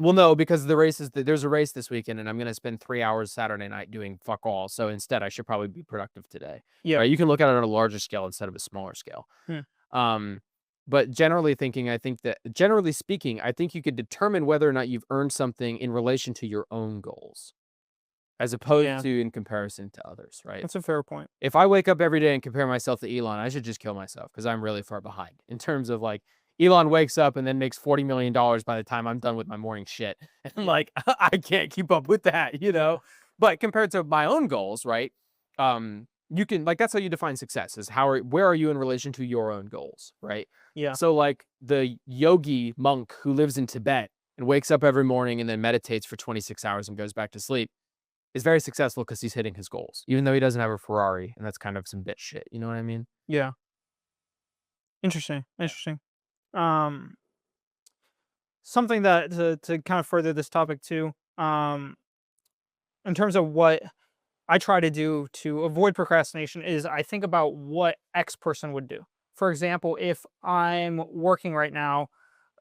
well, no, because there's a race this weekend and I'm going to spend 3 hours Saturday night doing fuck all. So instead, I should probably be productive today, Yeah. right? You can look at it on a larger scale instead of a smaller scale. Hmm. Um, but generally speaking, I think you could determine whether or not you've earned something in relation to your own goals, as opposed Yeah. to in comparison to others, right? That's a fair point. If I wake up every day and compare myself to Elon, I should just kill myself because I'm really far behind in terms of like Elon wakes up and then makes $40 million by the time I'm done with my morning shit. And like, I can't keep up with that. But compared to my own goals, right? You can like, that's how you define success is where are you in relation to your own goals, right? Yeah. So like the yogi monk who lives in Tibet and wakes up every morning and then meditates for 26 hours and goes back to sleep is very successful because he's hitting his goals, even though he doesn't have a Ferrari, and that's kind of some bitch shit. You know what I mean? Yeah. Interesting. Yeah. Interesting. Um, Something that to kind of further this topic too. In terms of what I try to do to avoid procrastination is I think about what X person would do. For example, if I'm working right now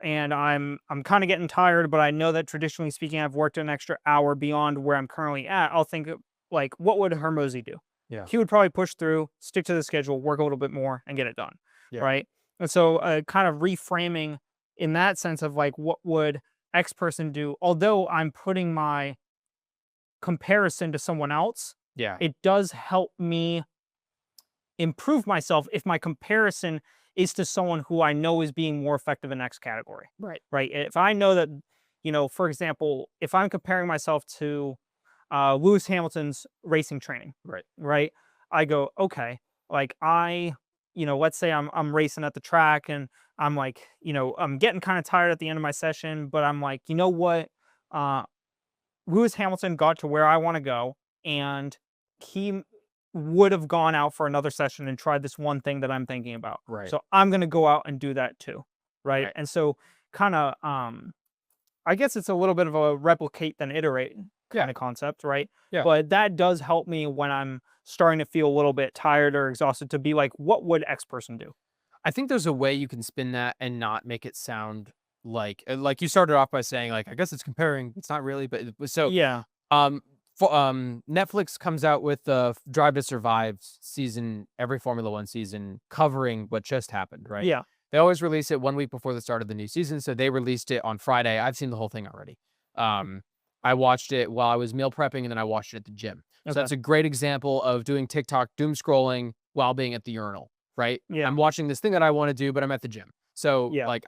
and I'm kind of getting tired, but I know that traditionally speaking, I've worked an extra hour beyond where I'm currently at. I'll think like, what would Hermosi do? Yeah. He would probably push through, stick to the schedule, work a little bit more, and get it done, Yeah. right? And so, kind of reframing in that sense of like, what would X person do? Although I'm putting my comparison to someone else, Yeah. it does help me improve myself if my comparison is to someone who I know is being more effective in X category. Right. Right. If I know that, for example, if I'm comparing myself to Lewis Hamilton's racing training, Right. right? I go, okay, like let's say I'm racing at the track and I'm like, I'm getting kind of tired at the end of my session, but I'm like, you know what? Uh, Lewis Hamilton got to where I want to go, and he would have gone out for another session and tried this one thing that I'm thinking about. Right. So I'm going to go out and do that too, right? Right. And so kind of I guess it's a little bit of a replicate then iterate Yeah. kind of concept, right? Yeah. But that does help me when I'm starting to feel a little bit tired or exhausted to be like, what would X person do? I think there's a way you can spin that and not make it sound like you started off by saying like I guess it's comparing. It's not really, but so Yeah. um Netflix comes out with the Drive to Survive season every Formula One season covering what just happened, right? Yeah. They always release it 1 week before the start of the new season, so they released it on Friday. I've seen the whole thing already. I watched it while I was meal prepping, and then I watched it at the gym. So Okay. that's a great example of doing TikTok doom scrolling while being at the urinal, right? Yeah. I'm watching this thing that I want to do, but I'm at the gym. So, Yeah. like,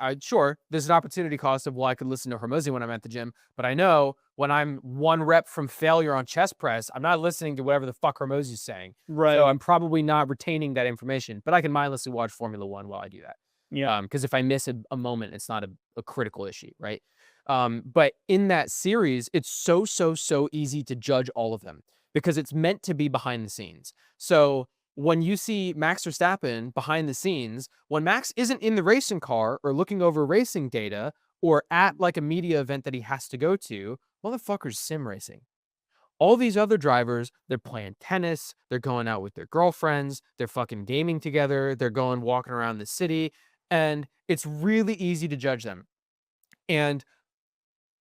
there's an opportunity cost of, well, I could listen to Hermosi when I'm at the gym, but I know when I'm one rep from failure on chest press, I'm not listening to whatever the fuck Hermosi's saying. So Right. I'm probably not retaining that information, but I can mindlessly watch Formula One while I do that. Yeah. Because if I miss a moment, it's not a critical issue, right? But in that series, it's so easy to judge all of them because it's meant to be behind the scenes. So when you see Max Verstappen behind the scenes, when Max isn't in the racing car or looking over racing data or at like a media event that he has to go to, motherfucker's sim racing. All these other drivers, they're playing tennis, they're going out with their girlfriends, they're fucking gaming together, they're going walking around the city, and it's really easy to judge them. And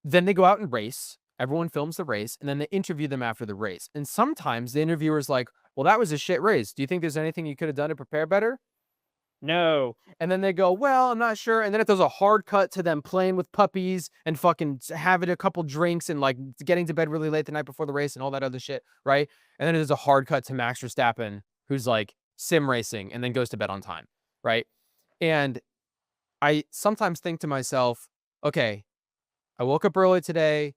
then they go out and race. Everyone films the race, and then they interview them after the race. And sometimes the interviewer's like, well, that was a shit race. Do you think there's anything you could have done to prepare better? No. And then they go, well, I'm not sure. And then it does a hard cut to them playing with puppies and fucking having a couple drinks and like getting to bed really late the night before the race and all that other shit, right? And then it does a hard cut to Max Verstappen, who's like sim racing and then goes to bed on time, right? And I sometimes think to myself, okay, I woke up early today.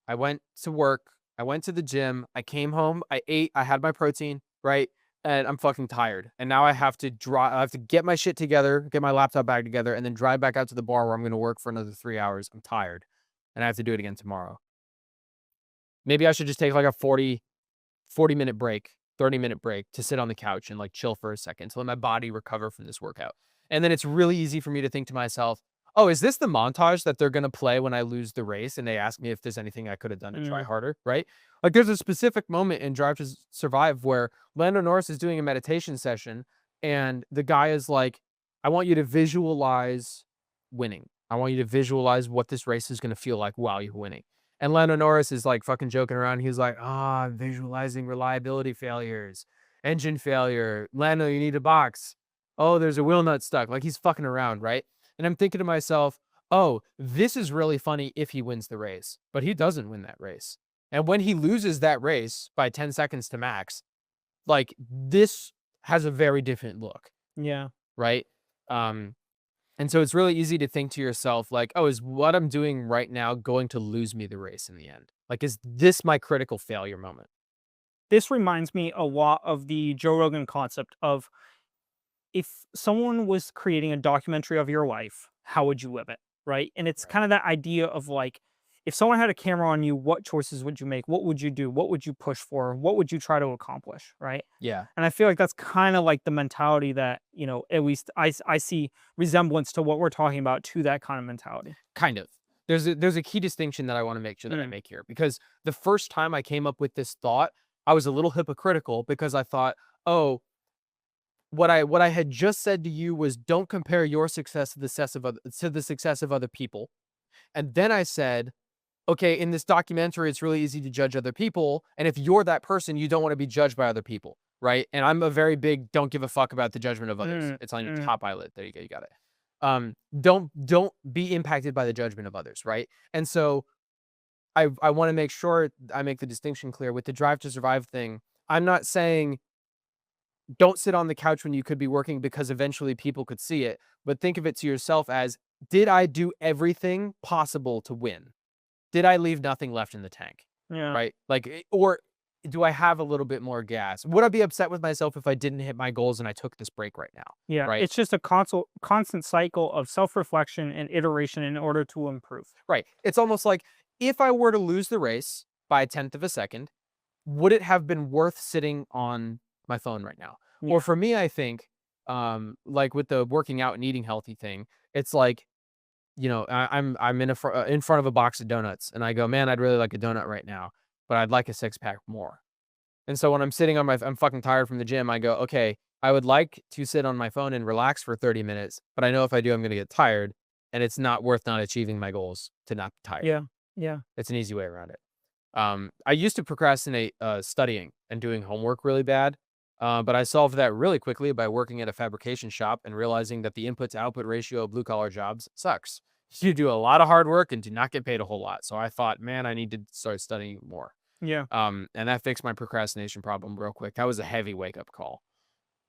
I went to work. I went to the gym. I came home. I ate. I had my protein, right? And I'm fucking tired. And now I have to drive. I have to get my shit together, get my laptop bag together, and then drive back out to the bar where I'm going to work for another 3 hours. I'm tired. And I have to do it again tomorrow. Maybe I should just take like a 40-minute break, 30-minute break to sit on the couch and like chill for a second to let my body recover from this workout. And then it's really easy for me to think to myself, oh, is this the montage that they're going to play when I lose the race? And they ask me if there's anything I could have done to try harder, right? Like there's a specific moment in Drive to Survive where Lando Norris is doing a meditation session and the guy is like, I want you to visualize winning. I want you to visualize what this race is going to feel like while you're winning. And Lando Norris is like fucking joking around. He's like, visualizing reliability failures, engine failure. Lando, you need a box. Oh, there's a wheel nut stuck. Like he's fucking around, right? And I'm thinking to myself, oh, this is really funny if he wins the race, but he doesn't win that race. And when he loses that race by 10 seconds to max, like this has a very different look, Yeah. right? And so it's really easy to think to yourself, like, oh, is what I'm doing right now going to lose me the race in the end? Like, is this my critical failure moment? This reminds me a lot of the Joe Rogan concept of, if someone was creating a documentary of your life, how would you live it? Right. And it's Right. kind of that idea of like, if someone had a camera on you, what choices would you make? What would you do? What would you push for? What would you try to accomplish? Right. Yeah, And I feel like that's kind of like the mentality that, at least I see resemblance to what we're talking about to that kind of mentality. kind of. There's a key distinction that I want to make sure that I Mm. make here because the first time I came up with this thought, I was a little hypocritical because I thought, oh, what I had just said to you was don't compare your success to the success of other people. And then I said, okay, in this documentary, it's really easy to judge other people. And if you're that person, you don't want to be judged by other people, right? And I'm a very big don't give a fuck about the judgment of others. Mm. It's on your Mm. top eyelid. There you go, you got it. Don't be impacted by the judgment of others, right? And so I want to make sure I make the distinction clear with the Drive to Survive thing. I'm not saying don't sit on the couch when you could be working because eventually people could see it, but think of it to yourself as, did I do everything possible to win? Did I leave nothing left in the tank? Yeah. Right? Like, or do I have a little bit more gas? Would I be upset with myself if I didn't hit my goals and I took this break right now? Yeah. Right? It's just a constant cycle of self reflection and iteration in order to improve. Right. It's almost like if I were to lose the race by a tenth of a second, would it have been worth sitting on my phone right now? Yeah. Or for me, I think, like with the working out and eating healthy thing, it's like, I'm in in front of a box of donuts, and I go, man, I'd really like a donut right now, but I'd like a 6-pack more. And so when I'm sitting on I'm fucking tired from the gym, I go, okay, I would like to sit on my phone and relax for 30 minutes, but I know if I do, I'm gonna get tired, and it's not worth not achieving my goals to not be tired. Yeah. Yeah. It's an easy way around it. I used to procrastinate studying and doing homework really bad, but I solved that really quickly by working at a fabrication shop and realizing that the input to output ratio of blue collar jobs sucks. You do a lot of hard work and do not get paid a whole lot. So I thought, man, I need to start studying more. Yeah. And that fixed my procrastination problem real quick. That was a heavy wake up call.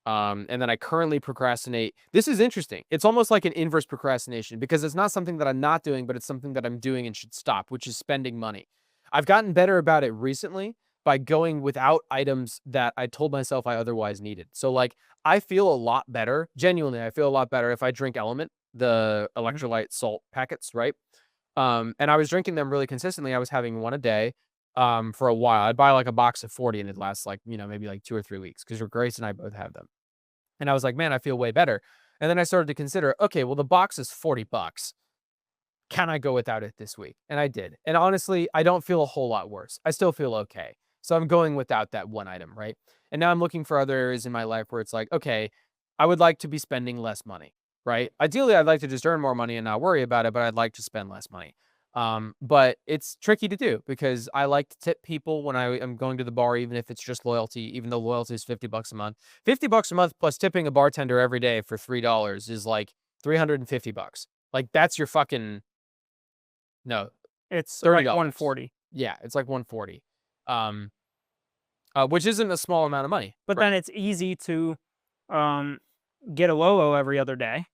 And then I currently procrastinate. This is interesting. It's almost like an inverse procrastination because it's not something that I'm not doing, but it's something that I'm doing and should stop, which is spending money. I've gotten better about it recently by going without items that I told myself I otherwise needed. So like I feel a lot better. Genuinely, I feel a lot better if I drink Element, the Mhm. electrolyte salt packets, right? And I was drinking them really consistently. I was having one a day for a while. I'd buy like a box of 40 and it lasts like, maybe like 2 or 3 weeks because Grace and I both have them. And I was like, man, I feel way better. And then I started to consider, okay, well, the box is $40. Can I go without it this week? And I did. And honestly, I don't feel a whole lot worse. I still feel okay. So I'm going without that one item, right? And now I'm looking for other areas in my life where it's like, okay, I would like to be spending less money, right? Ideally, I'd like to just earn more money and not worry about it, but I'd like to spend less money. But it's tricky to do because I like to tip people when I am going to the bar, even if it's just loyalty, even though loyalty is $50 a month. $50 a month plus tipping a bartender every day for $3 is like $350. Like that's your fucking no, It's like $30. 140. Yeah, it's like 140. Um, which isn't a small amount of money. But Right. then it's easy to um, get a Lolo every other day,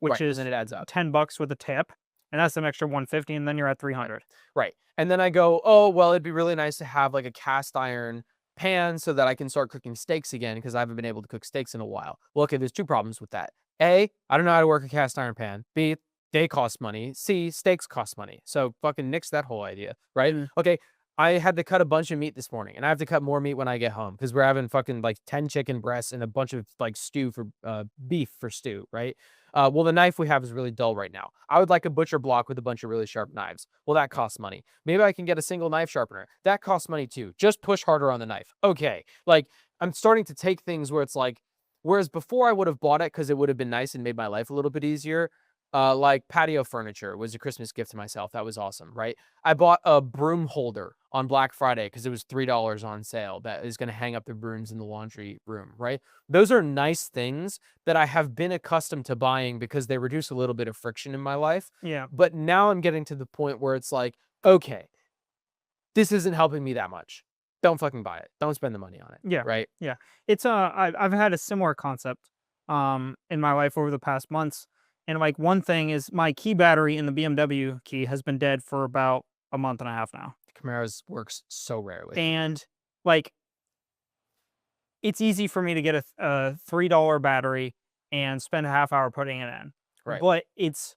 which Right. And then is it adds up. $10 with a tip, and that's an extra 150, and then you're at 300. Right. And then I go, oh, well, it'd be really nice to have like a cast iron pan so that I can start cooking steaks again because I haven't been able to cook steaks in a while. Well, okay, there's two problems with that. A, I don't know how to work a cast iron pan. B, they cost money. C, steaks cost money. So fucking nix that whole idea, right? Mm. Okay, I had to cut a bunch of meat this morning, and I have to cut more meat when I get home because we're having fucking like 10 chicken breasts and a bunch of like stew for beef for stew, right? Well, the knife we have is really dull right now. I would like a butcher block with a bunch of really sharp knives. Well, that costs money. Maybe I can get a single knife sharpener. That costs money too. Just push harder on the knife. Okay. Like, I'm starting to take things where it's like, whereas before I would have bought it because it would have been nice and made my life a little bit easier. Like patio furniture was a Christmas gift to myself. That was awesome, right? I bought a broom holder on Black Friday because it was $3 on sale that is going to hang up the brooms in the laundry room, right? Those are nice things that I have been accustomed to buying because they reduce a little bit of friction in my life. Yeah. But now I'm getting to the point where it's like, okay, this isn't helping me that much. Don't fucking buy it. Don't spend the money on it, Yeah. right? Yeah. It's I've had a similar concept in my life over the past months. And like one thing is my key battery in the BMW key has been dead for about a month and a half now. Camaros works so rarely. And like it's easy for me to get a $3 battery and spend a half hour putting it in. Right. But it's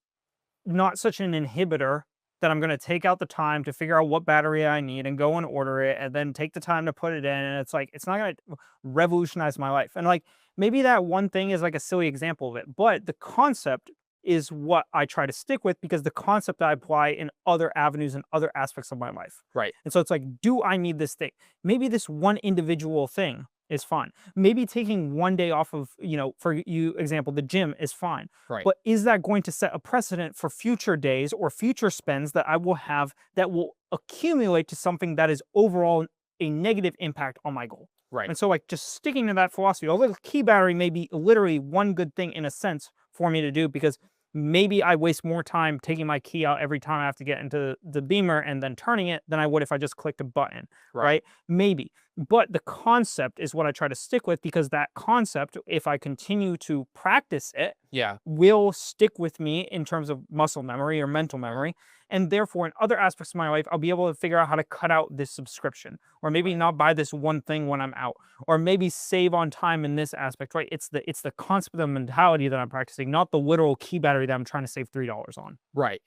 not such an inhibitor that I'm going to take out the time to figure out what battery I need and go and order it and then take the time to put it in. And it's like, it's not going to revolutionize my life. And like, maybe that one thing is like a silly example of it, but the concept is what I try to stick with because the concept I apply in other avenues and other aspects of my life. Right. And so it's like, do I need this thing? Maybe this one individual thing is fine. Maybe taking one day off of, for you example, the gym is fine. Right. But is that going to set a precedent for future days or future spends that I will have that will accumulate to something that is overall a negative impact on my goal? Right. And so like just sticking to that philosophy, although the key battery may be literally one good thing in a sense for me to do because maybe I waste more time taking my key out every time I have to get into the Beamer and then turning it than I would if I just clicked a button, right? Maybe. But the concept is what I try to stick with because that concept, if I continue to practice it, Yeah. will stick with me in terms of muscle memory or mental memory. And therefore, in other aspects of my life, I'll be able to figure out how to cut out this subscription or maybe not buy this one thing when I'm out or maybe save on time in this aspect, right? It's the concept of the mentality that I'm practicing, not the literal key battery that I'm trying to save $3 on. Right.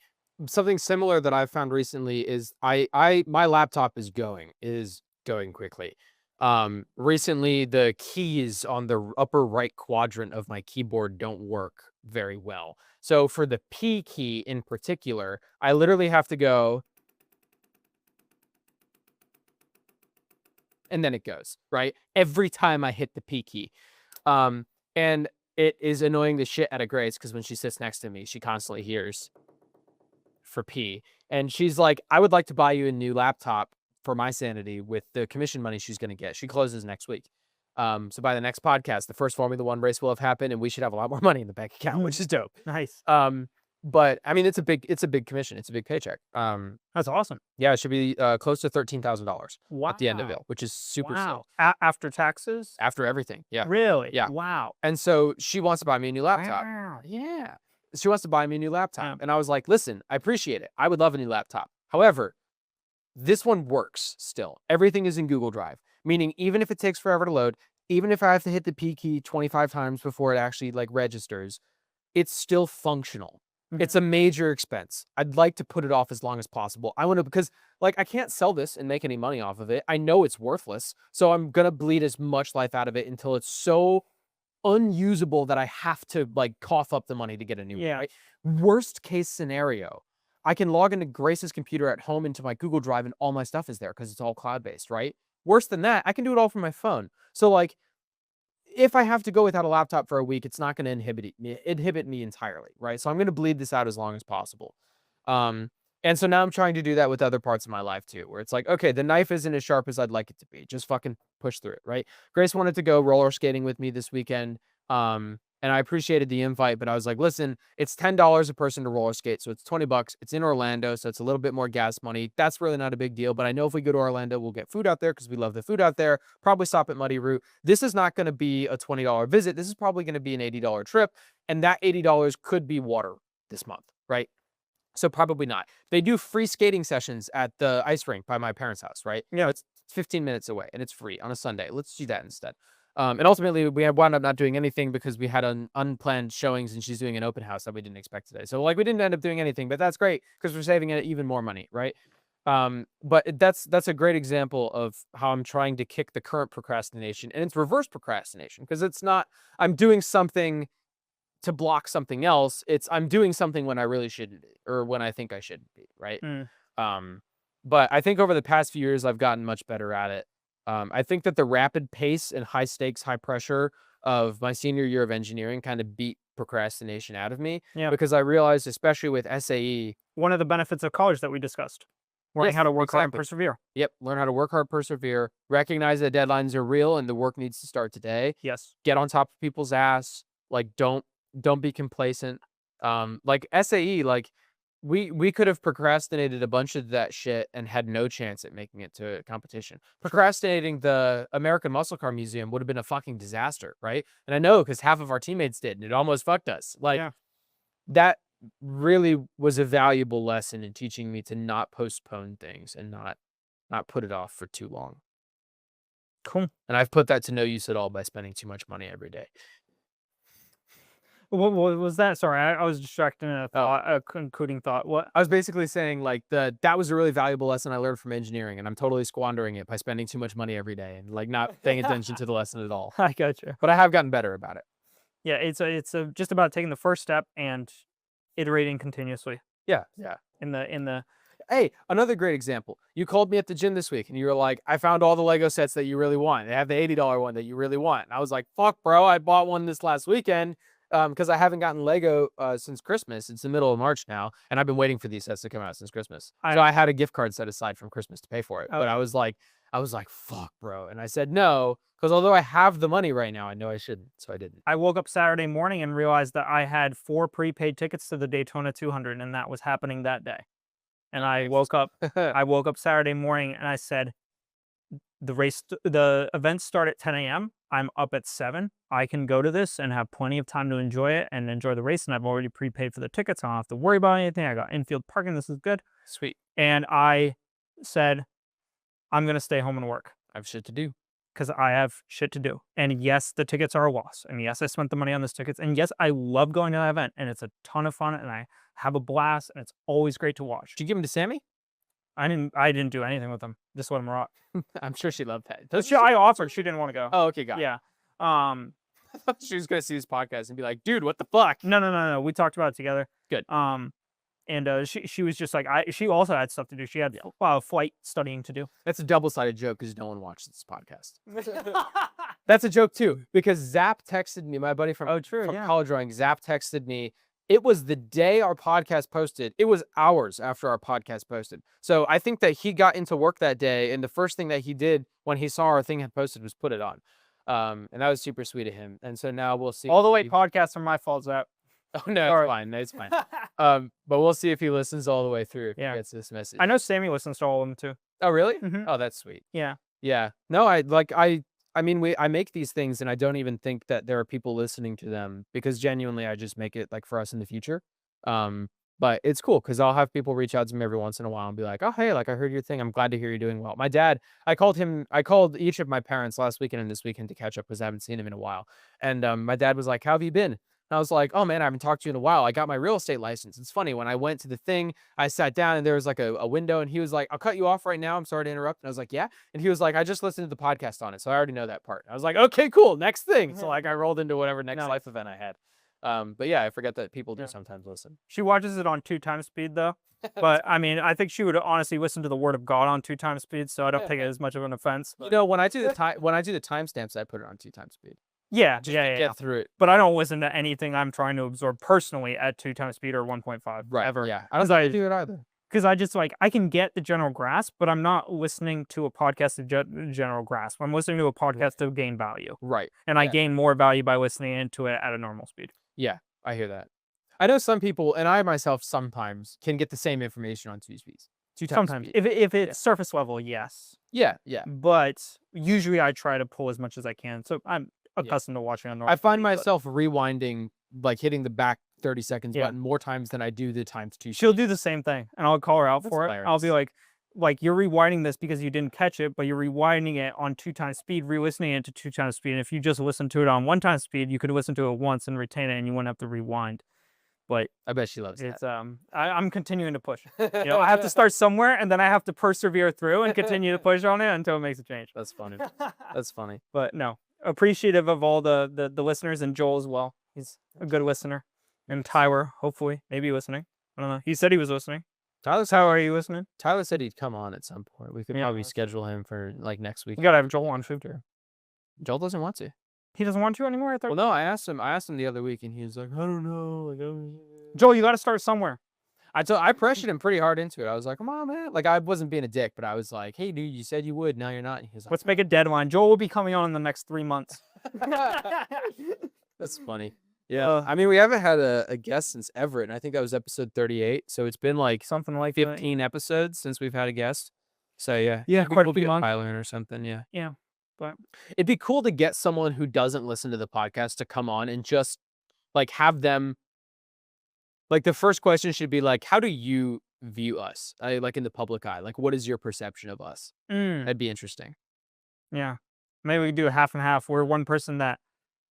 Something similar that I've found recently is my laptop is going quickly. Recently the keys on the upper right quadrant of my keyboard don't work very well. So for the P key in particular, I literally have to go and then it goes, right? Every time I hit the P key. And it is annoying the shit out of Grace because when she sits next to me, she constantly hears for P. And she's like, I would like to buy you a new laptop for my sanity with the commission money she's going to get. She closes next week. So by the next podcast, the first Formula One race will have happened and we should have a lot more money in the bank account, which is dope. Nice. But I mean, it's a big commission. It's a big paycheck. That's awesome. Yeah, it should be close to $13,000 Wow. at the end of it, which is super Wow. sick. After taxes? After everything. Yeah. Really? Yeah. Wow. And so she wants to buy me a new laptop. Wow. Yeah. She wants to buy me a new laptop. Yeah. And I was like, listen, I appreciate it. I would love a new laptop. However, this one works still. Everything is in Google Drive, meaning even if it takes forever to load, even if I have to hit the P key 25 times before it actually like registers, it's still functional. It's a major expense. I'd like to put it off as long as possible. I want to, because like I can't sell this and make any money off of it. I know it's worthless. So I'm going to bleed as much life out of it until it's so unusable that I have to like cough up the money to get a new one. Right? Worst case scenario, I can log into Grace's computer at home into my Google Drive and all my stuff is there because it's all cloud-based, right? Worse than that, I can do it all from my phone. So like, if I have to go without a laptop for a week, it's not going to inhibit me entirely, right? So I'm going to bleed this out as long as possible. And so now I'm trying to do that with other parts of my life too, where it's like, okay, the knife isn't as sharp as I'd like it to be. Just fucking push through it, right? Grace wanted to go roller skating with me this weekend. And I appreciated the invite, but I was like, listen, it's $10 a person to roller skate. So it's $20. It's in Orlando. So it's a little bit more gas money. That's really not a big deal. But I know if we go to Orlando, we'll get food out there because we love the food out there. Probably stop at Muddy Root. This is not going to be a $20 visit. This is probably going to be an $80 trip. And that $80 could be water this month, right? So probably not. They do free skating sessions at the ice rink by my parents' house, right? Yeah. It's 15 minutes away and it's free on a Sunday. Let's do that instead. And ultimately, we wound up not doing anything because we had unplanned showings and she's doing an open house that we didn't expect today. So, like, we didn't end up doing anything, but that's great because we're saving it even more money, right? But that's a great example of how I'm trying to kick the current procrastination, and it's reverse procrastination because it's not I'm doing something to block something else. It's I'm doing something when I really shouldn't be, or when I think I shouldn't be, right? Mm. But I think over the past few years, I've gotten much better at it. I think that the rapid pace and high stakes, high pressure of my senior year of engineering kind of beat procrastination out of me Yeah. because I realized, especially with SAE, One of the benefits of college that we discussed, learning yes, how to work hard and exactly. persevere. Yep, learn how to work hard, persevere, recognize that deadlines are real and the work needs to start today. Yes. Get on top of people's ass. Like don't be complacent. Like SAE, like we could have procrastinated a bunch of that shit and had no chance at making it to a competition. Procrastinating the American Muscle Car Museum would have been a fucking disaster, right? And I know because half of our teammates did, and it almost fucked us. Like Yeah. that really was a valuable lesson in teaching me to not postpone things and not put it off for too long. Cool. And I've put that to no use at all by spending too much money every day. What was that? Sorry, I was distracted in a Oh. thought, a concluding thought. What? I was basically saying like that was a really valuable lesson I learned from engineering, and I'm totally squandering it by spending too much money every day and like not paying attention to the lesson at all. I gotcha. But I have gotten better about it. Yeah, it's just about taking the first step and iterating continuously Yeah. in the Hey, another great example. You called me at the gym this week and you were like, I found all the Lego sets that you really want. They have the $80 one that you really want. And I was like, fuck, bro, I bought one this last weekend because I haven't gotten Lego since Christmas. It's the middle of March now, and I've been waiting for these sets to come out since Christmas. So I had a gift card set aside from Christmas to pay for it. But I was like, fuck, bro. And I said no, because although I have the money right now, I know I shouldn't. So I didn't. I woke up Saturday morning and realized that I had 4 prepaid tickets to the Daytona 200, and that was happening that day. And I woke up Saturday morning and I said, the events start at 10 a.m. I'm up at 7. I can go to this and have plenty of time to enjoy it and enjoy the race. And I've already prepaid for the tickets. I don't have to worry about anything. I got infield parking. This is good. Sweet. And I said, I'm going to stay home and work I have shit to do. because I have shit to do. And yes, the tickets are a loss. And yes, I spent the money on those tickets. And yes, I love going to that event. And it's a ton of fun. And I have a blast. And it's always great to watch. Did you give them to Sammy? I didn't do anything with them. Just let them rock. I'm sure she loved that. I offered. She didn't want to go. Oh, okay, got it. Yeah. I thought she was gonna see this podcast and be like, dude, what the fuck? No. We talked about it together. Good. And she was just like, she also had stuff to do. She had flight studying to do. That's a double-sided joke because no one watches this podcast. That's a joke too, because Zap texted me, my buddy from college drawing. Zap texted me. It was the day our podcast posted. It was hours after our podcast posted. So I think that he got into work that day, and the first thing that he did when he saw our thing had posted was put it on. And that was super sweet of him. And so now we'll see. All the way podcasts are my fault, Zap. Oh no, it's fine. It's fine. But we'll see if he listens all the way through. If he gets this message. I know Sammy listens to all of them too. Oh really? Mhm. Oh, that's sweet. Yeah. Yeah. No, I mean, I make these things and I don't even think that there are people listening to them because genuinely I just make it like for us in the future. But it's cool because I'll have people reach out to me every once in a while and be like, oh, hey, like I heard your thing. I'm glad to hear you're doing well. My dad, I called each of my parents last weekend and this weekend to catch up because I haven't seen him in a while. And my dad was like, how have you been? And I was like, oh man, I haven't talked to you in a while. I got my real estate license. It's funny. When I went to the thing, I sat down and there was like a window and he was like, I'll cut you off right now. I'm sorry to interrupt. And I was like, yeah. And he was like, I just listened to the podcast on it. So I already know that part. I was like, okay, cool. Next thing. So like I rolled into whatever next life event I had. But yeah, I forget that people do sometimes listen. She watches it on 2 times speed though. But I mean, I think she would honestly listen to the word of God on 2 times speed. So I don't take it as much of an offense. But... You know, when I do the timestamps, I put it on 2 times speed. Yeah, Just to get through it. But I don't listen to anything I'm trying to absorb personally at 2 times speed or 1.5 right. ever. Yeah, I don't do it either. Because I just like, I can get the general grasp, but I'm not listening to a podcast to general grasp. I'm listening to a podcast to gain value. Right. And I gain more value by listening into it at a normal speed. Yeah, I hear that. I know some people, and I myself sometimes can get the same information on 2 speeds. 2 times Sometimes. speed. If it's surface level, yes. Yeah. But usually I try to pull as much as I can. So I'm accustomed to watching on normal I find myself rewinding, like hitting the back 30 seconds Yeah. button more times than I do the times 2. She'll do the same thing, and I'll call her out That's for it. I'll be hilarious. like, you're rewinding this because you didn't catch it, but you're rewinding it on 2 times speed, re-listening it to 2 times speed. And if you just listen to it on 1 time speed, you could listen to it once and retain it, and you wouldn't have to rewind. but I bet she loves it's that. I'm continuing to push. I have to start somewhere, and then I have to persevere through and continue to push on it until it makes a change. That's funny. That's funny. But no, appreciative of all the listeners, and Joel as well. He's a good listener, and Tyler, hopefully, maybe listening. I don't know. He said he was listening. How are you listening? Tyler said he'd come on at some point. We could Yeah. probably schedule him for like next week. You gotta have Joel on too. Joel doesn't want to. He doesn't want to anymore. I thought. Well, no, I asked him the other week, and he was like, I don't know. Like, Joel, you got to start somewhere. I pressured him pretty hard into it. I was like, come on, man. Like, I wasn't being a dick, but I was like, hey, dude, you said you would. Now you're not. And he was like, Let's make a deadline. Joel will be coming on in the next 3 months. that's funny. Yeah. I mean, we haven't had a guest since Everett, and I think that was episode 38. So it's been like Something like 15 episodes since we've had a guest. So yeah. Yeah, Maybe quite a we'll few get months. Tyler in or something. Yeah. Yeah. But it'd be cool to get someone who doesn't listen to the podcast to come on and just like have them. Like the first question should be like, how do you view us? Like in the public eye, like what is your perception of us? That'd be interesting. Yeah. Maybe we could do a half and half where one person that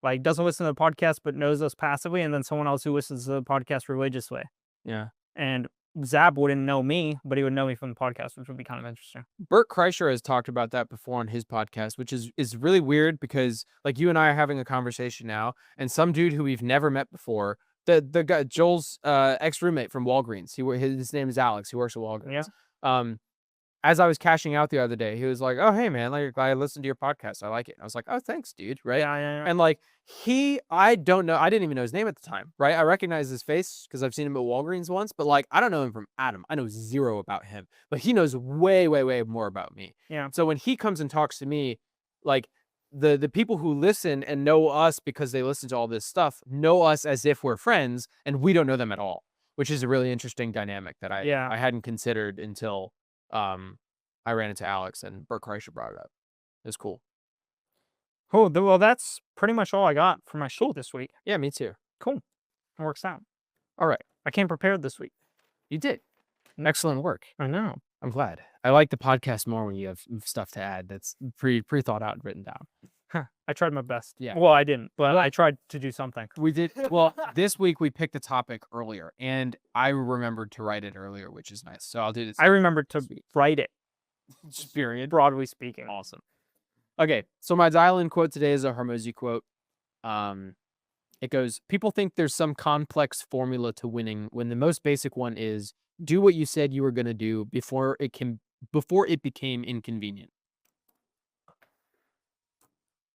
like doesn't listen to the podcast but knows us passively, and then someone else who listens to the podcast religiously. Yeah. And Zab wouldn't know me, but he would know me from the podcast, which would be kind of interesting. Bert Kreischer has talked about that before on his podcast, which is really weird because like you and I are having a conversation now, and some dude who we've never met before, the guy Joel's ex roommate from Walgreens, his name is Alex. He works at Walgreens. Yeah. As I was cashing out the other day, he was like, "Oh, hey man, like I listened to your podcast. I like it." And I was like, "Oh, thanks, dude." Right? Yeah. And like I don't know, I didn't even know his name at the time, right? I recognize his face because I've seen him at Walgreens once, but like I don't know him from Adam. I know zero about him, but he knows way, way, way more about me. Yeah. So when he comes and talks to me, like the people who listen and know us because they listen to all this stuff know us as if we're friends, and we don't know them at all, which is a really interesting dynamic that I hadn't considered until I ran into Alex and Bert Kreischer brought it up. It was cool. Cool. Well, that's pretty much all I got for my show this week. Yeah, me too. Cool. It works out. All right. I came prepared this week. You did. Excellent work. I know. I'm glad. I like the podcast more when you have stuff to add that's pre-thought out and written down. I tried my best. Yeah. Well, I didn't, but I tried to do something. We did. Well, this week we picked a topic earlier, and I remembered to write it earlier, which is nice. So I'll do this. I remembered to write it. Period. Broadly speaking. Awesome. Okay, so my dial-in quote today is a Hormozy quote. It goes, people think there's some complex formula to winning when the most basic one is do what you said you were going to do before it became inconvenient.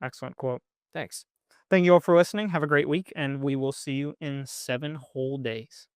Excellent quote. Thanks. Thank you all for listening. Have a great week, and we will see you in 7 whole days.